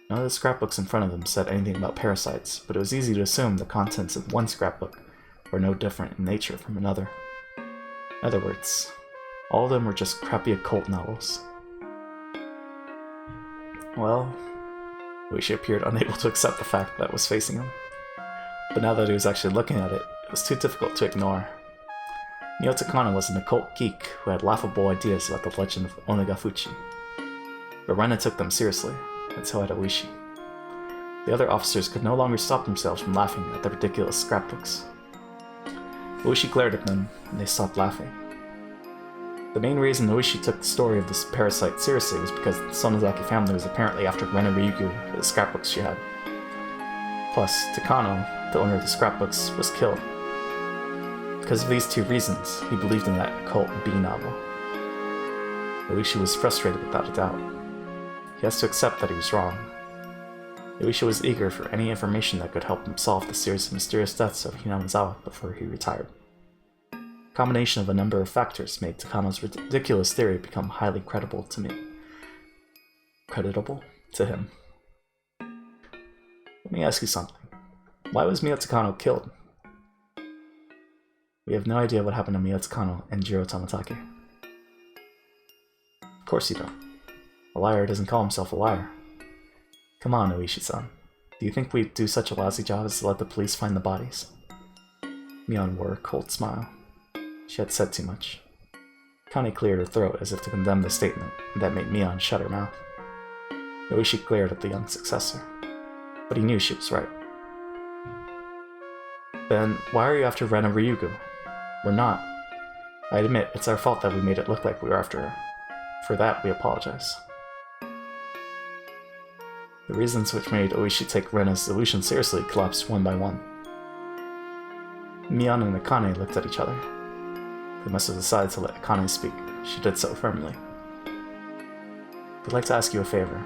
[SPEAKER 1] None of the scrapbooks in front of them said anything about parasites, but it was easy to assume the contents of one scrapbook were no different in nature from another. In other words, all of them were just crappy occult novels. Well, Oishi appeared unable to accept the fact that was facing him. But now that he was actually looking at it, it was too difficult to ignore. Mio Takano was an occult geek who had laughable ideas about the legend of Onegafuchi. But Rena took them seriously, and so had Oishi. The other officers could no longer stop themselves from laughing at the ridiculous scrapbooks. Oishi glared at them, and they stopped laughing. The main reason Oishi took the story of this parasite seriously was because the Sonozaki family was apparently after Rena Ryugu for the scrapbooks she had. Plus, Takano, the owner of the scrapbooks, was killed. Because of these two reasons, he believed in that occult B novel. Oishi was frustrated without a doubt. He has to accept that he was wrong. Oishi was eager for any information that could help him solve the series of mysterious deaths of Hinamizawa before he retired. A combination of a number of factors made Takano's ridiculous theory become highly credible to me. Creditable to him. Let me ask you something. Why was Mio Takano killed? We have no idea what happened to Mio Takano and Jiro Tamatake. Of course you don't. A liar doesn't call himself a liar. Come on, Oishi-san. Do you think we'd do such a lousy job as to let the police find the bodies? Mion wore a cold smile. She had said too much. Kane cleared her throat as if to condemn the statement, and that made Mion shut her mouth. Oishi glared at the young successor. But he knew she was right. Then, why are you after Rena Ryugu? We're not. I admit, it's our fault that we made it look like we were after her. For that, we apologize. The reasons which made Oishi take Rena's delusion seriously collapsed one by one. Mion and Akane looked at each other. They must have decided to let Akane speak. She did so firmly. We'd like to ask you a favor.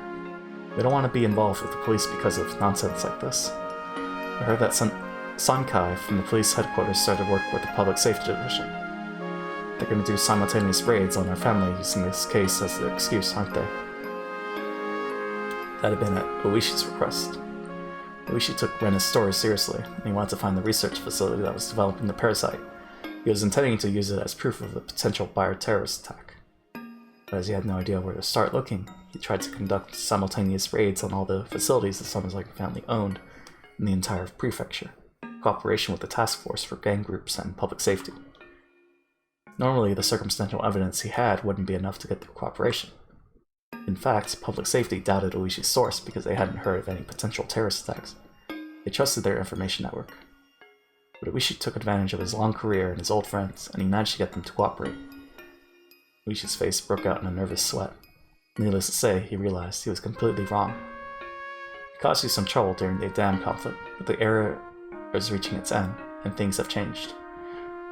[SPEAKER 1] We don't want to be involved with the police because of nonsense like this. I heard that Sankai from the police headquarters started work with the public safety division. They're going to do simultaneous raids on our family using this case as the excuse, aren't they? That had been at Oishi's request. Oishi took Rena's story seriously, and he wanted to find the research facility that was developing the parasite. He was intending to use it as proof of the potential bioterrorist attack. But as he had no idea where to start looking, he tried to conduct simultaneous raids on all the facilities the Sonozaki family owned in the entire prefecture, in cooperation with the task force for gang groups and public safety. Normally, the circumstantial evidence he had wouldn't be enough to get the cooperation. In fact, public safety doubted Uishi's source because they hadn't heard of any potential terrorist attacks. They trusted their information network. But Uishi took advantage of his long career and his old friends, and he managed to get them to cooperate. Uishi's face broke out in a nervous sweat. Needless to say, he realized he was completely wrong. He caused you some trouble during the dam conflict, but the era is reaching its end, and things have changed.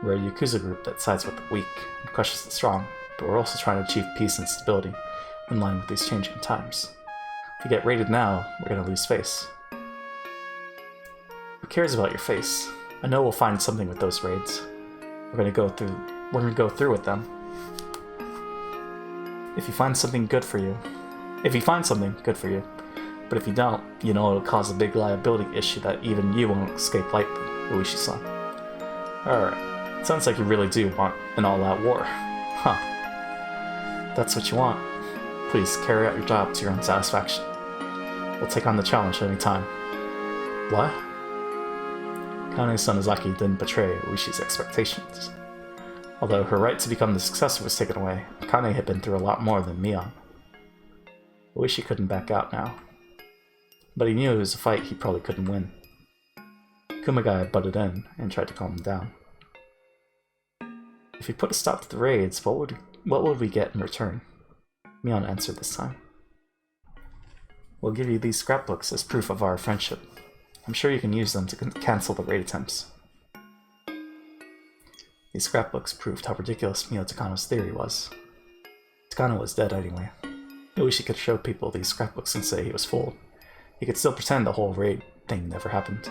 [SPEAKER 1] We're a Yakuza group that sides with the weak and crushes the strong, but we're also trying to achieve peace and stability in line with these changing times. If we get raided now, we're going to lose face. Who cares about your face? I know we'll find something with those raids. We're going to go through with them. If you find something, good for you. But if you don't, you know it'll cause a big liability issue that even you won't escape lightly, Uishi-san. Alright, sounds like you really do want an all-out war. Huh. That's what you want. Please carry out your job to your own satisfaction. We'll take on the challenge any time. What? Kane Sonozaki didn't betray Uishi's expectations. Although her right to become the successor was taken away, Kane had been through a lot more than Mion. Uishi couldn't back out now. But he knew it was a fight he probably couldn't win. Kumagai butted in and tried to calm him down. If we put a stop to the raids, what would we get in return? Mion answered this time. We'll give you these scrapbooks as proof of our friendship. I'm sure you can use them to cancel the raid attempts. These scrapbooks proved how ridiculous Mio Takano's theory was. Takano was dead anyway. Uishi could show people these scrapbooks and say he was fooled. He could still pretend the whole raid thing never happened.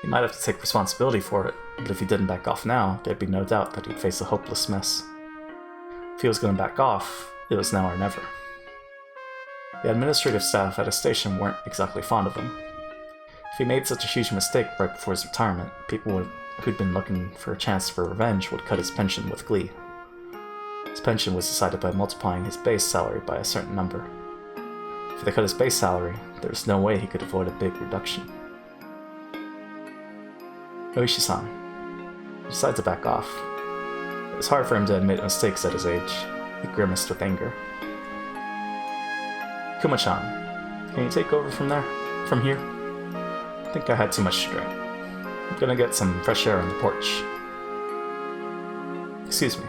[SPEAKER 1] He might have to take responsibility for it, but if he didn't back off now, there'd be no doubt that he'd face a hopeless mess. If he was going to back off, it was now or never. The administrative staff at his station weren't exactly fond of him. If he made such a huge mistake right before his retirement, people who'd been looking for a chance for revenge would cut his pension with glee. His pension was decided by multiplying his base salary by a certain number. If they cut his base salary, there was no way he could avoid a big reduction. Uishi-san decided to back off. It was hard for him to admit mistakes at his age. He grimaced with anger. Kuma-chan, can you take over from here? I think I had too much to drink. I'm gonna get some fresh air on the porch. Excuse me.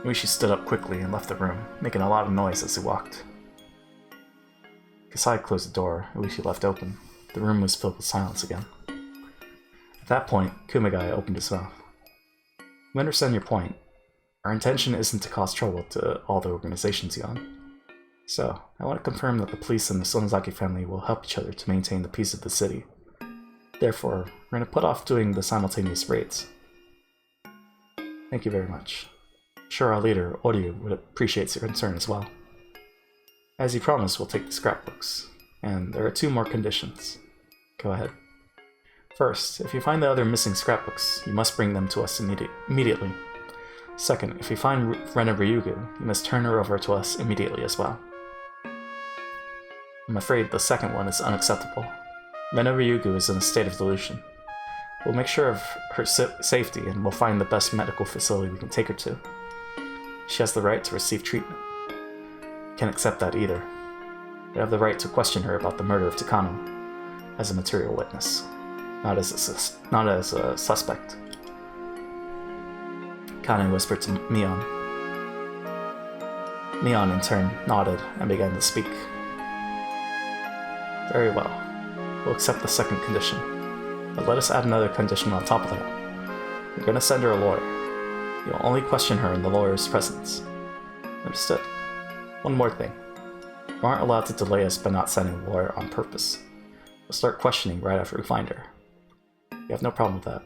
[SPEAKER 1] Uishi stood up quickly and left the room, making a lot of noise as he walked. Kasai closed the door, Uishi left open. The room was filled with silence again. At that point, Kumagai opened his mouth. We understand your point. Our intention isn't to cause trouble to all the organizations you own. So, I want to confirm that the police and the Sonozaki family will help each other to maintain the peace of the city. Therefore, we're going to put off doing the simultaneous raids. Thank you very much. I'm sure our leader, Oryu, would appreciate your concern as well. As you promised, we'll take the scrapbooks. And there are 2 more conditions. Go ahead. First, if you find the other missing scrapbooks, you must bring them to us immediately. Second, if you find Rena Ryugu, you must turn her over to us immediately as well. I'm afraid the second one is unacceptable. Rena Ryugu is in a state of delusion. We'll make sure of her safety and we'll find the best medical facility we can take her to. She has the right to receive treatment. Can't accept that either. We have the right to question her about the murder of Takano as a material witness, not as a suspect. Kane whispered to Mion. Mion, in turn, nodded and began to speak. Very well. We'll accept the second condition. But let us add another condition on top of that. We're going to send her a lawyer. You'll only question her in the lawyer's presence. Understood. One more thing. You aren't allowed to delay us by not sending a lawyer on purpose. We'll start questioning right after we find her. You have no problem with that.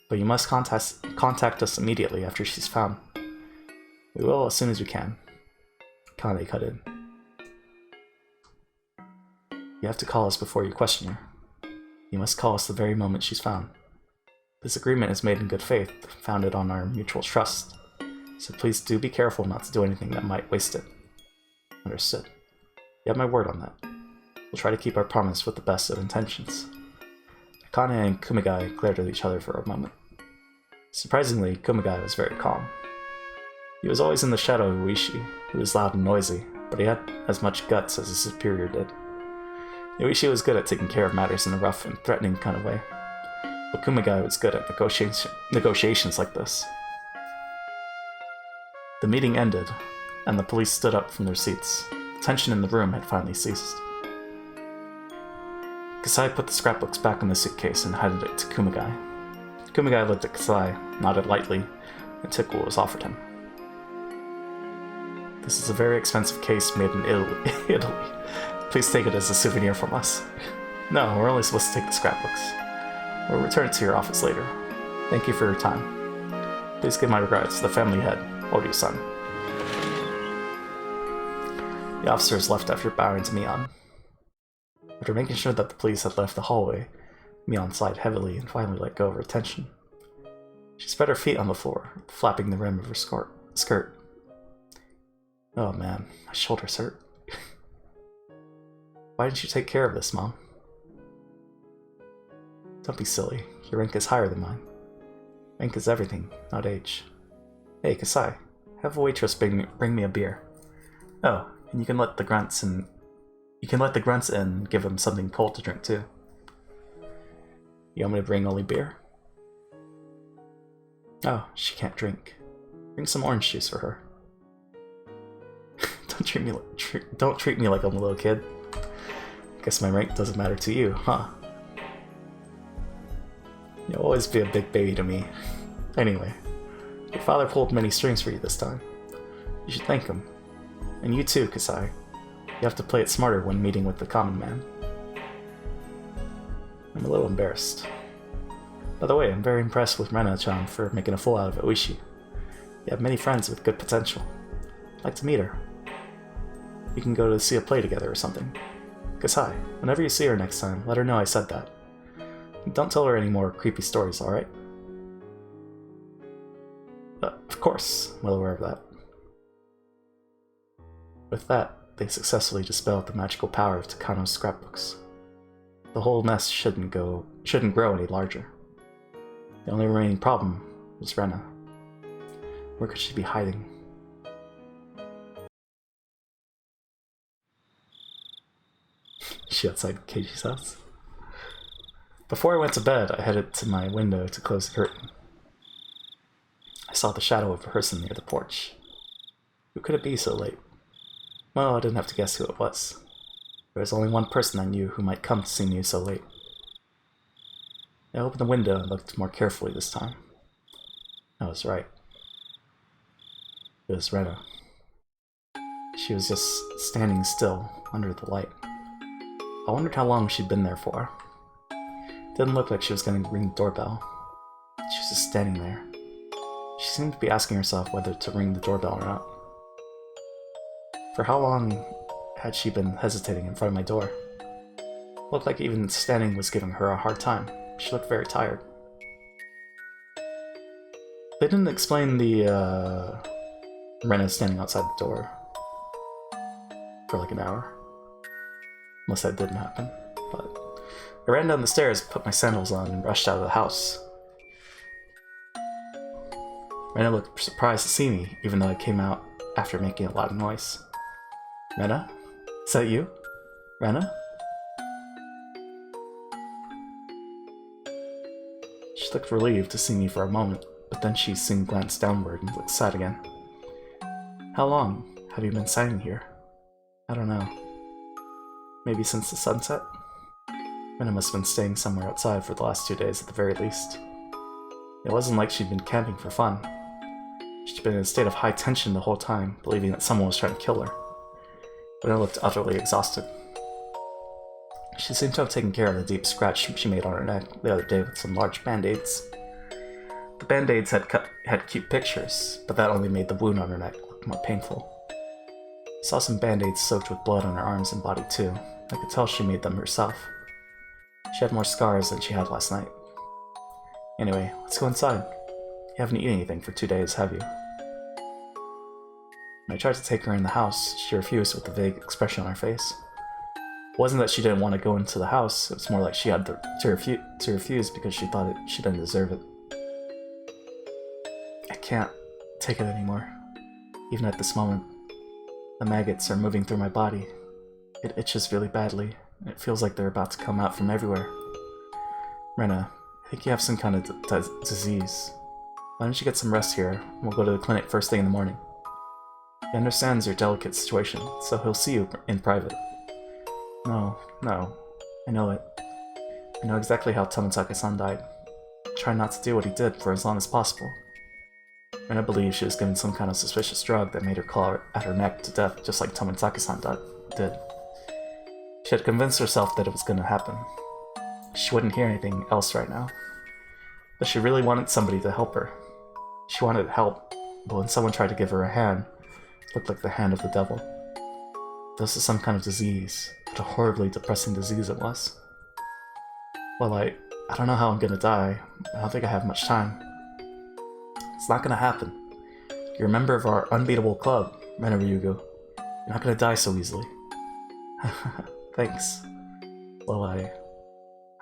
[SPEAKER 1] But you must contact us immediately after she's found. We will as soon as we can. Kane cut in. You have to call us before you question her. You must call us the very moment she's found. This agreement is made in good faith, founded on our mutual trust. So please do be careful not to do anything that might waste it. Understood. You have my word on that. We'll try to keep our promise with the best of intentions. Kane and Kumagai glared at each other for a moment. Surprisingly, Kumagai was very calm. He was always in the shadow of Uishi, He was loud and noisy, but he had as much guts as his superior did. Yoichi was good at taking care of matters in a rough and threatening kind of way, but Kumagai was good at negotiations like this. The meeting ended, and the police stood up from their seats. The tension in the room had finally ceased. Kasai put the scrapbooks back in the suitcase and handed it to Kumagai. Kumagai looked at Kasai, nodded lightly, and took what was offered him. This is a very expensive case made in Italy. Please take it as a souvenir from us. No, we're only supposed to take the scrapbooks. We'll return it to your office later. Thank you for your time. Please give my regards to the family head, Oryu-san. The officers left after bowing to Mion. After making sure that the police had left the hallway, Mion sighed heavily and finally let go of her tension. She spread her feet on the floor, flapping the rim of her skirt. Oh man, my shoulders hurt. Why didn't you take care of this, Mom? Don't be silly. Your rank is higher than mine. Rank is everything, not age. Hey, Kasai, have a waitress bring me a beer. Oh, and you can let the grunts in. And give them something cold to drink too. You want me to bring only beer? Oh, she can't drink. Bring some orange juice for her. Don't treat me like I'm a little kid. Guess my rank doesn't matter to you, huh? You'll always be a big baby to me. Anyway, your father pulled many strings for you this time. You should thank him. And you too, Kasai. You have to play it smarter when meeting with the common man. I'm a little embarrassed. By the way, I'm very impressed with Rena-chan for making a fool out of Oishi. You have many friends with good potential. I'd like to meet her. We can go to see a play together or something. Kasai, whenever you see her next time, let her know I said that. Don't tell her any more creepy stories, alright? Of course, well aware of that. With that, they successfully dispelled the magical power of Takano's scrapbooks. The whole nest shouldn't grow any larger. The only remaining problem was Rena. Where could she be hiding? Is she outside Keiji's house? Before I went to bed, I headed to my window to close the curtain. I saw the shadow of a person near the porch. Who could it be so late? Well, I didn't have to guess who it was. There was only one person I knew who might come to see me so late. I opened the window and looked more carefully this time. I was right. It was Rena. She was just standing still under the light. I wondered how long she'd been there for. It didn't look like she was going to ring the doorbell. She was just standing there. She seemed to be asking herself whether to ring the doorbell or not. For how long had she been hesitating in front of my door? It looked like even standing was giving her a hard time. She looked very tired. They didn't explain the Rena standing outside the door for like an hour. Unless that didn't happen. But I ran down the stairs, put my sandals on, and rushed out of the house. Rena looked surprised to see me, even though I came out after making a loud noise. Rena? Is that you? Rena? She looked relieved to see me for a moment, but then she soon glanced downward and looked sad again. How long have you been standing here? I don't know. Maybe since the sunset? Rena must have been staying somewhere outside for the last 2 days at the very least. It wasn't like she'd been camping for fun. She'd been in a state of high tension the whole time, believing that someone was trying to kill her. Rena looked utterly exhausted. She seemed to have taken care of the deep scratch she made on her neck the other day with some large band-aids. The band-aids had cute pictures, but that only made the wound on her neck look more painful. I saw some band-aids soaked with blood on her arms and body too. I could tell she made them herself. She had more scars than she had last night. Anyway, let's go inside. You haven't eaten anything for 2 days, have you? When I tried to take her in the house, she refused with a vague expression on her face. It wasn't that she didn't want to go into the house, it was more like she had to refuse because she thought she didn't deserve it. I can't take it anymore. Even at this moment, The maggots are moving through my body. It itches really badly, and it feels like they're about to come out from everywhere. Rena, I think you have some kind of disease. Why don't you get some rest here, and we'll go to the clinic first thing in the morning. He understands your delicate situation, so he'll see you in private. No, I know it. I know exactly how Tomitake-san died. Try not to do what he did for as long as possible. Rena believes she was given some kind of suspicious drug that made her claw at her neck to death, just like Tomitake-san did. She had convinced herself that it was going to happen. She wouldn't hear anything else right now. But she really wanted somebody to help her. She wanted help, but when someone tried to give her a hand, it looked like the hand of the devil. This is some kind of disease, what a horribly depressing disease it was. Well, I don't know how I'm gonna die. I don't think I have much time. It's not gonna happen. You're a member of our unbeatable club, Rena Ryugu. You're not gonna die so easily. Thanks. Well, I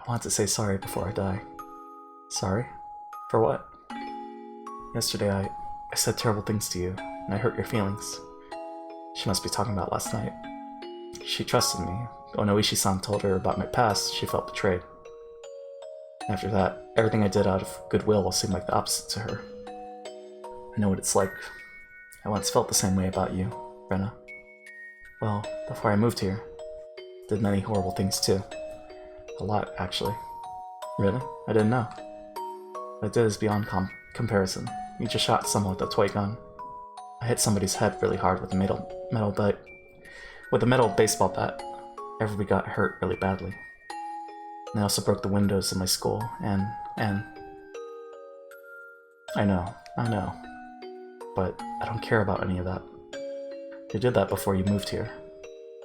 [SPEAKER 1] want to say sorry before I die. Sorry? For what? Yesterday I said terrible things to you, and I hurt your feelings. She must be talking about last night. She trusted me. When Oishi-san told her about my past, she felt betrayed. After that, everything I did out of goodwill seemed like the opposite to her. I know what it's like. I once felt the same way about you, Rena. Well, before I moved here, I did many horrible things too. A lot, actually. Really? I didn't know. What I did is beyond comparison. You just shot someone with a toy gun. I hit somebody's head really hard with a metal baseball bat. Everybody got hurt really badly. And I also broke the windows of my school, and... I know. But I don't care about any of that. You did that before you moved here.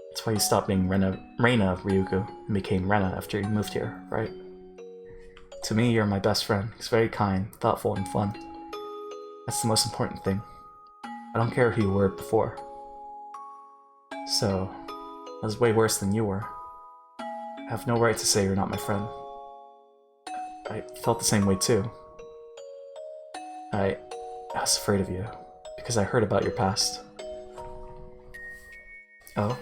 [SPEAKER 1] That's why you stopped being Reina Ryugu and became Rena after you moved here, right? To me, you're my best friend. He's very kind, thoughtful, and fun. That's the most important thing. I don't care who you were before. So, I was way worse than you were. I have no right to say you're not my friend. I felt the same way too. I was afraid of you, because I heard about your past. Oh?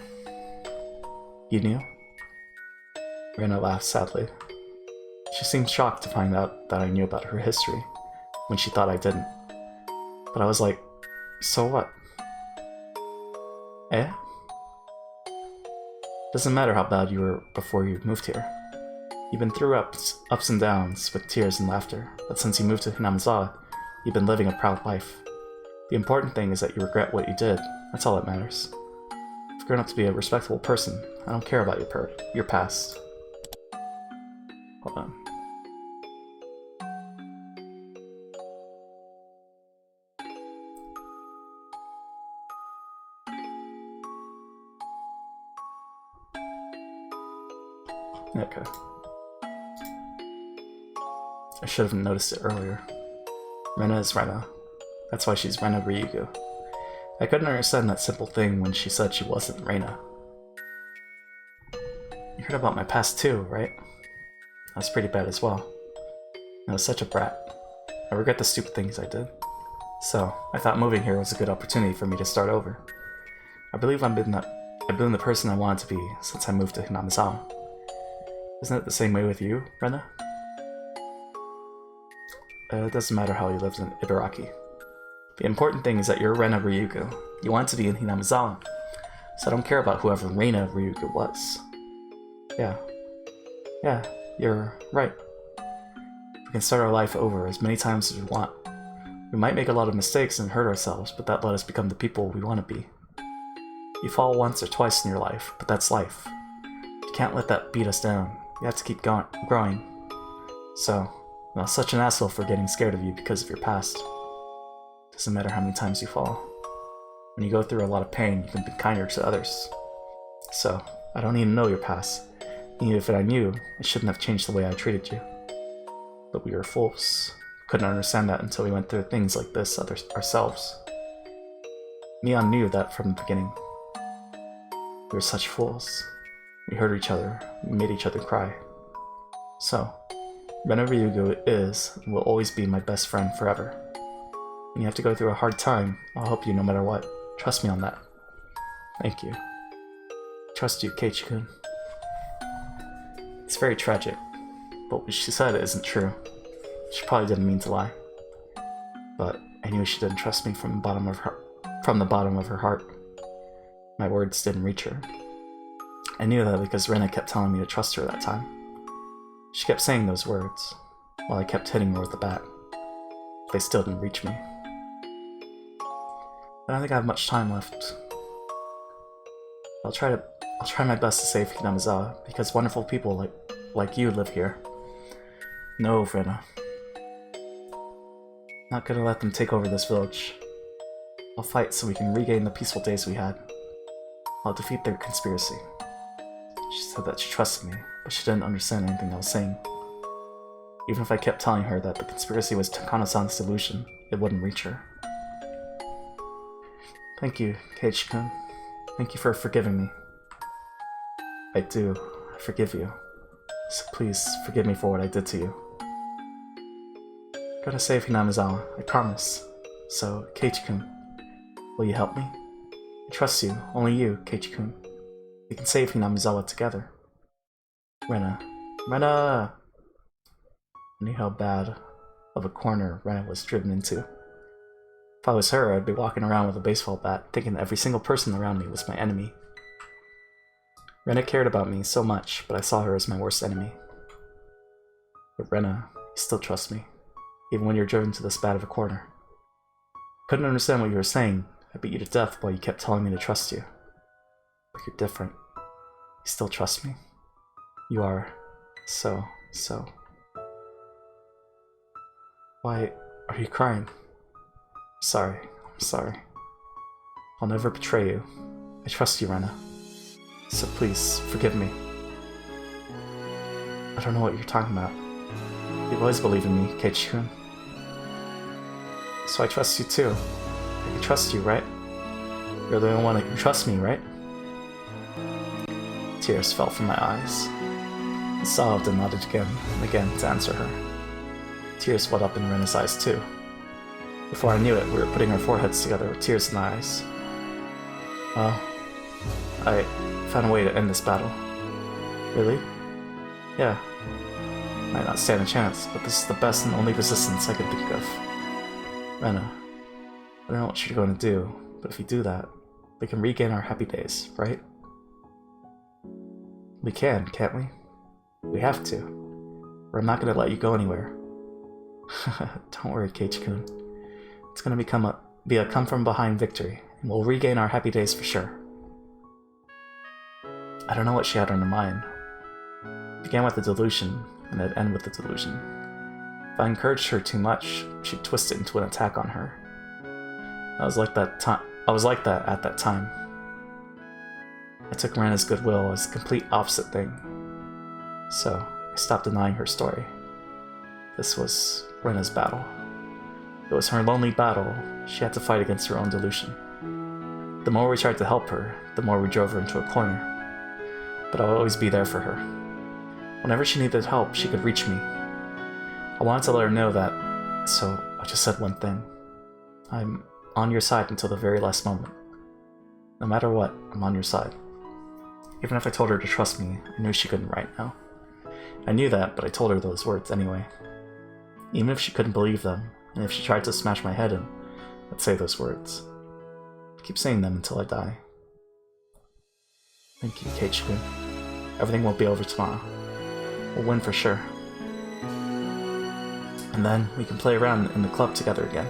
[SPEAKER 1] You knew? Rena laughed sadly. She seemed shocked to find out that I knew about her history, when she thought I didn't. But I was like, so what? Eh? Doesn't matter how bad you were before you moved here. You've been through ups and downs with tears and laughter, but since you moved to Hinamizawa, you've been living a proud life. The important thing is that you regret what you did. That's all that matters. You've grown up to be a respectable person. I don't care about your past. Hold on. Okay. I should have noticed it earlier. Rena is Rena. That's why she's Rena Ryugu. I couldn't understand that simple thing when she said she wasn't Rena. You heard about my past too, right? I was pretty bad as well. I was such a brat. I regret the stupid things I did. So, I thought moving here was a good opportunity for me to start over. I believe I've been the person I wanted to be since I moved to Hinamizawa. Isn't it the same way with you, Rena? It doesn't matter how you lived in Ibaraki. The important thing is that you're Rena Ryugu. You want to be in Hinamizawa. So I don't care about whoever Rena Ryugu was. Yeah, you're right. We can start our life over as many times as we want. We might make a lot of mistakes and hurt ourselves, but that let us become the people we want to be. You fall once or twice in your life, but that's life. You can't let that beat us down. You have to keep growing. So, I'm not such an asshole for getting scared of you because of your past. Doesn't matter how many times you fall. When you go through a lot of pain, you can be kinder to others. So, I don't need to know your past. Even if I knew, it shouldn't have changed the way I treated you. But we were fools. Couldn't understand that until we went through things like this ourselves. Neon knew that from the beginning. We were such fools. We hurt each other. We made each other cry. So, Rena Ryugu is and will always be my best friend forever. When you have to go through a hard time, I'll help you no matter what. Trust me on that. Thank you. Trust you, Keiichi-kun. It's very tragic, but what she said isn't true. She probably didn't mean to lie. But I knew she didn't trust me from the bottom of her heart. My words didn't reach her. I knew that because Rena kept telling me to trust her that time. She kept saying those words, while I kept hitting her with the bat. They still didn't reach me. I don't think I have much time left. I'll try my best to save Hinamizawa, because wonderful people like you live here. No, Rena. Not gonna let them take over this village. I'll fight so we can regain the peaceful days we had. I'll defeat their conspiracy. She said that she trusted me, but she didn't understand anything I was saying. Even if I kept telling her that the conspiracy was Takano-san's delusion, it wouldn't reach her. Thank you, Keiichi-kun. Thank you for forgiving me. I do. I forgive you. So please, forgive me for what I did to you. I'm gonna save Hinamizawa, I promise. So, Keiichi-kun, will you help me? I trust you, only you, Keiichi-kun. We can save Hinamizawa together. Rena. Rena! I knew how bad of a corner Rena was driven into. If I was her, I'd be walking around with a baseball bat, thinking that every single person around me was my enemy. Rena cared about me so much, but I saw her as my worst enemy. But Rena, you still trust me, even when you're driven to this bad of a corner. Couldn't understand what you were saying. I beat you to death while you kept telling me to trust you. But you're different. You still trust me. You are so. Why are you crying? I'm sorry. I'll never betray you. I trust you, Rena. So please, forgive me. I don't know what you're talking about. You've always believed in me, Keiichi-kun. So I trust you too. I can trust you, right? You're the only one that can trust me, right? Tears fell from my eyes. I sobbed and nodded again and again to answer her. Tears welled up in Rena's eyes too. Before I knew it, we were putting our foreheads together with tears in our eyes. Well, I found a way to end this battle. Really? Yeah. Might not stand a chance, but this is the best and only resistance I can think of. Rena, I don't know what you're going to do, but if you do that, we can regain our happy days, right? We can, can't we? We have to. Or I'm not going to let you go anywhere. Don't worry, Keiichi-kun. It's going to be a come-from-behind victory, and we'll regain our happy days for sure. I don't know what she had on her mind. It began with the delusion, and it'd end with the delusion. If I encouraged her too much, she'd twist it into an attack on her. I was like that at that time. I took Rena's goodwill as the complete opposite thing. So, I stopped denying her story. This was Rena's battle. It was her lonely battle. She had to fight against her own delusion. The more we tried to help her, the more we drove her into a corner. But I'll always be there for her. Whenever she needed help, she could reach me. I wanted to let her know that, so I just said one thing. I'm on your side until the very last moment. No matter what, I'm on your side. Even if I told her to trust me, I knew she couldn't right now. I knew that, but I told her those words anyway. Even if she couldn't believe them, and if she tried to smash my head in, I'd say those words. I'd keep saying them until I die. Thank you, Keiichi-kun. Everything won't be over tomorrow. We'll win for sure. And then we can play around in the club together again.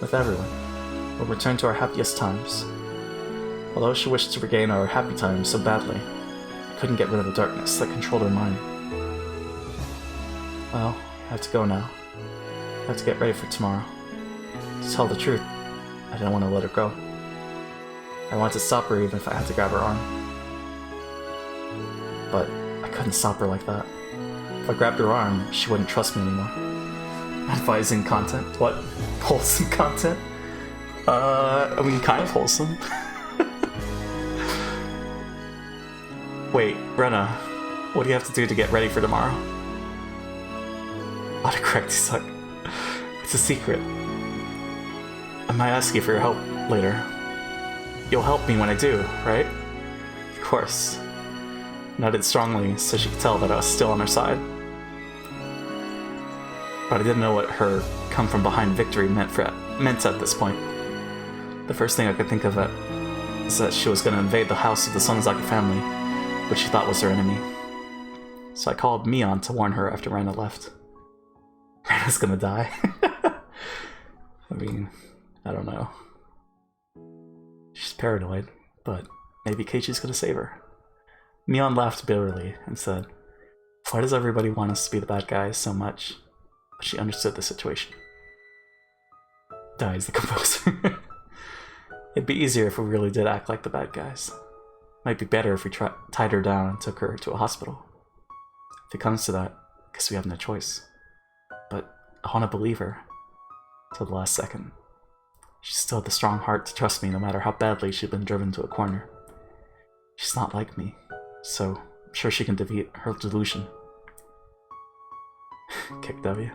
[SPEAKER 1] With everyone. We'll return to our happiest times. Although she wished to regain our happy times so badly, I couldn't get rid of the darkness that controlled her mind. Well, I have to go now. I have to get ready for tomorrow. To tell the truth, I didn't want to let her go. I wanted to stop her even if I had to grab her arm. But I couldn't stop her like that. If I grabbed her arm, she wouldn't trust me anymore. Advising content? What? Wholesome content? I mean, kind of wholesome. Wait, Rena, what do you have to do to get ready for tomorrow? Autocorrect suck. It's a secret. I might ask you for your help later. You'll help me when I do, right? Of course. Nodded strongly so she could tell that I was still on her side. But I didn't know what her come-from-behind victory meant at this point. The first thing I could think of is that she was going to invade the house of the Sonozaki family, which she thought was her enemy. So I called Mion to warn her after Rena left. Rena's gonna die. I mean, I don't know. She's paranoid, but maybe Keiichi's gonna save her. Mion laughed bitterly and said, "Why does everybody want us to be the bad guys so much?" But she understood the situation. Dies the composer. It'd be easier if we really did act like the bad guys. Might be better if we tied her down and took her to a hospital. If it comes to that, I guess we have no choice. But I want to believe her. Till the last second. She still had the strong heart to trust me no matter how badly she'd been driven to a corner. She's not like me, so I'm sure she can defeat her delusion. Kick W.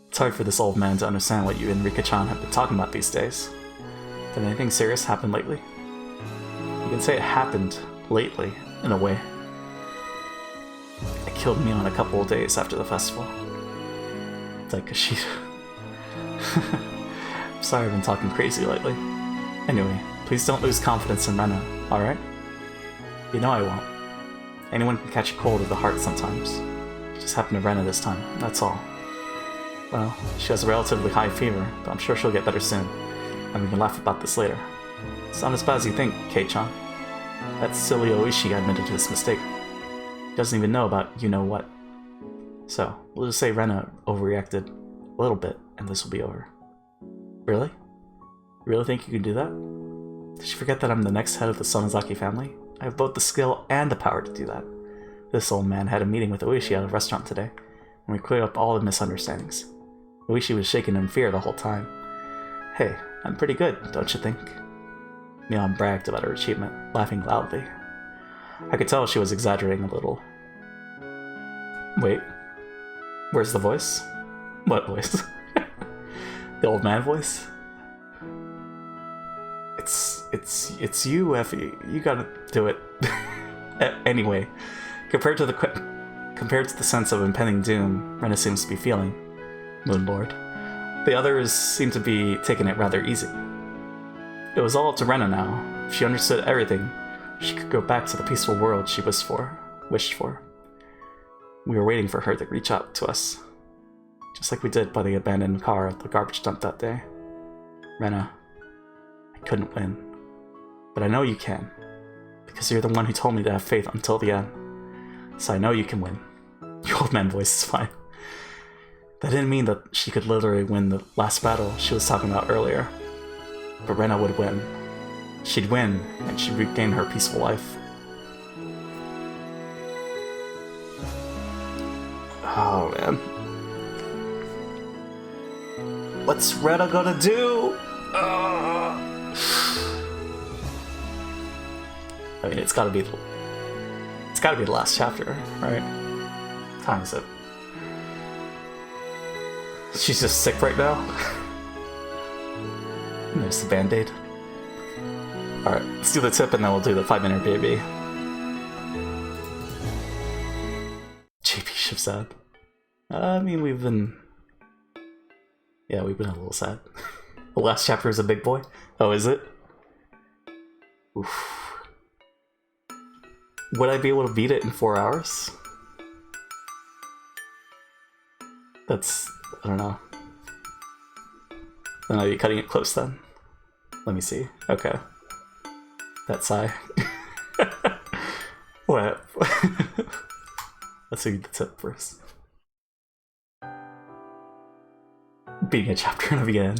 [SPEAKER 1] It's hard for this old man to understand what you and Rika-chan have been talking about these days. Did anything serious happen lately? You can say it happened lately, in a way. It killed me on a couple of days after the festival. Daikashita. I'm sorry I've been talking crazy lately. Anyway, please don't lose confidence in Rena, alright? You know I won't. Anyone can catch a cold of the heart sometimes. It just happened to Rena this time, that's all. Well, she has a relatively high fever, but I'm sure she'll get better soon, and we can laugh about this later. It's not as bad as you think, Kei-chan. That silly Oishi admitted to his mistake. He doesn't even know about you-know-what. So, we'll just say Rena overreacted a little bit, and this will be over. Really? You really think you can do that? Did you forget that I'm the next head of the Sonozaki family? I have both the skill and the power to do that. This old man had a meeting with Oishi at a restaurant today, and we cleared up all the misunderstandings. Oishi was shaking in fear the whole time. Hey, I'm pretty good, don't you think? Mion bragged about her achievement, laughing loudly. I could tell she was exaggerating a little. Wait, where's the voice? What voice? The old man voice? It's you, Effie. You gotta do it. Anyway, compared to the sense of impending doom Rena seems to be feeling, Moonlord, the others seem to be taking it rather easy. It was all up to Rena now. If she understood everything, she could go back to the peaceful world she wished for. We were waiting for her to reach out to us, just like we did by the abandoned car at the garbage dump that day. Rena, I couldn't win, but I know you can, because you're the one who told me to have faith until the end. So I know you can win. Your old man voice is fine. That didn't mean that she could literally win the last battle she was talking about earlier. But Rena would win. She'd win, and she'd regain her peaceful life. Oh, man. What's Rena gonna do? I mean, it's gotta be the last chapter, right? What time is it? She's just sick right now. And there's the band-aid. Alright, let's do the tip and then we'll do the 5-minute baby. JP Shiv sad. I mean, we've been a little sad. The last chapter is a big boy. Oh, is it? Oof. Would I be able to beat it in 4 hours? I don't know. Then I'd be cutting it close then. Let me see. Okay. That sigh. What? Let's read the tip first. Beating a chapter in the beginning.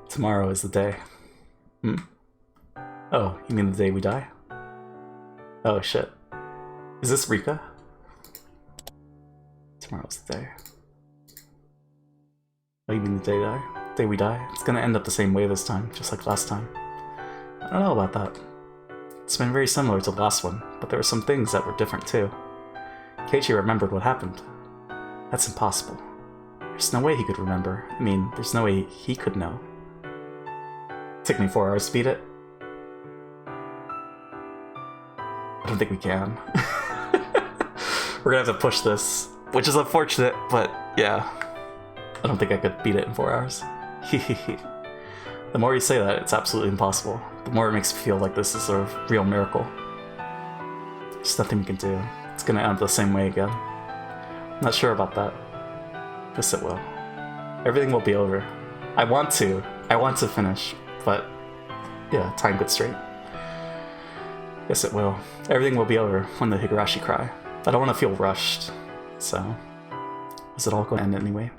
[SPEAKER 1] Tomorrow is the day. Oh, you mean the day we die? Oh shit. Is this Rika? Tomorrow's the day. Oh, you mean the day we die? It's gonna end up the same way this time, just like last time. I don't know about that. It's been very similar to the last one, but there were some things that were different too. Keiichi remembered what happened. That's impossible. There's no way he could remember. I mean, there's no way he could know. Took me 4 hours to beat it. I don't think we can. We're gonna have to push this, which is unfortunate, but yeah. I don't think I could beat it in 4 hours. The more you say that, it's absolutely impossible. The more it makes me feel like this is a real miracle. There's nothing we can do. It's gonna end up the same way again. I'm not sure about that. Guess it will. Everything will be over. I want to finish, but yeah, time gets straight. Yes, it will. Everything will be over when the Higurashi cry. I don't want to feel rushed, so is it all going to end anyway?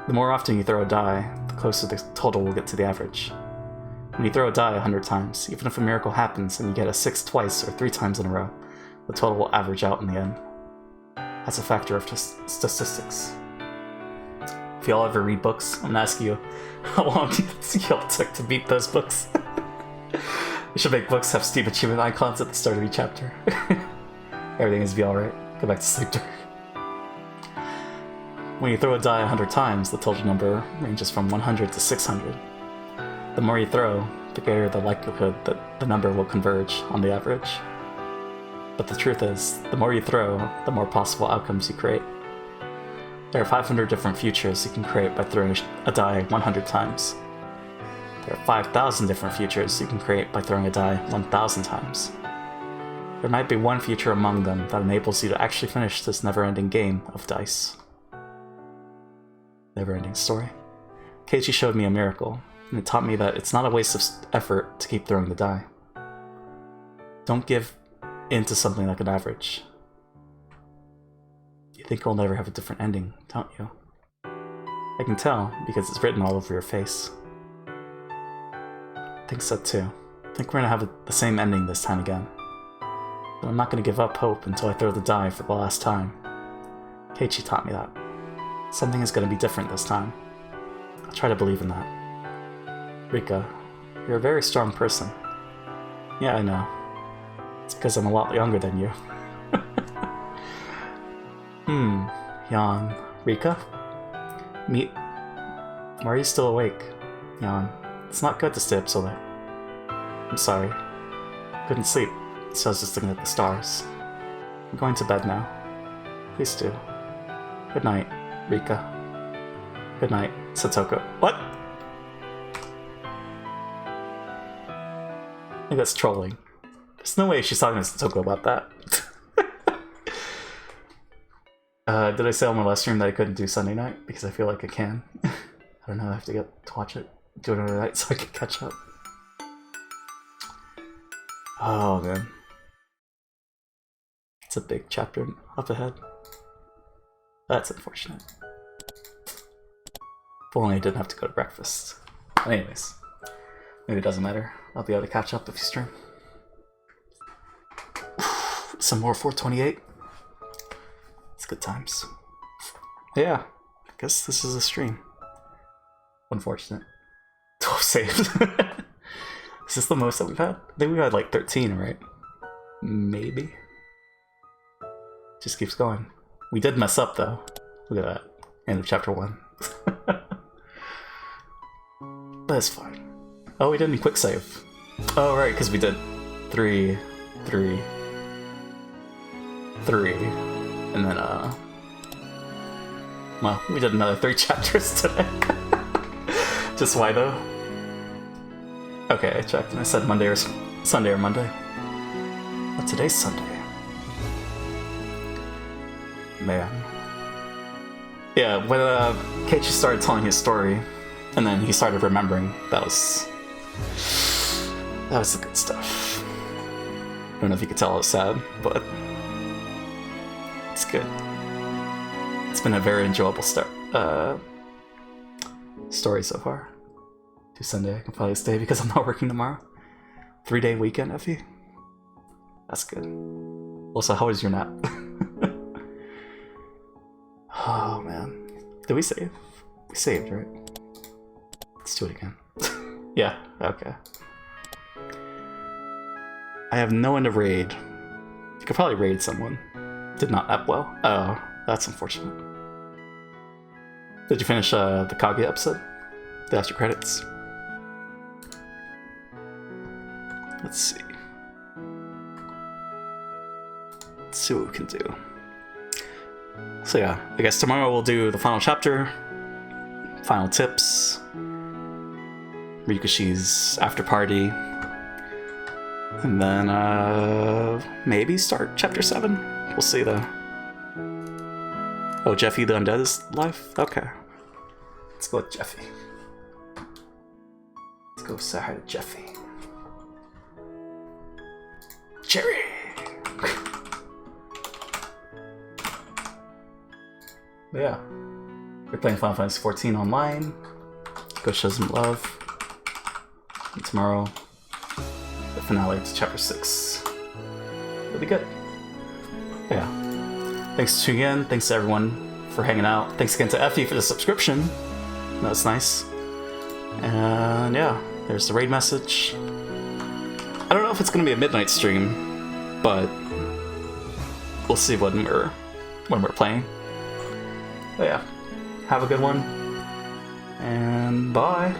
[SPEAKER 1] The more often you throw a die, the closer the total will get to the average. When you throw a die 100 times, even if a miracle happens and you get a 6 twice or 3 times in a row, the total will average out in the end. That's a factor of just statistics. If y'all ever read books, I'm gonna ask you how long y'all took to beat those books. We should make books have Steam achievement icons at the start of each chapter. Everything is be alright. Go back to sleep. When you throw a die 100 times, the total number ranges from 100 to 600. The more you throw, the greater the likelihood that the number will converge on the average. But the truth is, the more you throw, the more possible outcomes you create. There are 500 different futures you can create by throwing a die 100 times. There are 5,000 different futures you can create by throwing a die 1,000 times. There might be one future among them that enables you to actually finish this never-ending game of dice. Never-ending story. Keiichi showed me a miracle, and it taught me that it's not a waste of effort to keep throwing the die. Don't give in to something like an average. You think we'll never have a different ending, don't you? I can tell, because it's written all over your face. I think so too. I think we're gonna have the same ending this time again. But I'm not gonna give up hope until I throw the die for the last time. Keiichi taught me that. Something is gonna be different this time. I'll try to believe in that. Rika, you're a very strong person. Yeah, I know. It's because I'm a lot younger than you. Yawn. Rika? Why are you still awake? Yawn. It's not good to stay up so late. I'm sorry. Couldn't sleep, so I was just looking at the stars. I'm going to bed now. Please do. Good night, Rika. Good night, Satoko. What? I think that's trolling. There's no way she's talking to Satoko about that. Did I say on my last stream that I couldn't do Sunday night? Because I feel like I can. I don't know, I have to get to watch it. Do it another night so I can catch up. Oh man. It's a big chapter up ahead. That's unfortunate. If only I didn't have to go to breakfast. Anyways. Maybe it doesn't matter. I'll be able to catch up if you stream. Some more 428. It's good times. Yeah, I guess this is a stream. Unfortunate. 12 saves. Is this the most that we've had? I think we've had like 13, right? Maybe. Just keeps going. We did mess up though. Look at that. End of chapter 1. But it's fine. Oh, we didn't quick save. Oh, right, because we did 3, 3, 3, and then, well, we did another 3 chapters today. Just why though? Okay, I checked and I said Monday or Sunday or Monday. But today's Sunday. Man. Yeah, when Keiichi started telling his story, and then he started remembering, that was the good stuff. I don't know if you could tell I was sad, but it's good. It's been a very enjoyable story so far. To Sunday, I can probably stay because I'm not working tomorrow. 3-day weekend, Effie. That's good. Also, how was your nap? Oh man. Did we save? We saved, right? Let's do it again. Yeah, okay. I have no one to raid. You could probably raid someone. Did not nap well. Oh, that's unfortunate. Did you finish the Kage episode? The after credits? Let's see. Let's see what we can do. So yeah, I guess tomorrow we'll do the final chapter, final tips, Ryukashi's after party, and then maybe start chapter 7. We'll see though. Oh, Jeffy the Undead is live? Okay. Let's go with Jeffy. Let's go say hi to Jeffy. Jerry! But yeah. We're playing Final Fantasy XIV online. Go show some love. And tomorrow, the finale to Chapter 6. It'll be good. But yeah. Thanks to you again. Thanks to everyone for hanging out. Thanks again to Effie for the subscription. That was nice. And yeah, there's the raid message. I don't know if it's gonna be a midnight stream, but we'll see when we're playing. But yeah, have a good one, and bye.